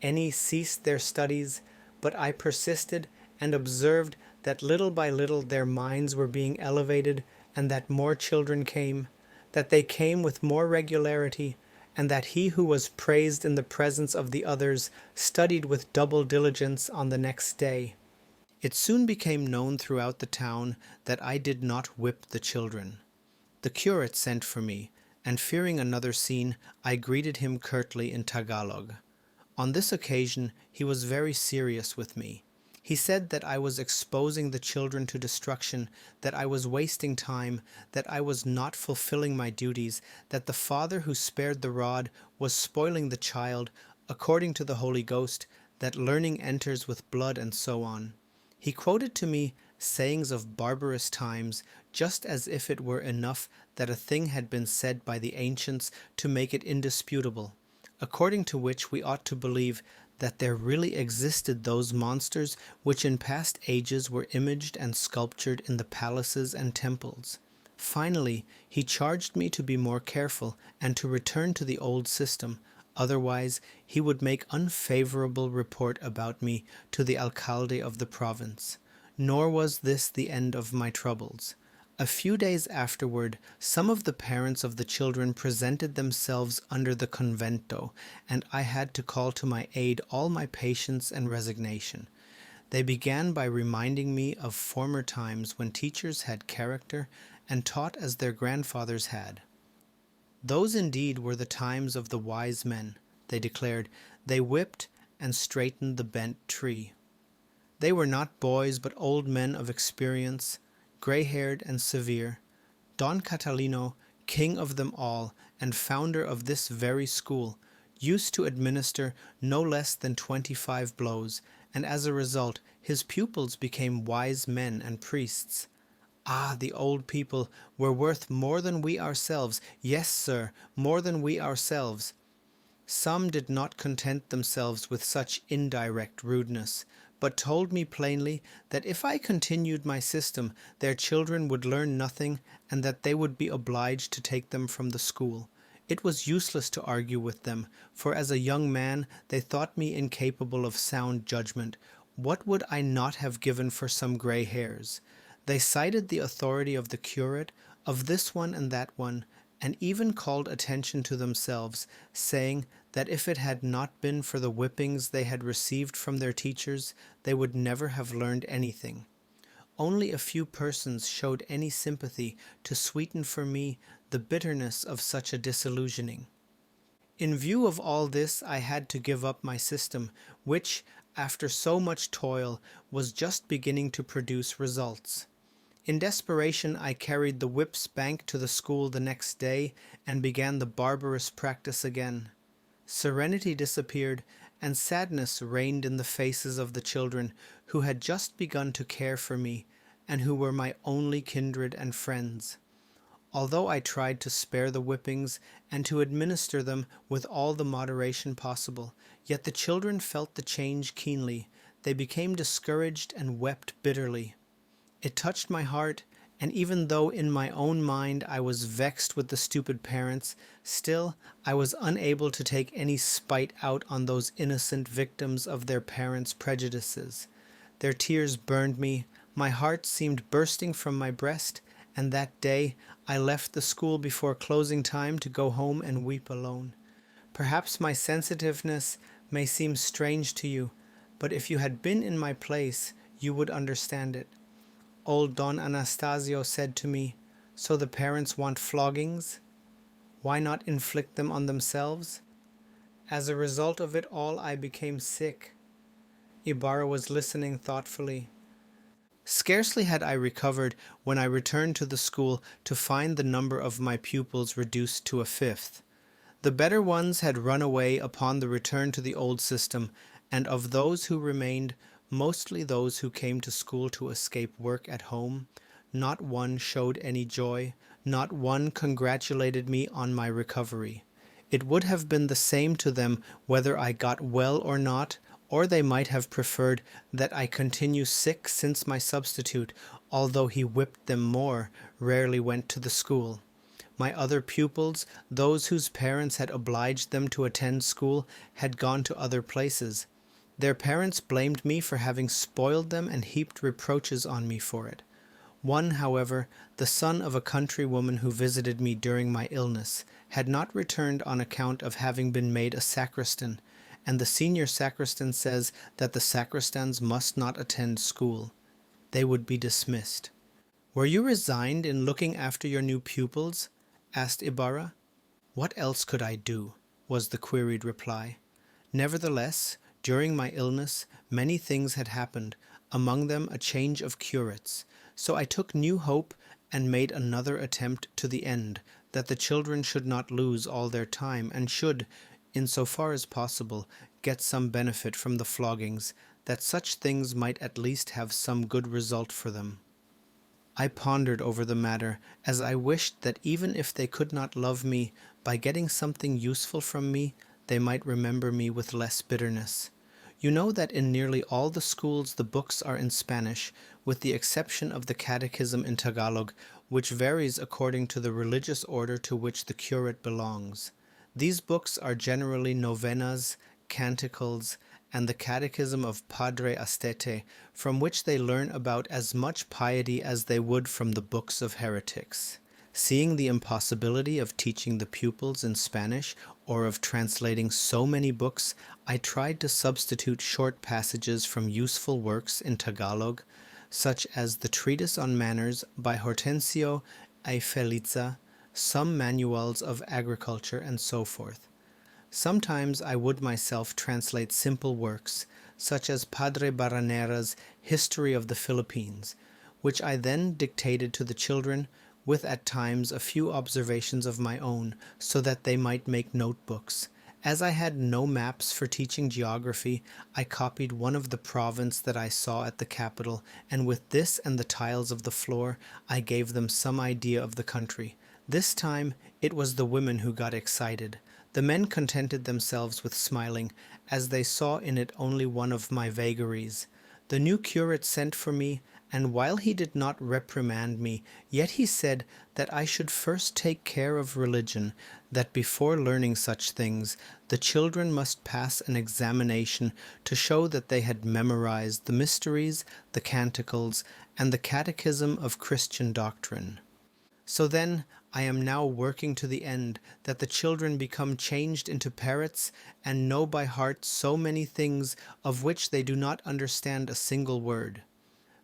Any ceased their studies, but I persisted and observed that little by little their minds were being elevated, and that more children came, that they came with more regularity, and that he who was praised in the presence of the others studied with double diligence on the next day. It soon became known throughout the town that I did not whip the children. The curate sent for me, and fearing another scene, I greeted him curtly in Tagalog. On this occasion he was very serious with me. He said that I was exposing the children to destruction, that I was wasting time, that I was not fulfilling my duties, that the father who spared the rod was spoiling the child, according to the Holy Ghost, that learning enters with blood, and so on. He quoted to me sayings of barbarous times, just as if it were enough that a thing had been said by the ancients to make it indisputable, according to which we ought to believe that there really existed those monsters which in past ages were imaged and sculptured in the palaces and temples. Finally, he charged me to be more careful and to return to the old system, otherwise he would make unfavorable report about me to the alcalde of the province. Nor was this the end of my troubles. A few days afterward, some of the parents of the children presented themselves under the convento, and I had to call to my aid all my patience and resignation. They began by reminding me of former times when teachers had character and taught as their grandfathers had. Those indeed were the times of the wise men, they declared. They whipped and straightened the bent tree. They were not boys, but old men of experience, grey-haired and severe. Don Catalino, king of them all and founder of this very school, used to administer no less than 25 blows, and as a result his pupils became wise men and priests. Ah, the old people were worth more than we ourselves, yes, sir, more than we ourselves. Some did not content themselves with such indirect rudeness, but told me plainly that if I continued my system, their children would learn nothing, and that they would be obliged to take them from the school. It was useless to argue with them, for as a young man they thought me incapable of sound judgment. What would I not have given for some grey hairs? They cited the authority of the curate, of this one and that one, and even called attention to themselves, saying that if it had not been for the whippings they had received from their teachers, they would never have learned anything. Only a few persons showed any sympathy to sweeten for me the bitterness of such a disillusioning. In view of all this, I had to give up my system, which, after so much toil, was just beginning to produce results. In desperation, I carried the whip spank to the school the next day and began the barbarous practice again. Serenity disappeared, and sadness reigned in the faces of the children, who had just begun to care for me, and who were my only kindred and friends. Although I tried to spare the whippings and to administer them with all the moderation possible, yet the children felt the change keenly. They became discouraged and wept bitterly. It touched my heart, and even though in my own mind I was vexed with the stupid parents, still I was unable to take any spite out on those innocent victims of their parents' prejudices. Their tears burned me, my heart seemed bursting from my breast, and that day I left the school before closing time to go home and weep alone. Perhaps my sensitiveness may seem strange to you, but if you had been in my place, you would understand it. Old Don Anastasio said to me, "So the parents want floggings? Why not inflict them on themselves?" As a result of it all, I became sick. Ibarra was listening thoughtfully. Scarcely had I recovered when I returned to the school to find the number of my pupils reduced to a fifth. The better ones had run away upon the return to the old system, and of those who remained, mostly those who came to school to escape work at home, not one showed any joy, not one congratulated me on my recovery. It would have been the same to them whether I got well or not, or they might have preferred that I continue sick, since my substitute, although he whipped them more, rarely went to the school. My other pupils, those whose parents had obliged them to attend school, had gone to other places. Their parents blamed me for having spoiled them and heaped reproaches on me for it. One, however, the son of a countrywoman who visited me during my illness, had not returned on account of having been made a sacristan, and the senior sacristan says that the sacristans must not attend school. They would be dismissed. "Were you resigned in looking after your new pupils?" asked Ibarra. "What else could I do?" was the queried reply. Nevertheless, during my illness, many things had happened, among them a change of curates. So I took new hope and made another attempt to the end, that the children should not lose all their time, and should, in so far as possible, get some benefit from the floggings, that such things might at least have some good result for them. I pondered over the matter, as I wished that even if they could not love me, by getting something useful from me, they might remember me with less bitterness. You know that in nearly all the schools the books are in Spanish, with the exception of the Catechism in Tagalog, which varies according to the religious order to which the curate belongs. These books are generally novenas, canticles, and the Catechism of Padre Astete, from which they learn about as much piety as they would from the books of heretics. Seeing the impossibility of teaching the pupils in Spanish, or of translating so many books, I tried to substitute short passages from useful works in Tagalog, such as the Treatise on Manners by Hortensio Ayfeliza, some manuals of agriculture, and so forth. Sometimes I would myself translate simple works, such as Padre Baranera's History of the Philippines, which I then dictated to the children, with at times a few observations of my own, so that they might make notebooks. As I had no maps for teaching geography, I copied one of the province that I saw at the capital, and with this and the tiles of the floor, I gave them some idea of the country. This time it was the women who got excited. The men contented themselves with smiling, as they saw in it only one of my vagaries. The new curate sent for me, and while he did not reprimand me, yet he said that I should first take care of religion, that before learning such things, the children must pass an examination to show that they had memorized the mysteries, the canticles, and the catechism of Christian doctrine. So then, I am now working to the end, that the children become changed into parrots, and know by heart so many things of which they do not understand a single word.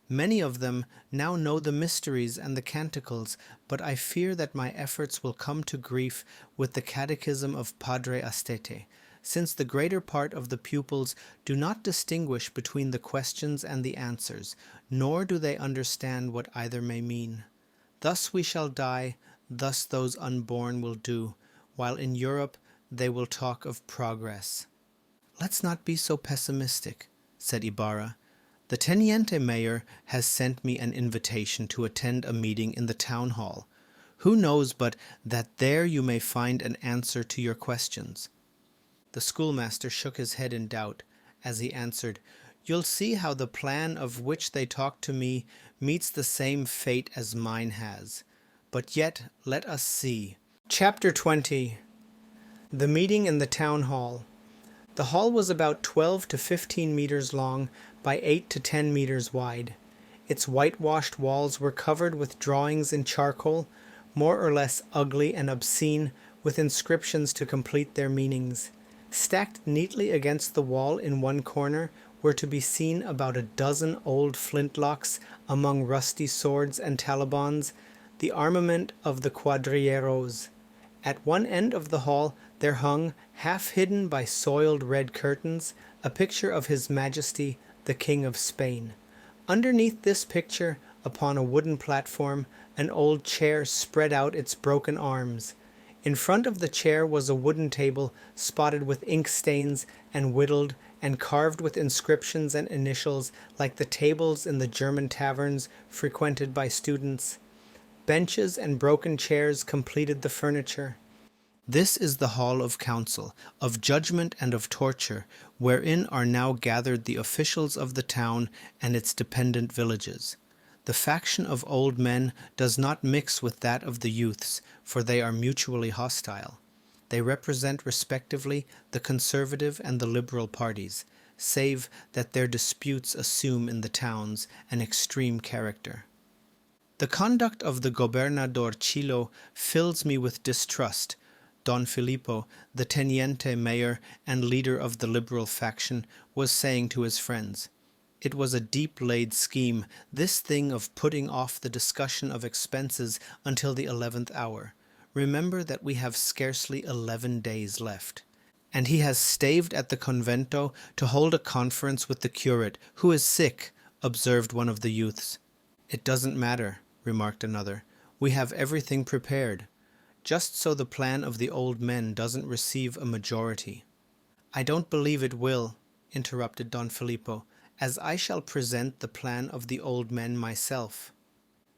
Many of them now know the mysteries and the canticles, but I fear that my efforts will come to grief with the Catechism of Padre Astete, since the greater part of the pupils do not distinguish between the questions and the answers, nor do they understand what either may mean. Thus we shall die, thus those unborn will do, while in Europe they will talk of progress. "Let's not be so pessimistic," said Ibarra. "The Teniente Mayor has sent me an invitation to attend a meeting in the town hall. Who knows but that there you may find an answer to your questions?" The schoolmaster shook his head in doubt, as he answered, "You'll see how the plan of which they talk to me meets the same fate as mine has. But yet let us see." Chapter 20. The meeting in the town hall. The hall was about 12 to 15 meters long by 8 to 10 meters wide. Its whitewashed walls were covered with drawings in charcoal, more or less ugly and obscene, with inscriptions to complete their meanings. Stacked neatly against the wall in one corner were to be seen about a dozen old flintlocks among rusty swords and talibans, the armament of the cuadrilleros. At one end of the hall there hung, half hidden by soiled red curtains, a picture of His Majesty, the King of Spain. Underneath this picture, upon a wooden platform, an old chair spread out its broken arms. In front of the chair was a wooden table spotted with ink stains and whittled and carved with inscriptions and initials like the tables in the German taverns frequented by students. Benches and broken chairs completed the furniture. This is the hall of council, of judgment and of torture, wherein are now gathered the officials of the town and its dependent villages. The faction of old men does not mix with that of the youths, for they are mutually hostile. They represent respectively the conservative and the liberal parties, save that their disputes assume in the towns an extreme character. The conduct of the gobernador Chilo fills me with distrust. Don Filippo, the teniente mayor and leader of the liberal faction, was saying to his friends. It was a deep-laid scheme, this thing of putting off the discussion of expenses until the 11th hour. Remember that we have scarcely 11 days left. And he has staved at the convento to hold a conference with the curate, who is sick, observed one of the youths. It doesn't matter, remarked another. We have everything prepared. Just so the plan of the old men doesn't receive a majority. I don't believe it will, interrupted Don Filippo, as I shall present the plan of the old men myself.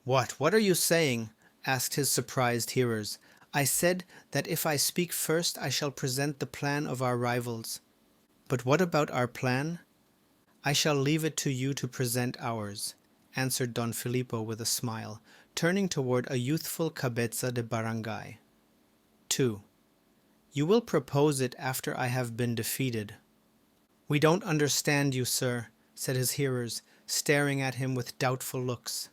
What are you saying? Asked his surprised hearers. I said that if I speak first I shall present the plan of our rivals. But what about our plan? I shall leave it to you to present ours, answered Don Filippo with a smile, turning toward a youthful cabeza de barangay. 2. You will propose it after I have been defeated. We don't understand you, sir, said his hearers, staring at him with doubtful looks.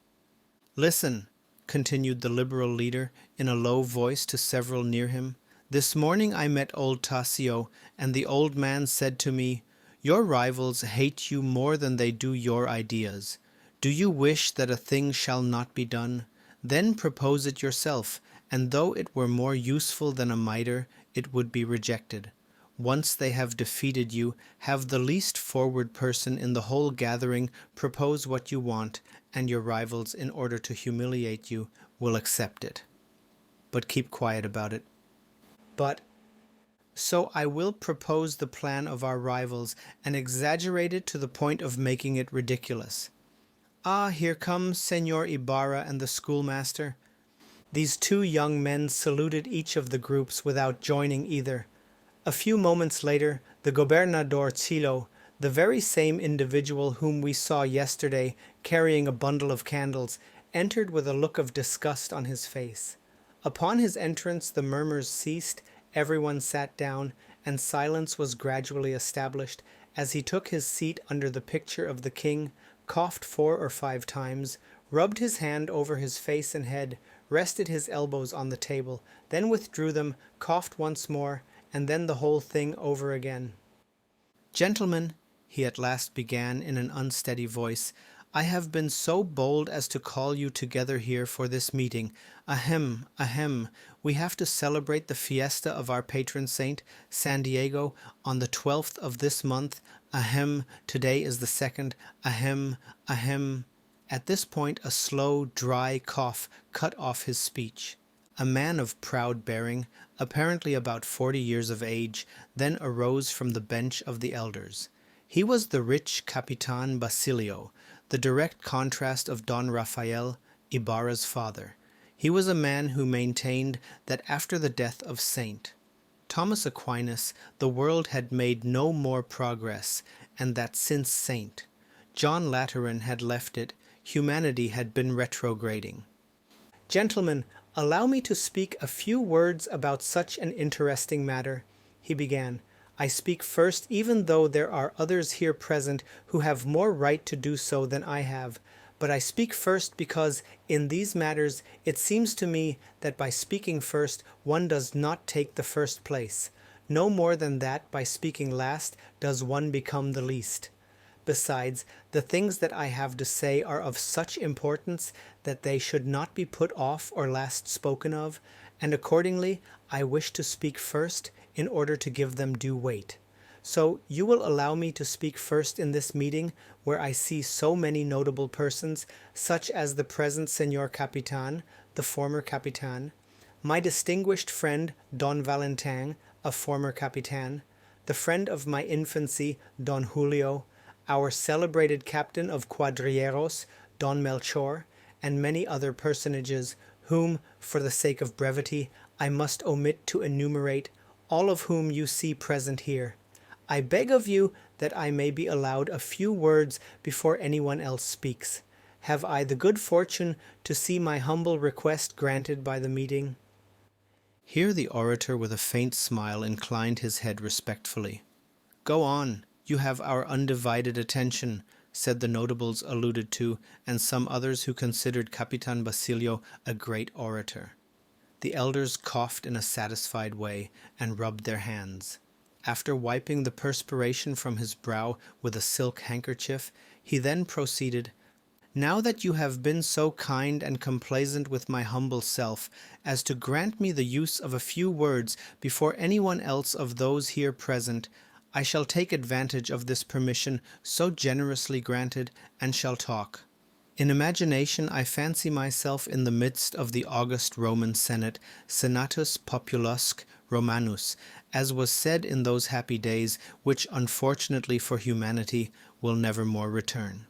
Listen, continued the liberal leader in a low voice to several near him. This morning I met old Tasio, and the old man said to me, Your rivals hate you more than they do your ideas. Do you wish that a thing shall not be done? Then propose it yourself, and though it were more useful than a mitre, it would be rejected. Once they have defeated you, have the least forward person in the whole gathering propose what you want, and your rivals, in order to humiliate you, will accept it. But keep quiet about it. So I will propose the plan of our rivals, and exaggerate it to the point of making it ridiculous. Ah, here comes Señor Ibarra and the schoolmaster. These two young men saluted each of the groups without joining either. A few moments later, the gobernador Chilo, the very same individual whom we saw yesterday carrying a bundle of candles, entered with a look of disgust on his face. Upon his entrance the murmurs ceased, everyone sat down, and silence was gradually established as he took his seat under the picture of the king, coughed 4 or 5 times, rubbed his hand over his face and head, rested his elbows on the table, then withdrew them, coughed once more, and then the whole thing over again. Gentlemen, he at last began in an unsteady voice, I have been so bold as to call you together here for this meeting. Ahem, we have to celebrate the fiesta of our patron saint, San Diego, on the 12th of this month. Ahem, today is the 2nd. Ahem. At this point a slow, dry cough cut off his speech. A man of proud bearing, apparently about 40 years of age, then arose from the bench of the elders. He was the rich Capitan Basilio, the direct contrast of Don Rafael, Ibarra's father. He was a man who maintained that after the death of Saint Thomas Aquinas, the world had made no more progress, and that since Saint John Lateran had left it, humanity had been retrograding. Gentlemen, allow me to speak a few words about such an interesting matter, he began. I speak first, even though there are others here present who have more right to do so than I have. But I speak first because, in these matters, it seems to me that by speaking first one does not take the first place. No more than that by speaking last does one become the least. Besides, the things that I have to say are of such importance that they should not be put off or last spoken of, and accordingly I wish to speak first in order to give them due weight. So you will allow me to speak first in this meeting where I see so many notable persons, such as the present Señor Capitan, the former Capitan, my distinguished friend Don Valentin, a former Capitan, the friend of my infancy Don Julio, our celebrated captain of quadrilleros, Don Melchor, and many other personages whom, for the sake of brevity, I must omit to enumerate, all of whom you see present here. I beg of you that I may be allowed a few words before anyone else speaks. Have I the good fortune to see my humble request granted by the meeting?" Here the orator with a faint smile inclined his head respectfully. "Go on, you have our undivided attention," said the notables alluded to, and some others who considered Capitan Basilio a great orator. The elders coughed in a satisfied way and rubbed their hands. After wiping the perspiration from his brow with a silk handkerchief, he then proceeded, "Now that you have been so kind and complaisant with my humble self as to grant me the use of a few words before anyone else of those here present, I shall take advantage of this permission so generously granted, and shall talk. In imagination I fancy myself in the midst of the august Roman Senate, Senatus Populusque Romanus, as was said in those happy days, which unfortunately for humanity will never more return.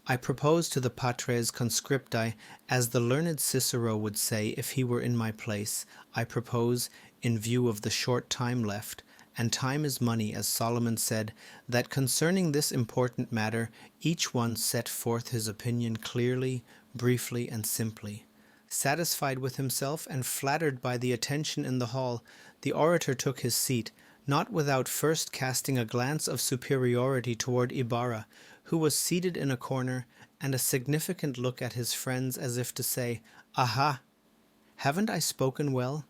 I propose to the patres conscripti, as the learned Cicero would say if he were in my place, I propose, in view of the short time left, and time is money, as Solomon said, that concerning this important matter each one set forth his opinion clearly, briefly, and simply. Satisfied with himself and flattered by the attention in the hall, the orator took his seat, not without first casting a glance of superiority toward Ibarra, who was seated in a corner, and a significant look at his friends as if to say, "Aha! Haven't I spoken well?"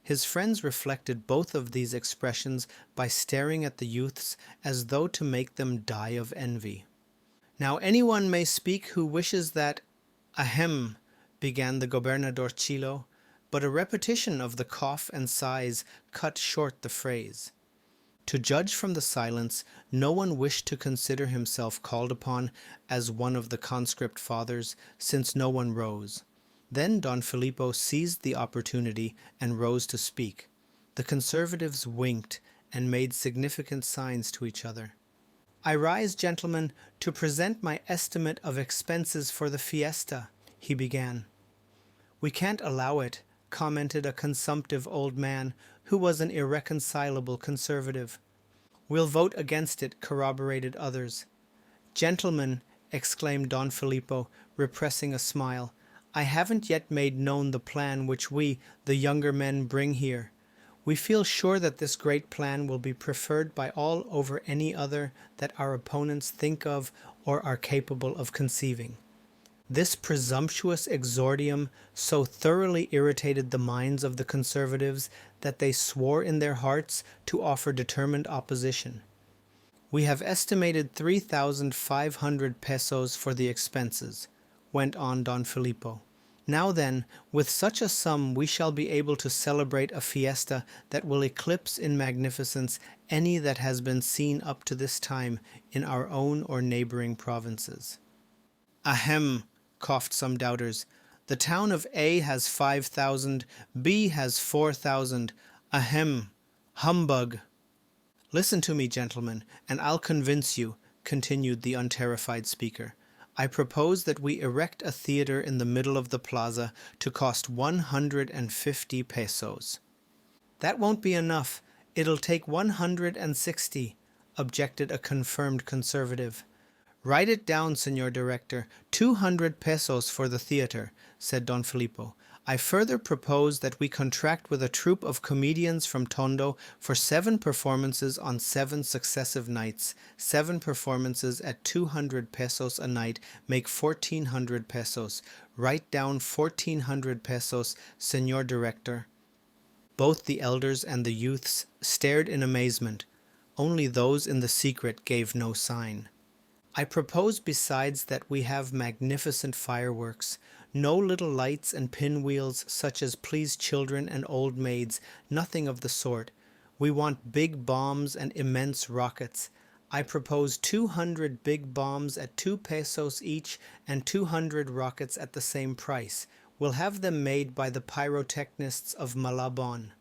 His friends reflected both of these expressions by staring at the youths as though to make them die of envy. "Now anyone may speak who wishes that—" "Ahem," began the gobernadorcillo, but a repetition of the cough and sighs cut short the phrase. To judge from the silence, no one wished to consider himself called upon as one of the conscript fathers, since no one rose. Then Don Filippo seized the opportunity and rose to speak. The conservatives winked and made significant signs to each other. "I rise, gentlemen, to present my estimate of expenses for the fiesta," he began. "We can't allow it," commented a consumptive old man who was an irreconcilable conservative. "We'll vote against it," corroborated others. "Gentlemen," exclaimed Don Filippo, repressing a smile, "I haven't yet made known the plan which we, the younger men, bring here. We feel sure that this great plan will be preferred by all over any other that our opponents think of or are capable of conceiving." This presumptuous exordium so thoroughly irritated the minds of the conservatives that they swore in their hearts to offer determined opposition. "We have estimated 3,500 pesos for the expenses," went on Don Filippo. "Now then, with such a sum we shall be able to celebrate a fiesta that will eclipse in magnificence any that has been seen up to this time in our own or neighboring provinces." "Ahem," coughed some doubters. "The town of A has 5,000, B has 4,000. Ahem. Humbug." "Listen to me, gentlemen, and I'll convince you," continued the unterrified speaker. "I propose that we erect a theater in the middle of the plaza to cost 150 pesos. "That won't be enough. It'll take 160, objected a confirmed conservative. "Write it down, Señor Director. 200 pesos for the theater," said Don Filippo. I further propose that we contract with a troupe of comedians from Tondo for 7 performances on 7 successive nights. 7 performances at 200 pesos a night make 1,400 pesos. Write down 1,400 pesos, Señor Director. Both the elders and the youths stared in amazement. Only those in the secret gave no sign. I propose besides that we have magnificent fireworks. No little lights and pinwheels such as please children and old maids, nothing of the sort. We want big bombs and immense rockets. I propose 200 big bombs at 2 pesos each and 200 rockets at the same price. We'll have them made by the pyrotechnists of Malabon.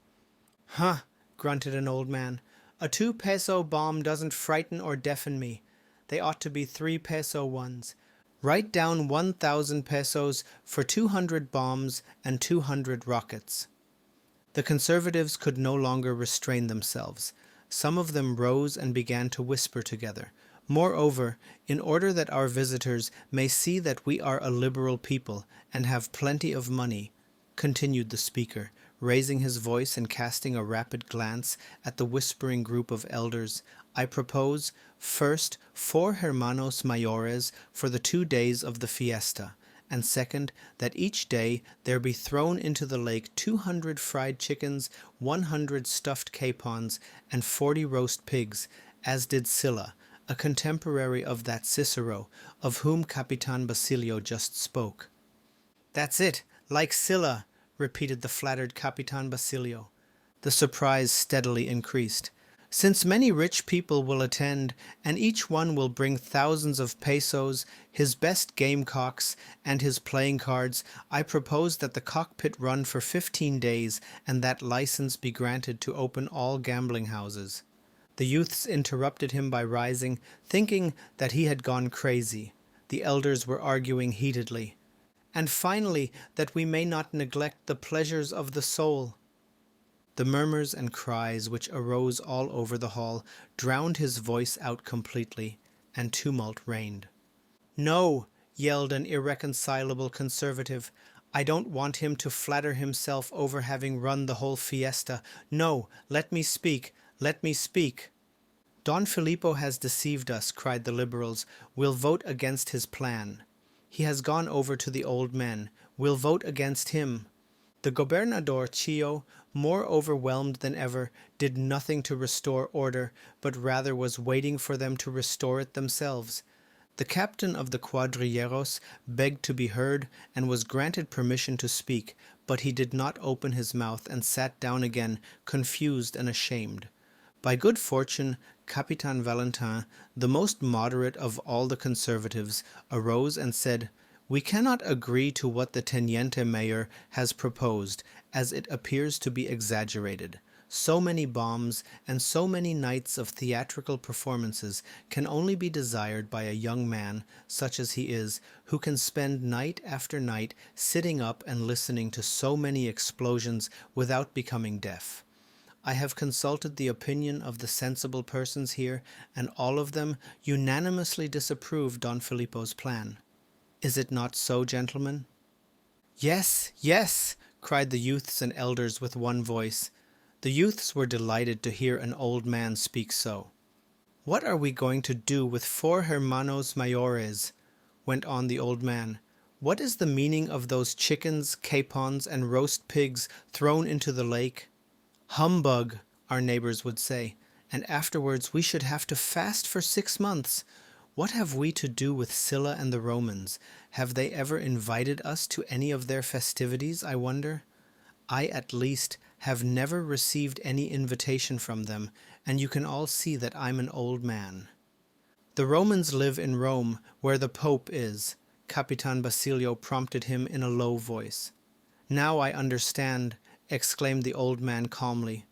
Huh, grunted an old man. A 2-peso bomb doesn't frighten or deafen me. They ought to be 3-peso ones. Write down 1,000 pesos for 200 bombs and 200 rockets. The conservatives could no longer restrain themselves. Some of them rose and began to whisper together. Moreover, in order that our visitors may see that we are a liberal people and have plenty of money, continued the speaker, raising his voice and casting a rapid glance at the whispering group of elders, I propose, first, 4 hermanos mayores for the 2 days of the fiesta, and second, that each day there be thrown into the lake 200 fried chickens, 100 stuffed capons, and 40 roast pigs, as did Sylla, a contemporary of that Cicero, of whom Capitan Basilio just spoke. That's it, like Sylla, repeated the flattered Capitan Basilio. The surprise steadily increased. Since many rich people will attend, and each one will bring thousands of pesos, his best gamecocks, and his playing cards, I propose that the cockpit run for 15 days, and that license be granted to open all gambling houses. The youths interrupted him by rising, thinking that he had gone crazy. The elders were arguing heatedly. And finally, that we may not neglect the pleasures of the soul. The murmurs and cries which arose all over the hall drowned his voice out completely, and tumult reigned. No, yelled an irreconcilable conservative. I don't want him to flatter himself over having run the whole fiesta. No, let me speak, let me speak. Don Filippo has deceived us, cried the liberals. We'll vote against his plan. He has gone over to the old men. We'll vote against him. The gobernador Chio, more overwhelmed than ever, did nothing to restore order, but rather was waiting for them to restore it themselves. The captain of the cuadrilleros begged to be heard, and was granted permission to speak, but he did not open his mouth and sat down again, confused and ashamed. By good fortune, Capitan Valentin, the most moderate of all the conservatives, arose and said, We cannot agree to what the teniente mayor has proposed, as it appears to be exaggerated. So many bombs and so many nights of theatrical performances can only be desired by a young man, such as he is, who can spend night after night sitting up and listening to so many explosions without becoming deaf. I have consulted the opinion of the sensible persons here, and all of them unanimously disapprove Don Filippo's plan. Is it not so, gentlemen? Yes, yes, cried the youths and elders with one voice. The youths were delighted to hear an old man speak so. What are we going to do with 4 hermanos mayores? Went on the old man. What is the meaning of those chickens, capons, and roast pigs thrown into the lake? Humbug, our neighbors would say, and afterwards we should have to fast for 6 months. What have we to do with Sylla and the Romans? Have they ever invited us to any of their festivities, I wonder? I, at least, have never received any invitation from them, and you can all see that I'm an old man. The Romans live in Rome, where the Pope is, Capitan Basilio prompted him in a low voice. Now I understand, exclaimed the old man calmly.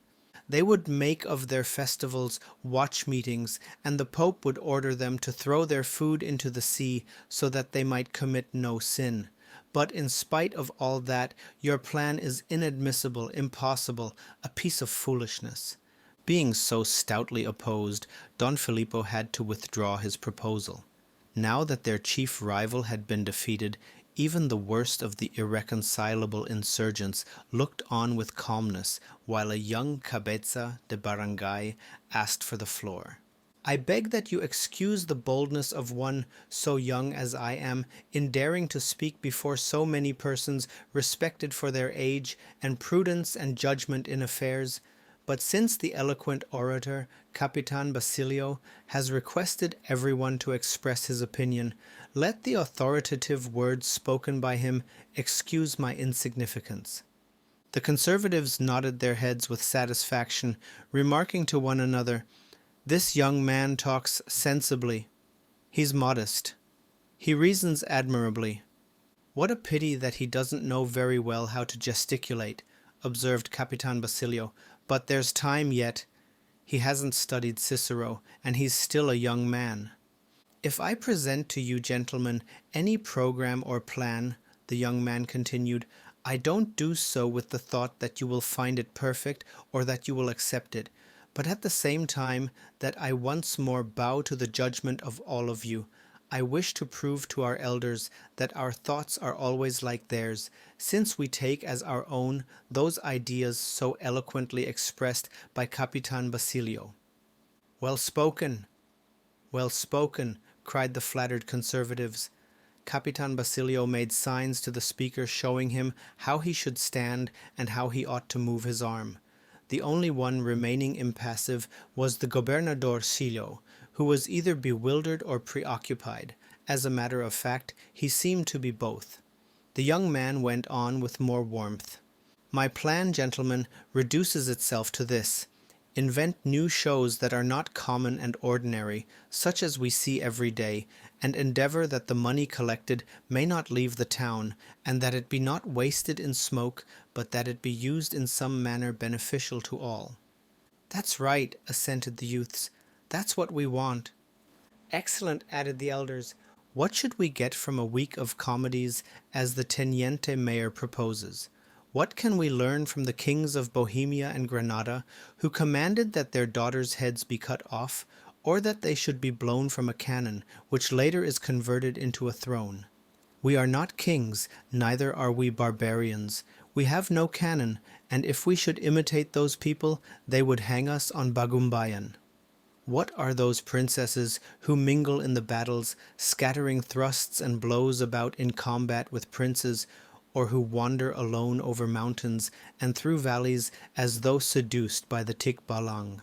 They would make of their festivals watch meetings, and the Pope would order them to throw their food into the sea so that they might commit no sin. But in spite of all that, your plan is inadmissible, impossible, a piece of foolishness. Being so stoutly opposed, Don Filippo had to withdraw his proposal. Now that their chief rival had been defeated, Even the worst of the irreconcilable insurgents looked on with calmness while a young cabeza de barangay asked for the floor. I beg that you excuse the boldness of one so young as I am in daring to speak before so many persons respected for their age and prudence and judgment in affairs. But since the eloquent orator, Capitan Basilio, has requested everyone to express his opinion, let the authoritative words spoken by him excuse my insignificance. The conservatives nodded their heads with satisfaction, remarking to one another, "This young man talks sensibly. He's modest. He reasons admirably. What a pity that he doesn't know very well how to gesticulate," observed Capitan Basilio. "But there's time yet. He hasn't studied Cicero, and he's still a young man." "If I present to you, gentlemen, any program or plan," the young man continued, "I don't do so with the thought that you will find it perfect or that you will accept it, but at the same time that I once more bow to the judgment of all of you. I wish to prove to our elders that our thoughts are always like theirs, since we take as our own those ideas so eloquently expressed by Capitan Basilio." "Well spoken, well spoken," cried the flattered conservatives. Capitan Basilio made signs to the speaker showing him how he should stand and how he ought to move his arm. The only one remaining impassive was the gobernadorcillo, who was either bewildered or preoccupied. As a matter of fact, he seemed to be both. The young man went on with more warmth. "My plan, gentlemen, reduces itself to this. Invent new shows that are not common and ordinary, such as we see every day, and endeavor that the money collected may not leave the town, and that it be not wasted in smoke, but that it be used in some manner beneficial to all." "That's right," assented the youths. "That's what we want." "Excellent," added the elders. "What should we get from a week of comedies as the Teniente Mayor proposes? What can we learn from the kings of Bohemia and Granada, who commanded that their daughters' heads be cut off, or that they should be blown from a cannon, which later is converted into a throne? We are not kings, neither are we barbarians. We have no cannon, and if we should imitate those people, they would hang us on Bagumbayan. What are those princesses who mingle in the battles, scattering thrusts and blows about in combat with princes, or who wander alone over mountains and through valleys as though seduced by the tikbalang?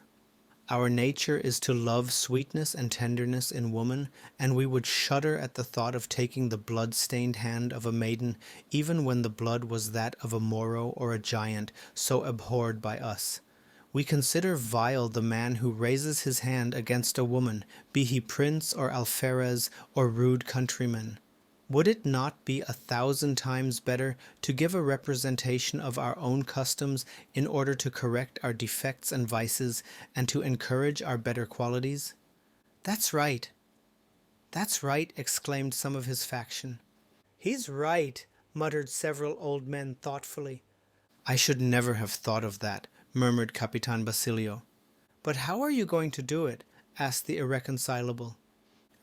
Our nature is to love sweetness and tenderness in woman, and we would shudder at the thought of taking the blood-stained hand of a maiden, even when the blood was that of a Moro or a giant, so abhorred by us. We consider vile the man who raises his hand against a woman, be he prince or alferez or rude countryman. Would it not be 1,000 times better to give a representation of our own customs in order to correct our defects and vices and to encourage our better qualities?" "That's right. That's right," exclaimed some of his faction. "He's right," muttered several old men thoughtfully. "I should never have thought of that," murmured Capitan Basilio. "But how are you going to do it?" asked the irreconcilable.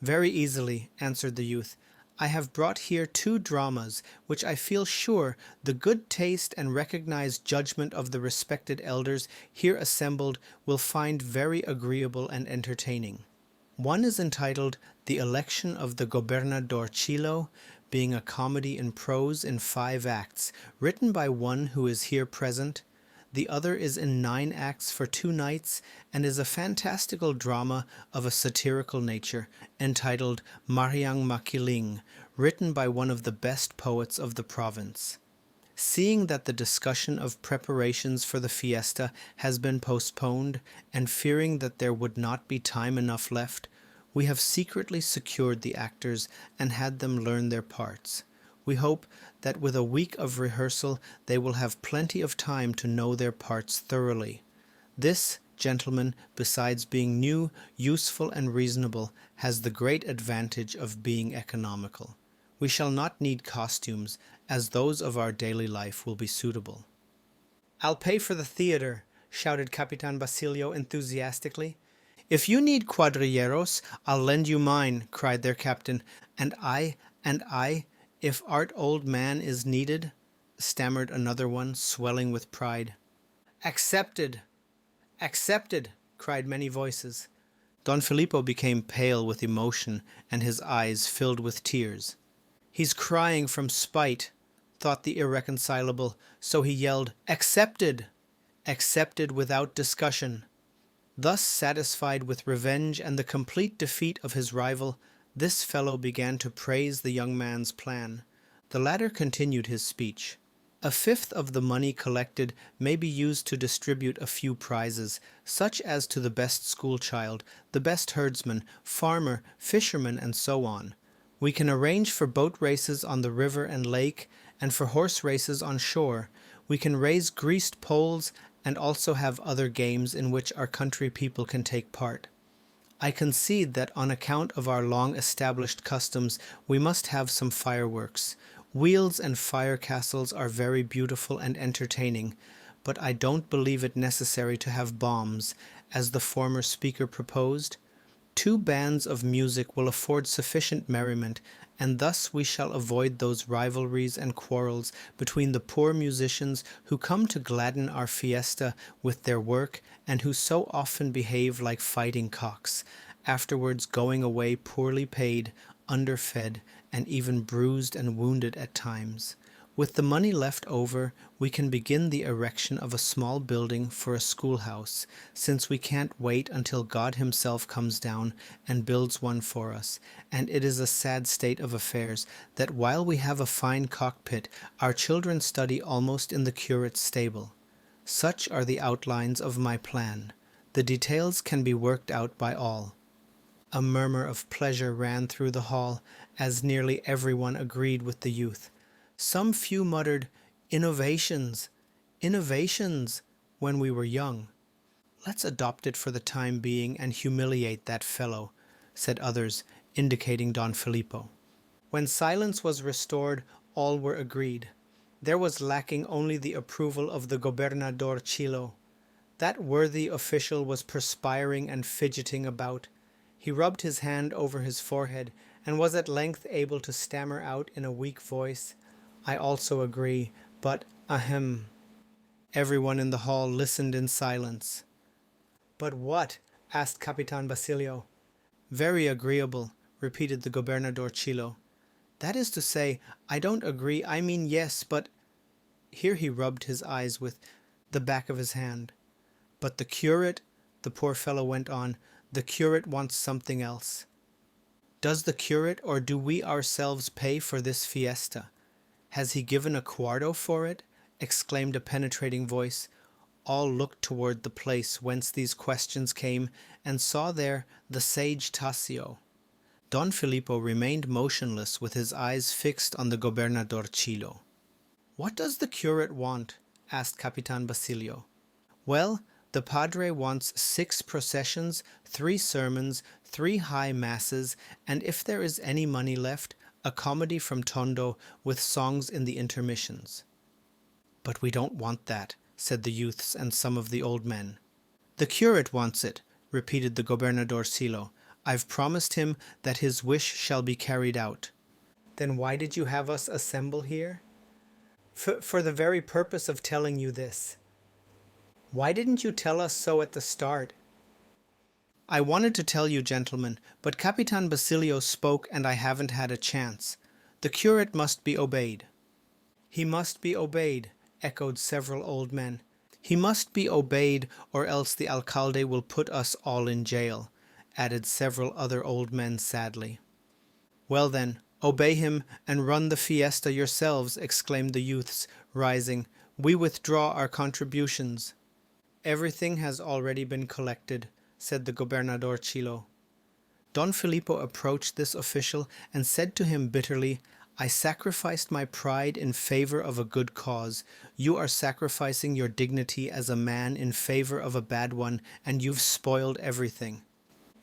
"Very easily," answered the youth. "I have brought here 2 dramas, which I feel sure the good taste and recognized judgment of the respected elders here assembled will find very agreeable and entertaining. One is entitled The Election of the Gobernadorcillo, being a comedy in prose in 5 acts, written by one who is here present. The other is in 9 acts for 2 nights, and is a fantastical drama of a satirical nature, entitled Mariang Makiling, written by one of the best poets of the province. Seeing that the discussion of preparations for the fiesta has been postponed, and fearing that there would not be time enough left, we have secretly secured the actors and had them learn their parts. We hope that with a week of rehearsal they will have plenty of time to know their parts thoroughly. This, gentlemen, besides being new, useful, and reasonable, has the great advantage of being economical. We shall not need costumes, as those of our daily life will be suitable." "I'll pay for the theater," shouted Capitan Basilio enthusiastically. "If you need quadrilleros, I'll lend you mine," cried their captain. And I, If art old man is needed, stammered another one, swelling with pride. Accepted! Accepted! Cried many voices. Don Filippo became pale with emotion, and his eyes filled with tears. He's crying from spite, thought the irreconcilable, so he yelled, Accepted! Accepted without discussion. Thus satisfied with revenge and the complete defeat of his rival, this fellow began to praise the young man's plan. The latter continued his speech. A fifth of the money collected may be used to distribute a few prizes, such as to the best schoolchild, the best herdsman, farmer, fisherman, and so on. We can arrange for boat races on the river and lake, and for horse races on shore. We can raise greased poles, and also have other games in which our country people can take part. I concede that on account of our long-established customs we must have some fireworks. Wheels and fire castles are very beautiful and entertaining, but I don't believe it necessary to have bombs, as the former speaker proposed. 2 bands of music will afford sufficient merriment, and thus we shall avoid those rivalries and quarrels between the poor musicians who come to gladden our fiesta with their work and who so often behave like fighting cocks, afterwards going away poorly paid, underfed, and even bruised and wounded at times. With the money left over, we can begin the erection of a small building for a schoolhouse, since we can't wait until God himself comes down and builds one for us, and it is a sad state of affairs that while we have a fine cockpit, our children study almost in the curate's stable. Such are the outlines of my plan. The details can be worked out by all. A murmur of pleasure ran through the hall, as nearly everyone agreed with the youth. Some few muttered, "Innovations! Innovations!" when we were young. "Let's adopt it for the time being and humiliate that fellow," said others, indicating Don Filippo. When silence was restored, all were agreed. There was lacking only the approval of the Gobernador Chilo. That worthy official was perspiring and fidgeting about. He rubbed his hand over his forehead, and was at length able to stammer out in a weak voice, "I also agree, but ahem." Everyone in the hall listened in silence. "But what?" asked Capitan Basilio. "Very agreeable," repeated the Gobernador Chilo. "That is to say, I don't agree, I mean yes, but—" Here he rubbed his eyes with the back of his hand. "But the curate," the poor fellow went on, "the curate wants something else." "Does the curate or do we ourselves pay for this fiesta? Has he given a quarto for it?" exclaimed a penetrating voice. All looked toward the place whence these questions came, and saw there the sage Tasio. Don Filippo remained motionless with his eyes fixed on the Gobernador Chilo. "What does the curate want?" asked Capitan Basilio. "Well, the padre wants 6 processions, 3 sermons, 3 high masses, and if there is any money left, a comedy from Tondo with songs in the intermissions." "But we don't want that," said the youths and some of the old men. "The curate wants it," repeated the Gobernador Chilo. "I've promised him that his wish shall be carried out." "Then why did you have us assemble here?" For the very purpose of telling you this." "Why didn't you tell us so at the start?" "I wanted to tell you, gentlemen, but Capitan Basilio spoke and I haven't had a chance. The curate must be obeyed." "He must be obeyed," echoed several old men. "He must be obeyed, or else the alcalde will put us all in jail," added several other old men sadly. "Well then, obey him and run the fiesta yourselves," exclaimed the youths, rising. "We withdraw our contributions." "Everything has already been collected," said the Gobernador Chilo. Don Filippo approached this official and said to him bitterly, "I sacrificed my pride in favor of a good cause. You are sacrificing your dignity as a man in favor of a bad one, and you've spoiled everything."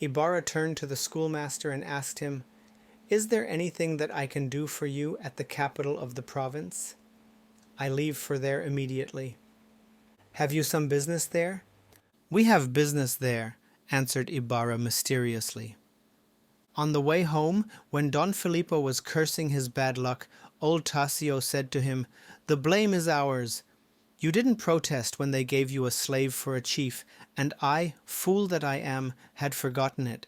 Ibarra turned to the schoolmaster and asked him, "Is there anything that I can do for you at the capital of the province?" "I leave for there immediately." "Have you some business there?" "We have business there," answered Ibarra mysteriously. On the way home, when Don Filippo was cursing his bad luck, Old Tasio said to him, "The blame is ours. You didn't protest when they gave you a slave for a chief, and I, fool that I am, had forgotten it.